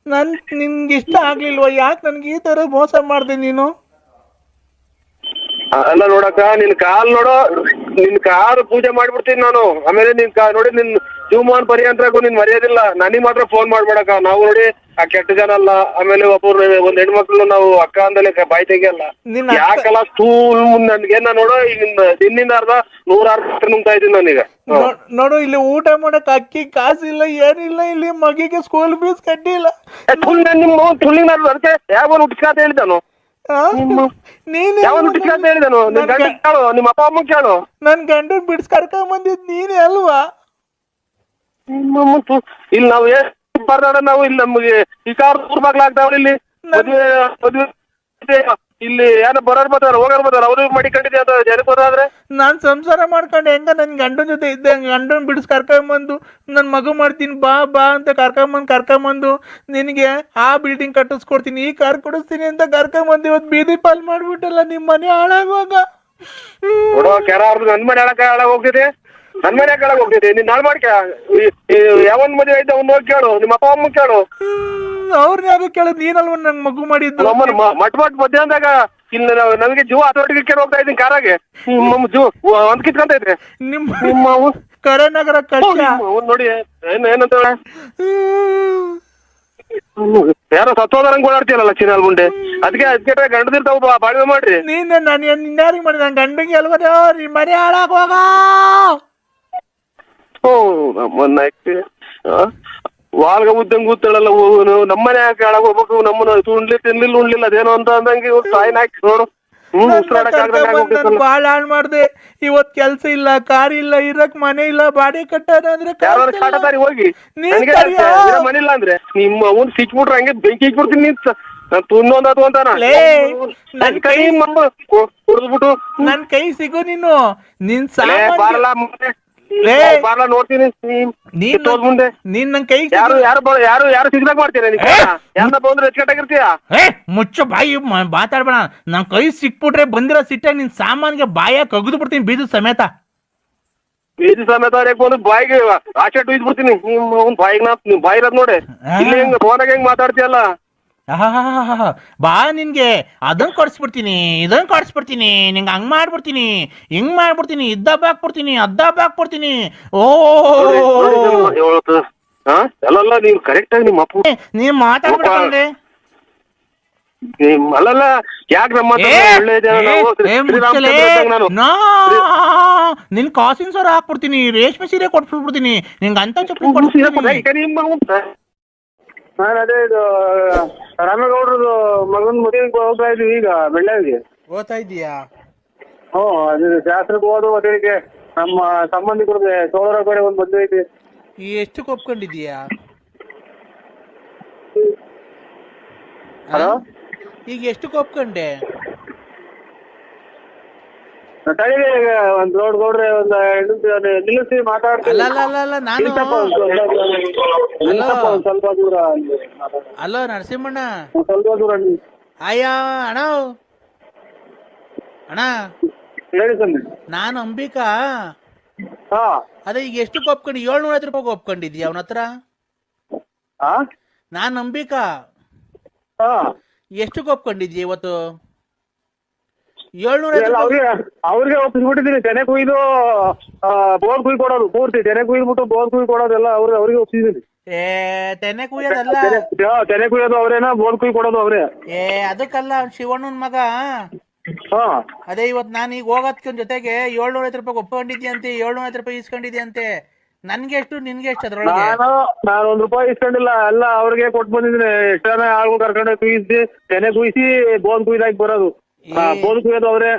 ನಿನ್ಗೆ ಇಷ್ಟ ಆಗ್ಲಿಲ್ವಾ? ಯಾಕೆ ನನ್ಗೆ ಈ ತರ ಮೋಸ ಮಾಡ್ದೆ ನೀನು? ಅಲ್ಲ ನೋಡಕ್ಕ, ನಿನ್ ಕಾರು ಪೂಜೆ ಮಾಡ್ಬಿಡ್ತೀನಿ ನಾನು. ಆಮೇಲೆ ನಿನ್ ನೋಡಿ ನಿನ್ ಜೀವಮಾನ್ ಪರ್ಯಂತರಾಗೂ ನೀನ್ ಮರ್ಯಾದಿಲ್ಲ. ನನಗ್ ಮಾತ್ರ ಫೋನ್ ಮಾಡ್ಬೇಡಕ್ಕ. ನಾವು ನೋಡಿ ಆ ಕೆಟ್ಟ ಜನ ಅಲ್ಲ. ಆಮೇಲೆ ಒಬ್ಬರು ಒಂದ್ ಹೆಣ್ಮಕ್ಳು ನಾವು ಅಕ್ಕ ಅಂದಲೇ ಬಾಯಿ ತೆಗಿಯಲ್ಲ. ಯಾಕಲ್ಲ ನನ್ಗೇನ ನೋಡೋ, ಈಗ ನಿನ್ನಿಂದ ಅರ್ಧ 160 ನುಂಗ್ತಾ ಇದ್ದೀನಿ ನಾನೀಗ. ನೋಡು, ಇಲ್ಲಿ ಊಟ ಮಾಡಕ್ ಅಕ್ಕಿ ಕಾಸಿಲ್ಲ, ಏನಿಲ್ಲ. ಇಲ್ಲಿ ಮಗಿಗೆ ಸ್ಕೂಲ್ ಫೀಸ್ ಕಟ್ಟಿಲ್ಲ. ನಿಮ್ಮ ತುಳ್ಳಿಗೆ ನಾನು ಅದಕ್ಕೆ ಯಾವ ಹುಟ್ಟಿಸ್ಕಾತ ಹೇಳಿದ್ದಾನು? ಯಾವ ಹುಟ್ಟಿಸ್ಕಾತ ಹೇಳಿದಾನು? ನಿನ್ ಗಂಡ ಕೇಳು, ನಿಮ್ಮ ಅಪ್ಪ ಅಮ್ಮ ಕೇಳು. ನನ್ ಗಂಡ ಬಿಡ್ಸ್ ಕರ್ಕೊಂಡ್ ಬಂದಿದ್ ನೀನೇ ಅಲ್ವಾ? ಇಲ್ಲಿ ನಾವು ಬರ್ದಾಡ ನಾವು ಇಲ್ಲಿ ನಮ್ಗೆ ಈ ಕಾರ್ 3 ಮಕ್ಳಾಗ್ತಾವಲ್ಲ. ಇಲ್ಲಿ ಇಲ್ಲಿ ಯಾರು ಬರೋರ್ ಬರ್ತಾರ, ಹೋಗೋರ್ ಬರ್ತಾರ, ಅವ್ರಿಗೆ ಮಡಿಕೊಂಡಿದ್ದೆ ಅಂತ ಜನಕ್ಕೆ ಗೊತ್ತಾದ್ರೆ. ನಾನ್ ಸಂಸಾರ ಮಾಡ್ಕೊಂಡು ಹೆಂಗ ನನ್ ಗಂಡನ ಜೊತೆ ಇದ್ದೆ, ಗಂಡನ್ ಬಿಡಿಸ್ ಕರ್ಕೊಂಬಂದು ನನ್ ಮಗು ಮಾಡ್ತೀನಿ ಬಾ ಅಂತ ಕರ್ಕೊಂಬಂದು ನಿನಗೆ ಆ ಬಿಲ್ಡಿಂಗ್ ಕಟ್ಟಿಸ್ಕೊಡ್ತೀನಿ, ಈ ಕಾರ್ ಕೊಡಿಸ್ತೀನಿ ಅಂತ ಕರ್ಕೊಂಬಂದು ಇವತ್ತು ಬೀದಿ ಪಾಲ್ ಮಾಡ್ಬಿಟ್ಟಲ್ಲ. ನಿಮ್ ಮನೆ ಹಾಳಾಗುವಾಗ ನನ್ ಮನೆ ಹಾಳಾಗ ಹೋಗ್ತಿದೆ. ನನ್ ಮನೆ ಹಾಳಾಗ ಹೋಗ್ತಿದೆ. ನೀನ್ ನಾಳೆ ಮಾಡ್ಕ ಯಾವನ್ ಮದುವೆ ಐತೆ ಅವ್ನು ಹೋಗಿ ಕೇಳು, ನಿಮ್ಮ ಅಪ್ಪ ಅಮ್ಮ ಕೇಳು. ಅವ್ರನ್ನ ಯಾರು ಕೇಳೋದು? ನೀನಲ್ವ ನಂಗೆ ಮಗು ಮಾಡಿದ್ದು? ಮಟ್ ಮಧ್ಯಾಹ್ನದಾಗ ಇಲ್ಲಿ ನಮಗೆ ಜೀವ ಹತೋಟಿಗೆ ಹೋಗ್ತಾ ಇದ್ದೀನಿ ಕಾರಾಗೆ. ನಿಮ್ಮ ಜೀವ ಒಂದ್ ಕಿತ್ಕೊಂತ ಇದ್ರೆ ನಿಮ್ಮ ಕರೆನಗರ ಕಷ್ಟ ನೋಡಿ. ಏನಂತ ಯಾರೋ ಸತ್ತೋದಂಗ್ ಓಡಾಡ್ತೀಯಲ್ಲ ಚಿನ್ನಲ್ ಮುಂಡೆ. ಅದಕ್ಕೆ ಗಂಡದಿರ್ತಾವ ಬಾಳ್ವೆ ಮಾಡ್ರಿ. ನಾನು ಇನ್ಯಾರಿಗೆ ಮಾಡಿ? ನನ್ ಗಂಡಂಗೆ ಅಲ್ವದ ನಿಮ್ ಮನೆ ಹಾಳಾಗ ಹೋಗ. ವಾಲ್ಗ ಉದ್ದಂಗ್ ಕೂತಾಳಲ್ಲ, ನಮ್ಮನೆ ಯಾಕೆ ಹಾಳಾಗ ಹೋಗ್ಬೇಕು? ನಮ್ಮನ್ನ ತಿನ್ಲಿಲ್ಲ ಉಣ್ಲಿಲ್ಲ ಅದೇನೋ ಅಂತ ಅಂದಂಗೆ ಸಾಯಿನ ಹಾಕಿ ನೋಡು. ಬಾಳ ಹಾಳ್ ಮಾಡ್ದೆ. ಇವತ್ ಕೆಲ್ಸ ಇಲ್ಲ, ಕಾರ್ ಇಲ್ಲ, ಇರಕ್ ಮನೆ ಇಲ್ಲ, ಬಾಡಿ ಕಟ್ಟಾರ ಅಂದ್ರೆ ಕಾಟದಾರಿ ಹೋಗಿ ಮನೆ ಇಲ್ಲ ಅಂದ್ರೆ ನಿಮ್ಮ ಅವ್ನು ಸಿಕ್ಬಿಟ್ರೆ ಹಂಗೆ ಬೆಂಕಿ ಇಕ್ಬಿಡ್ತೀನಿ. ತುಂಡೊಂದದು ಅಂತಾನ ನನ್ ಕೈ ಸಿಗು ನೀನು. ನಿನ್ ಬಾರಲ್ಲ ಬಾರ್ಲ ನೋಡ್ತೀನಿ ಮುಂದೆ ನೀನ್ ನನ್ ಕೈ ಯಾರು ಯಾರು ಯಾರು ಯಾರು ಸಿಗ್ದಾಗ ಮಾಡ್ತೀರಾ ಯಾರನ್ನ ಬಂದ್ರೆ ಹೆಚ್ಚುಕಟ್ಟಾಗಿರ್ತೀಯ ಮುಚ್ಚ ಬಾಯಿ ಮಾತಾಡ್ಬೇಡ. ನನ್ ಕೈ ಸಿಕ್ಬಿಟ್ರೆ ಬಂದಿರೋ ಸಿಟ್ಟಾಗ ನಿನ್ ಸಾಮಾನ್ಗೆ ಬಾಯ ಕಗ್ದು ಬಿಡ್ತೀನಿ ಬೀಜ ಸಮೇತ. ಬೀದಿ ಸಮೇತ ಬಂದು ಬಾಯಿಗೆ ಆಚೆ ಇದ್ ಬಿಡ್ತೀನಿ ನಿಮ್ ಬಾಯಿಗೆ ನಿಮ್ ಬಾಯಿ ಇರೋದ್ ನೋಡಿ ಇಲ್ಲಿ ಹೆಂಗ್ ಫೋನಾಗ ಹೆಂಗ್ ಮಾತಾಡ್ತೀಯಲ್ಲ. ಬಾ ನಿನ್ಗೆ ಅದನ್ ಕೊಡ್ಸ್ಬಿಡ್ತೀನಿ ಇದನ್ ಕೊಡ್ಸ್ಬಿಡ್ತೀನಿ ನಿಂಗೆ ಹಂಗ್ ಮಾಡ್ಬಿಡ್ತೀನಿ ಹಿಂಗ್ ಮಾಡ್ಬಿಡ್ತೀನಿ ಇದ್ದಬ್ಬ ಹಾಕ್ಬಿಡ್ತೀನಿ ಅದ್ದಬ್ಬ ಹಾಕ್ಬಿಡ್ತೀನಿ. ಓ ಎಲ್ಲ ನೀವು ಕರೆಕ್ಟ್ ಆಗಿ ನಿಮ್ಮ ಅಪ್ಪ ನೀವ್ ಮಾತಾಡ್ಬಿಡ್ತಂದ್ರೆ ಅಲ್ಲಲ್ಲ ಯಾಕೆ ನಮ್ಮ ನಿನ್ ಕಾಸಿನ ಸರ ಹಾಕ್ಬಿಡ್ತೀನಿ ರೇಷ್ಮೆ ಸೀರೆ ಕೊಡ್ಸ್ಬಿಡ್ತೀನಿ ನಿಂಗೆ ಅಂತ ಚಪ್ಪಲಿ. ನಾನು ಅದೇ ಇದು ರಾಮೇಗೌಡ್ರದ್ದು ಮಗನ ಮದುವೆಗೆ ಹೋಗ್ತಾ ಇದೀವಿ ಈಗ ಬೆಳ್ಳಾವಿಗೆ. ಓದ್ತಾ ಇದೀಯಾ? ಹ್ಞೂ ಅದು ಶಾಸ್ತ್ರಕ್ಕೆ ಹೋದ ಮದುವೆಗೆ ನಮ್ಮ ಸಂಬಂಧಿಕರಿಗೆ ಸೋದರ ಕಡೆ ಒಂದು ಮದುವೆ ಐತಿ. ಎಷ್ಟಕ್ಕೆ ಒಪ್ಕೊಂಡಿದೀಯಾ? ಹಲೋ ಈಗ ಎಷ್ಟಕ್ಕೆ ಒಪ್ಕೊಂಡೆ? ತಳಿಗೆ ಒಂದ್ ರೋಡ್ ಗೌಡ್ರೆ ಒಂದು ನಿಲ್ಲಿಸಿ ಮಾತಾಡ್ತೀನಿ. ಸ್ವಲ್ಪ ದೂರ ಅಲೋ ನರಸಿಂಹಣ್ಣ. ಸ್ವಲ್ಪ ದೂರ ಅಯ್ಯ ಅಣ್ಣ ಅಣ್ಣ ಹೇಳಿ ಸರ್. ನಾನು ಅಂಬಿಕಾ. ಅದೇ ಈಗ ಎಷ್ಟಕ್ಕೆ ಒಪ್ಕೊಂಡು 750 ರೂಪಾಯಿಗೆ ಒಪ್ಕೊಂಡಿದ್ಯಾ ಅವನ ಹತ್ರ? ನಾನು ಅಂಬಿಕಾ. ಎಷ್ಟಕ್ಕೆ ಒಪ್ಕೊಂಡಿದ್ಯಾ ಇವತ್ತು? 750 ಅವ್ರಿಗೆ ಒಪ್ಪಿಸ್ಬಿಟ್ಟಿದ್ದೀನಿ. ತೆನೆ ಕುಯ್ದು ಬೋರ್ ಕುಯ್ ಕೊಡೋದು ಪೂರ್ತಿ ತೆನೆ ಕುಯ್ದ್ಬಿಟ್ಟು ಬೋರ್ ಕುಯ್ ಕೊಡೋದೆಲ್ಲ ಅವ್ರಿಗೆ ಒಪ್ಪಿಸಿದ್ದೀನಿ. ತೆನೆ ಕುಯ್ಯೋದಲ್ಲ, ತೆನೆ ಕುಯ್ಯೋದು ಅವ್ರೇನ ಬೋರ್ ಕುಯ್ ಕೊಡೋದು ಅವ್ರೆ. ಅದಕ್ಕಲ್ಲ ಶಿವಣ್ಣನ ಮಗ. ಅದೇ ಇವತ್ ನಾನು ಈಗ ಹೋಗೋದ್ಕೊಂದ್ ಜೊತೆಗೆ 750 ರೂಪಾಯಿ ಒಪ್ಕೊಂಡಿದ್ಯಾ ಅಂತೆ, 750 ರೂಪಾಯಿ ಇಸ್ಕೊಂಡಿದ್ಯಾ ಅಂತೆ. ನನ್ಗೆ ಎಷ್ಟು ನಿನ್ಗೆ ಎಷ್ಟು ಅದ್ರೊಳಗೆ? ನಾನು 1 ರೂಪಾಯಿ ಇಸ್ಕೊಂಡಿಲ್ಲ, ಎಲ್ಲ ಅವ್ರಿಗೆ ಕೊಟ್ಟು ಬಂದಿದ್ದೀನಿ. ಎಷ್ಟ ಜನ ಆಳ್ಗಳು ಕರ್ಕೊಂಡು ಕುಯ್ಸಿ ತೆನೆ ಕುಯ್ಸಿ ಬೋನ್ ಕುಯ್ದಾಕಿ ಬರೋದು. ಬೋನ್ ಕುಯ್ಯೋದು ಅವ್ರೆ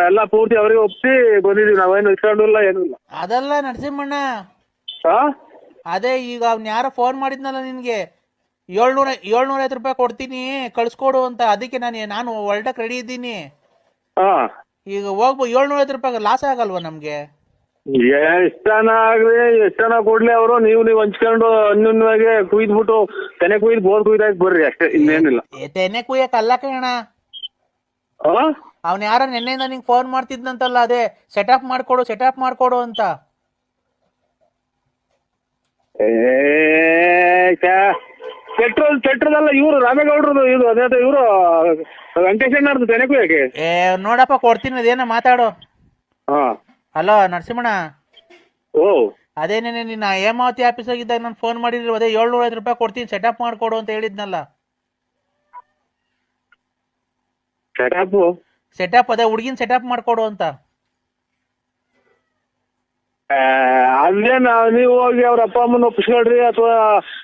ಎಲ್ಲ ಪೂರ್ತಿ ಅವ್ರಿಗೆ ಒಪ್ಸಿ ಬಂದಿದೀವಿ. ನಾವೇನು ಇಸ್ಕೊಂಡಿಲ್ಲ ಏನೂ ಇಲ್ಲ. ಅದಲ್ಲ ನರಸಿಂಹಣ್ಣ, ಅದೇ ಈಗ ಅವ್ನ ಯಾರೋ ಫೋನ್ ಮಾಡಿದ್ನಲ್ಲ ನಿನ್ಗೆ 750 ರೂಪಾಯಿ ಕೊಡ್ತೀನಿ ಕಳ್ಸ್ಕೊಡು ಅಂತ. ಅದಕ್ಕೆ ನಾನು ಹೊರಟಕ್ ರೆಡಿ ಇದ್ದೀನಿ. ಈಗ ಹೋಗ್ಬೋದು 750 ರೂಪಾಯಿ ಲಾಸ್ ಆಗಲ್ವಾ ನಮ್ಗೆ? ಎಷ್ಟ್ ಜನ ಆಗ್ಲಿ ಎಷ್ಟ್ ಜನ ಕೊಡ್ಲಿ ಅವರು ನೀವು ಹಂಚ್ಕೊಂಡು ಅನ್ಯೂನ್ಯವಾಗಿ ಕುಯ್ದ್ಬಿಟ್ಟು ತೆನೆ ಕುಯ್ದು ಬೋರ್ ಕುಯ್ದಾಕ್ ಬರ್ರಿ ಅಷ್ಟೇ, ಇನ್ನೇನಿಲ್ಲ. ತೆನೆ ಕುಯ್ಯಕ್ ಅಲ್ಲ ಕಣ, ಅವ್ನ ಯಾರ ನೆನ್ನೆಯಿಂದ ನಿಂಗೆ ಫೋನ್ ಮಾಡ್ತಿದ್ನಂತಲ್ಲ, ಅದೇ ಸೆಟಪ್ ಮಾಡ್ಕೊಡು ಅಂತ. ಪೆಟ್ರೋಲ್ ಅಲ್ಲ, ಇವ್ರು ರಾಮೇಗೌಡ್ರದು ಇದು ಅದೇ ಇವ್ರು ವೆಂಕಟೇಶಣ್ಣರ್ದು ತೆನೆ ಕುಯ್ಯಕ್ಕೆ. ನೋಡಪ್ಪ ಕೊಡ್ತೀನಿ, ಅದೇನ ಮಾತಾಡು. ಹಲೋ ನರಸಿಂಹಣ್ಣ. ಅದೇನೇನೆ ನಿನ್ನ ಹೇಮಾವತಿ ಆಫೀಸ್ ಆಗಿದ್ದಾಗ ನಾನು ಫೋನ್ ಮಾಡಿದ್ರು, ಅದೇ 750 ರೂಪಾಯಿ ಕೊಡ್ತೀನಿ ಸೆಟಪ್ ಮಾಡ್ಕೊಡು ಅಂತ ಹೇಳಿದ್ನಲ್ಲ. ಸೆಟಪ್ ಅದೇ ಹುಡುಗಿನ ಸೆಟಪ್ ಮಾಡ್ಕೊಡು ಅಂತ. ಅದೇ ನೀವು ಹೋಗಿ ಅವ್ರ ಅಪ್ಪ ಅಮ್ಮನ ಒಪ್ಪಿಸ್ಕೊಳ್ರಿ ಅಥವಾ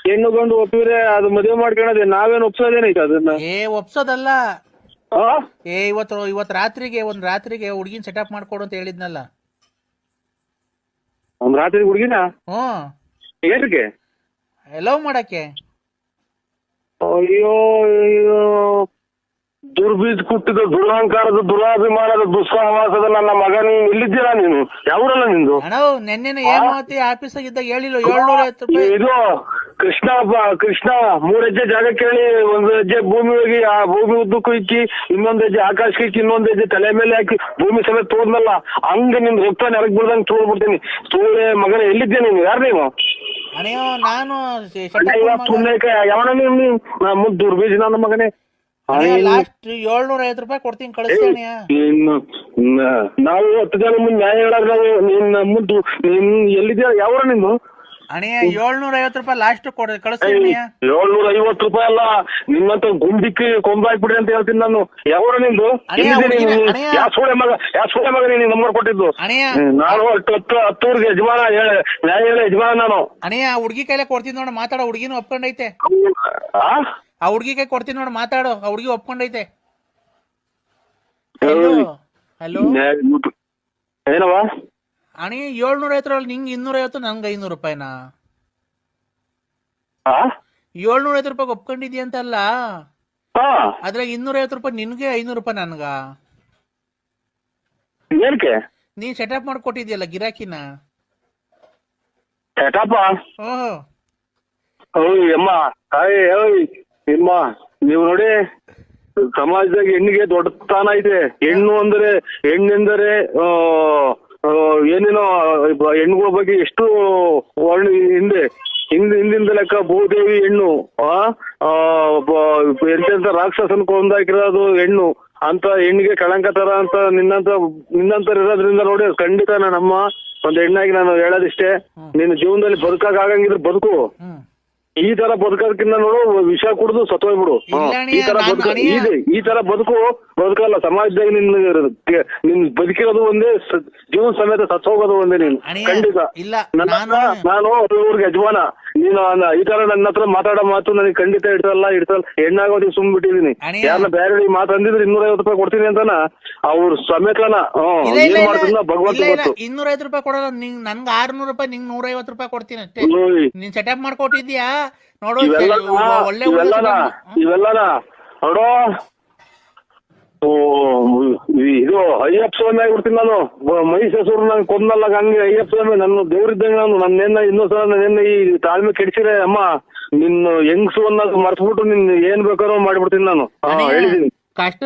ಹೆಣ್ಣು ಗಂಡು ಒಪ್ಪಿದ್ರೆ ಅದು ಮದುವೆ ಮಾಡ್ಕೊಳೋದೇ, ನಾವೇನು ಒಪ್ಸೋದೇನೈತೆ ಅದನ್ನ? ಒಪ್ಸೋದಲ್ಲ. ಇವತ್ತು ರಾತ್ರಿಗೆ ಒಂದ್ ರಾತ್ರಿಗೆ ಹುಡುಗಿನ ಸೆಟಪ್ ಮಾಡ್ಕೊಡು ಅಂತ ಹೇಳಿದ್ನಲ್ಲ. ಒಂದ್ ರಾತ್ರಿ ಹುಡುಗಿನ? ಏನಕ್ಕೆ? ಲವ್ ಮಾಡಕ್ಕೆ. ಅಯ್ಯೋ ದುರ್ಬೀಜ್ ಕುಟ್ಟಿದ ದುರಹಂಕಾರದ ದುರಾಭಿಮಾನದ ದುಸ್ಸಹವಾಸದ ನನ್ನ ಮಗ, ನೀನು ಇಲ್ಲಿದ್ದೀರಾ? ನೀನು ಯಾವೂರಲ್ಲ ನಿಂದು? ಅಣ್ಣ ನೆನ್ನೆ ಹೇಮಾವತಿ ಆಫೀಸ್ ಆಗಿದ್ದಾಗ ಹೇಳಿಲ್ಲ 750 ರೂಪಾಯಿ. ಇದು ಕೃಷ್ಣ 3 ಹೆಜ್ಜೆ ಜಾಗ ಕೇಳಿ 1 ಹೆಜ್ಜೆ ಭೂಮಿ ಹೋಗಿ ಆ ಭೂಮಿ ಉದ್ದಕ್ಕೂ ಇಕ್ಕಿ, 1 ಹೆಜ್ಜೆ ಆಕಾಶಕ್ಕೆ ಇಕ್ಕಿ, 1 ಹೆಜ್ಜೆ ತಲೆ ಮೇಲೆ ಹಾಕಿ ಭೂಮಿ ಸಮೇತ ತೋದ್ನಲ್ಲ, ಹಂಗ ನಿನ್ ರಕ್ತ ನೆರಕ್ ಬಿಡ್ದಂಗ್ ತೋಡ್ಬಿಡ್ತೀನಿ. ತೋಳೆ ಮಗನ ಎಲ್ಲಿದ್ದೆ ನೀನು? ಯಾರು ನೀನು? ನಾನು ಯಾವನ ನೀನು? ದುರ್ಬೀಜ್ ನನ್ನ ಮಗನೇ. ಲಾಸ್ಟ್ 750 ರೂಪಾಯಿ ಕೊಡ್ತೀನಿ ಕಳಿಸ್ತೀನಿ. ನಾವು 10 ಜನ ಮುಂದೆ ನ್ಯಾಯ ಹೇಳಾಗ ನಾವು ನೀನ್ ಎಲ್ಲಿದ್ಯಾ? ಯಾವ ನಿಂದು? ಅಣ್ಣ 750 ರೂಪಾಯಿ ಲಾಸ್ಟ್ ಕಳಿಸ್ತೀನಿ. 750 ರೂಪಾಯಿ ಅಲ್ಲ, ನಿನ್ನಂತ ಗುಂಡಿಕ್ಕಿ ಕೊಂಬಾಕ್ಬಿಡ್ರಿ ಅಂತ ಹೇಳ್ತೀನಿ ನಾನು. ಯಾವ ನಿಂದು? ಯಾವ ಸೋಳೆ ಮಗ ನೀನು ನಂಬರ್ ಕೊಟ್ಟಿದ್ದು? ನಾನು 10 ಯಜಮಾನ ನ್ಯಾಯ ಹೇಳ ಯಜಮಾನ ನಾನು. ಅಣ್ಣ ಹುಡುಗಿ ಕೈಲೇ ಕೊಡ್ತೀನಿ ನೋಡ, ಮಾತಾಡೋ. ಹುಡುಗಿನೂ ಒಪ್ಕೊಂಡೈತೆ. ಆ ಹುಡುಗಿ ಕೈ ಕೊಡ್ತೀನಿ ನೋಡು, ಮಾತಾಡು. ಆ ಹುಡುಗಿ ಒಪ್ಕೊಂಡೈತೆ. ಹಲೋ ಏನವ? ಅಣ್ಣ 750 ನಿಂಗೆ 250, ನಂಗೆ 500 ರೂಪಾಯಿನಾ? 750 ರೂಪಾಯಿ ಒಪ್ಕೊಂಡಿದ್ಯ ಅಂತಲ್ಲ, ಅದ್ರಾಗ 250 ರೂಪಾಯಿ ನಿನ್ಗೆ, 500 ರೂಪಾಯಿ ನನ್ಗ. ಏನಕ್ಕೆ? ನೀನ್ ಸೆಟಪ್ ಮಾಡ್ಕೊಟ್ಟಿದ್ಯಲ್ಲ ಗಿರಾಕಿನ. ಯಾಕಪ್ಪ ಓಹೋ ಓಯ್ ಅಮ್ಮ ಓಯ್ ನಿಮ್ಮ ನೀವು ನೋಡಿ ಸಮಾಜದಾಗ ಹೆಣ್ಣಿಗೆ ದೊಡ್ಡ ಸ್ಥಾನ ಐತೆ. ಹೆಣ್ಣೆಂದರೆ ಏನೇನೋ ಹೆಣ್ಣುಗಳ ಬಗ್ಗೆ ಎಷ್ಟು ವರ್ಣ ಹಿಂದಿಂದ ಲೆಕ್ಕ ಭೂದೇವಿ ಹೆಣ್ಣು ಎಂತೆಂತ ರಾಕ್ಷಸನ್ ಕೊಂದಾಕಿರೋದು ಹೆಣ್ಣು ಅಂತ ಹೆಣ್ಣಿಗೆ ಕಳಂಕ ತರ ಅಂತ ನಿನ್ನಂತರ ಇರೋದ್ರಿಂದ ನೋಡಿ ಖಂಡಿತ ನಮ್ಮ ಒಂದ್ ಹೆಣ್ಣಾಗಿ ನಾನು ಹೇಳೋದಿಷ್ಟೇ, ನಿನ್ನ ಜೀವನದಲ್ಲಿ ಬದುಕಾಗ ಆಗಂಗಿದ್ರೆ ಬದುಕು. ಈ ತರ ಬದುಕೋದಕ್ಕಿಂತ ನೋಡು ವಿಷ ಕುಡಿದು ಸತ್ತೋಗ್ಬಿಡು. ಈ ತರ ಬದುಕಲ್ಲ. ಸಮಾಜದಾಗ ನಿನ್ ಬದುಕಿರೋದು ಒಂದೇ, ಜೀವನ ಸಮೇತ ಸತ್ತೋಗೋದು ಒಂದೇ. ನೀನು ಖಂಡಿತ ನಾನು ಊರಿಗೆ ಯಜಮಾನ. ನೀನು ಈ ತರ ನನ್ನ ಹತ್ರ ಮಾತಾಡೋ ಮಾತು ನನಗೆ ಖಂಡಿತ ಇಡ್ತಲ್ಲ. ಹೆಣ್ಣಾಗೋದಿಗೆ ಸುಮ್ಬಿಟ್ಟಿದೀನಿ. ಯಾರನ್ನ ಬೇರೆ ಮಾತಂದಿದ್ರೆ 250 ರೂಪಾಯಿ ಕೊಡ್ತೀನಿ ಅಂತಾನ ಅವ್ರ ಸಮೇತನ ಏನ್ ಮಾಡ್ತಿದ್ನ ಭಗವಂತ ಗೊತ್ತು. 250 ರೂಪಾಯಿ ಕೊಡಲ್ಲ, ನನ್ಗೆ 600 ರೂಪಾಯಿ, ನಿಂಗೆ 150 ರೂಪಾಯಿ ಕೊಡ್ತೀನಿ ಅಷ್ಟೇ. ನೀನ್ ಸೆಟಪ್ ಮಾಡ್ಕೊಟ್ಟಿದ್ಯಾ ನೋಡು. ಇವೆಲ್ಲನ ನೋಡೋ ಇದು ಅಯ್ಯಪ್ಪ ಸ್ವಾಮಿ ಆಗ್ಬಿಡ್ತೀನಿ ನಾನು. ಮಹಿಷಾಸುರ ನಂಗೆ ಕೊಂದಲ್ಲ ಹಂಗೆ ಅಯ್ಯಪ್ಪ ಸ್ವಾಮಿ ನನ್ನ ದೇವ್ರಿದ್ದಂಗೆ ನಾನು. ನನ್ನೇನ ಇನ್ನೊಂದ್ಸಲ ನನ್ನೇನ ಈ ತಾಳ್ಮೆ ಕೆಡಿಸಿರೆ ಅಮ್ಮ ನಿನ್ನ ಹೆಂಗ್ಸು ಅನ್ನೋದು ಮರ್ಸ್ಬಿಟ್ಟು ನಿನ್ ಏನ್ ಬೇಕಾದ್ರೂ ಮಾಡ್ಬಿಡ್ತೀನಿ ನಾನು. ಹೇಳಿದೀನಿ ಕಷ್ಟ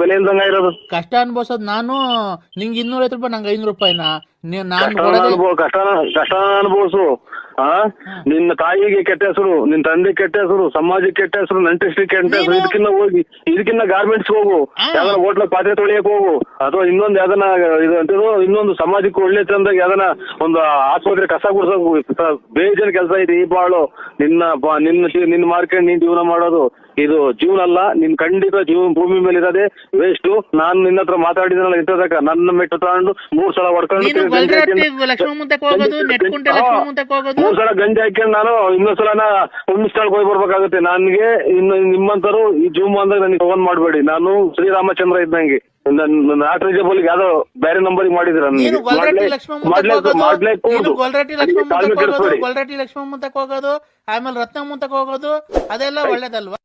ಬೆಲೆ ಇಲ್ದಂಗ ಇರೋದು. ಕಷ್ಟ ಅನ್ಬೋಸೋದ್ ನಾನು, ನಿಂಗೆ 250 ರೂಪಾಯಿ, ನಂಗೆ 500 ರೂಪಾಯಿನ ಕಷ್ಟ ಅನುಭವಿಸು. ನಿನ್ನ ತಾಯಿಗೆ ಕೆಟ್ಟ ಹೆಸರು, ನಿನ್ ತಂದೆ ಕೆಟ್ಟ ಹೆಸರು, ಸಮಾಜಕ್ಕೆ ಕೆಟ್ಟ ಹೆಸರು, ನಂಟಿಸ್ಟಿಗೆ ಕೆಟ್ಟ ಹೆಸರು. ಇದಕ್ಕಿನ್ನ ಗಾರ್ಮೆಂಟ್ಸ್ ಹೋಗು, ಯಾವ್ದಾರ ಹೋಟ್ಲ ಪಾತ್ರೆ ತೊಳಿಯಕ್ ಹೋಗು, ಅಥವಾ ಇನ್ನೊಂದು ಯಾವ್ದನ ಇನ್ನೊಂದು ಸಮಾಜಕ್ಕೆ ಒಳ್ಳೆ ತಂದಾಗ ಯಾವ್ದನ ಒಂದು ಆಸ್ಪತ್ರೆ ಕಸ ಗುಡ್ಸೋಕು. ಬೇಜಾನ್ ಕೆಲಸ ಐತಿ ಈ ಬಾಳು. ನಿನ್ನ ಮಾರ್ಕೆಟ್ ನೀನ್ ಜೀವನ ಮಾಡೋದು ಇದು ಜೀವನ ಅಲ್ಲ. ನಿನ್ ಖಂಡಿತ ಭೂಮಿ ಮೇಲೆ ಇರೋದೇ ವೇಸ್ಟ್. ನಾನು ನಿನ್ನ ಹತ್ರ ಮಾತಾಡಿದ್ನಲ್ಲ ಇಂಥದಕ್ಕ ನನ್ನ ಮೆಟ್ಟು ತಗೊಂಡು 3 ಸಲ ಹೊಡ್ಕೊಂಡು 3 ಸಲ ಗಂಜಿ ಹಾಕೊಂಡು ನಾನು ಇನ್ನೊಂದ್ಸಲ ಹುಣ್ಣಿಸ್ತಾಳಕ್ಕೆ ಹೋಗಿ ಬರ್ಬೇಕಾಗುತ್ತೆ. ನನ್ಗೆ ಇನ್ನು ನಿಮ್ಮಂತರು ಈ ಜೂಮ್ ಅಂದಾಗ ನನಗೆ ಫೋನ್ ಮಾಡ್ಬೇಡಿ. ನಾನು ಶ್ರೀರಾಮಚಂದ್ರ ಇದ್ದಂಗೆ. ನಾಟ್ರಿಜಬಲ್ ಯಾವ್ದೋ ಬೇರೆ ನಂಬರ್ ಮಾಡಿದ್ರ ಗೊಲ್ರಟ್ಟಿ ಲಕ್ಷ್ಮಣ ಮುಂತಕ್ ಹೋಗೋದು, ಆಮೇಲೆ ರತ್ನ ಮುಂತಕ್ ಹೋಗೋದು, ಅದೆಲ್ಲ ಒಳ್ಳೇದಲ್ವಾ?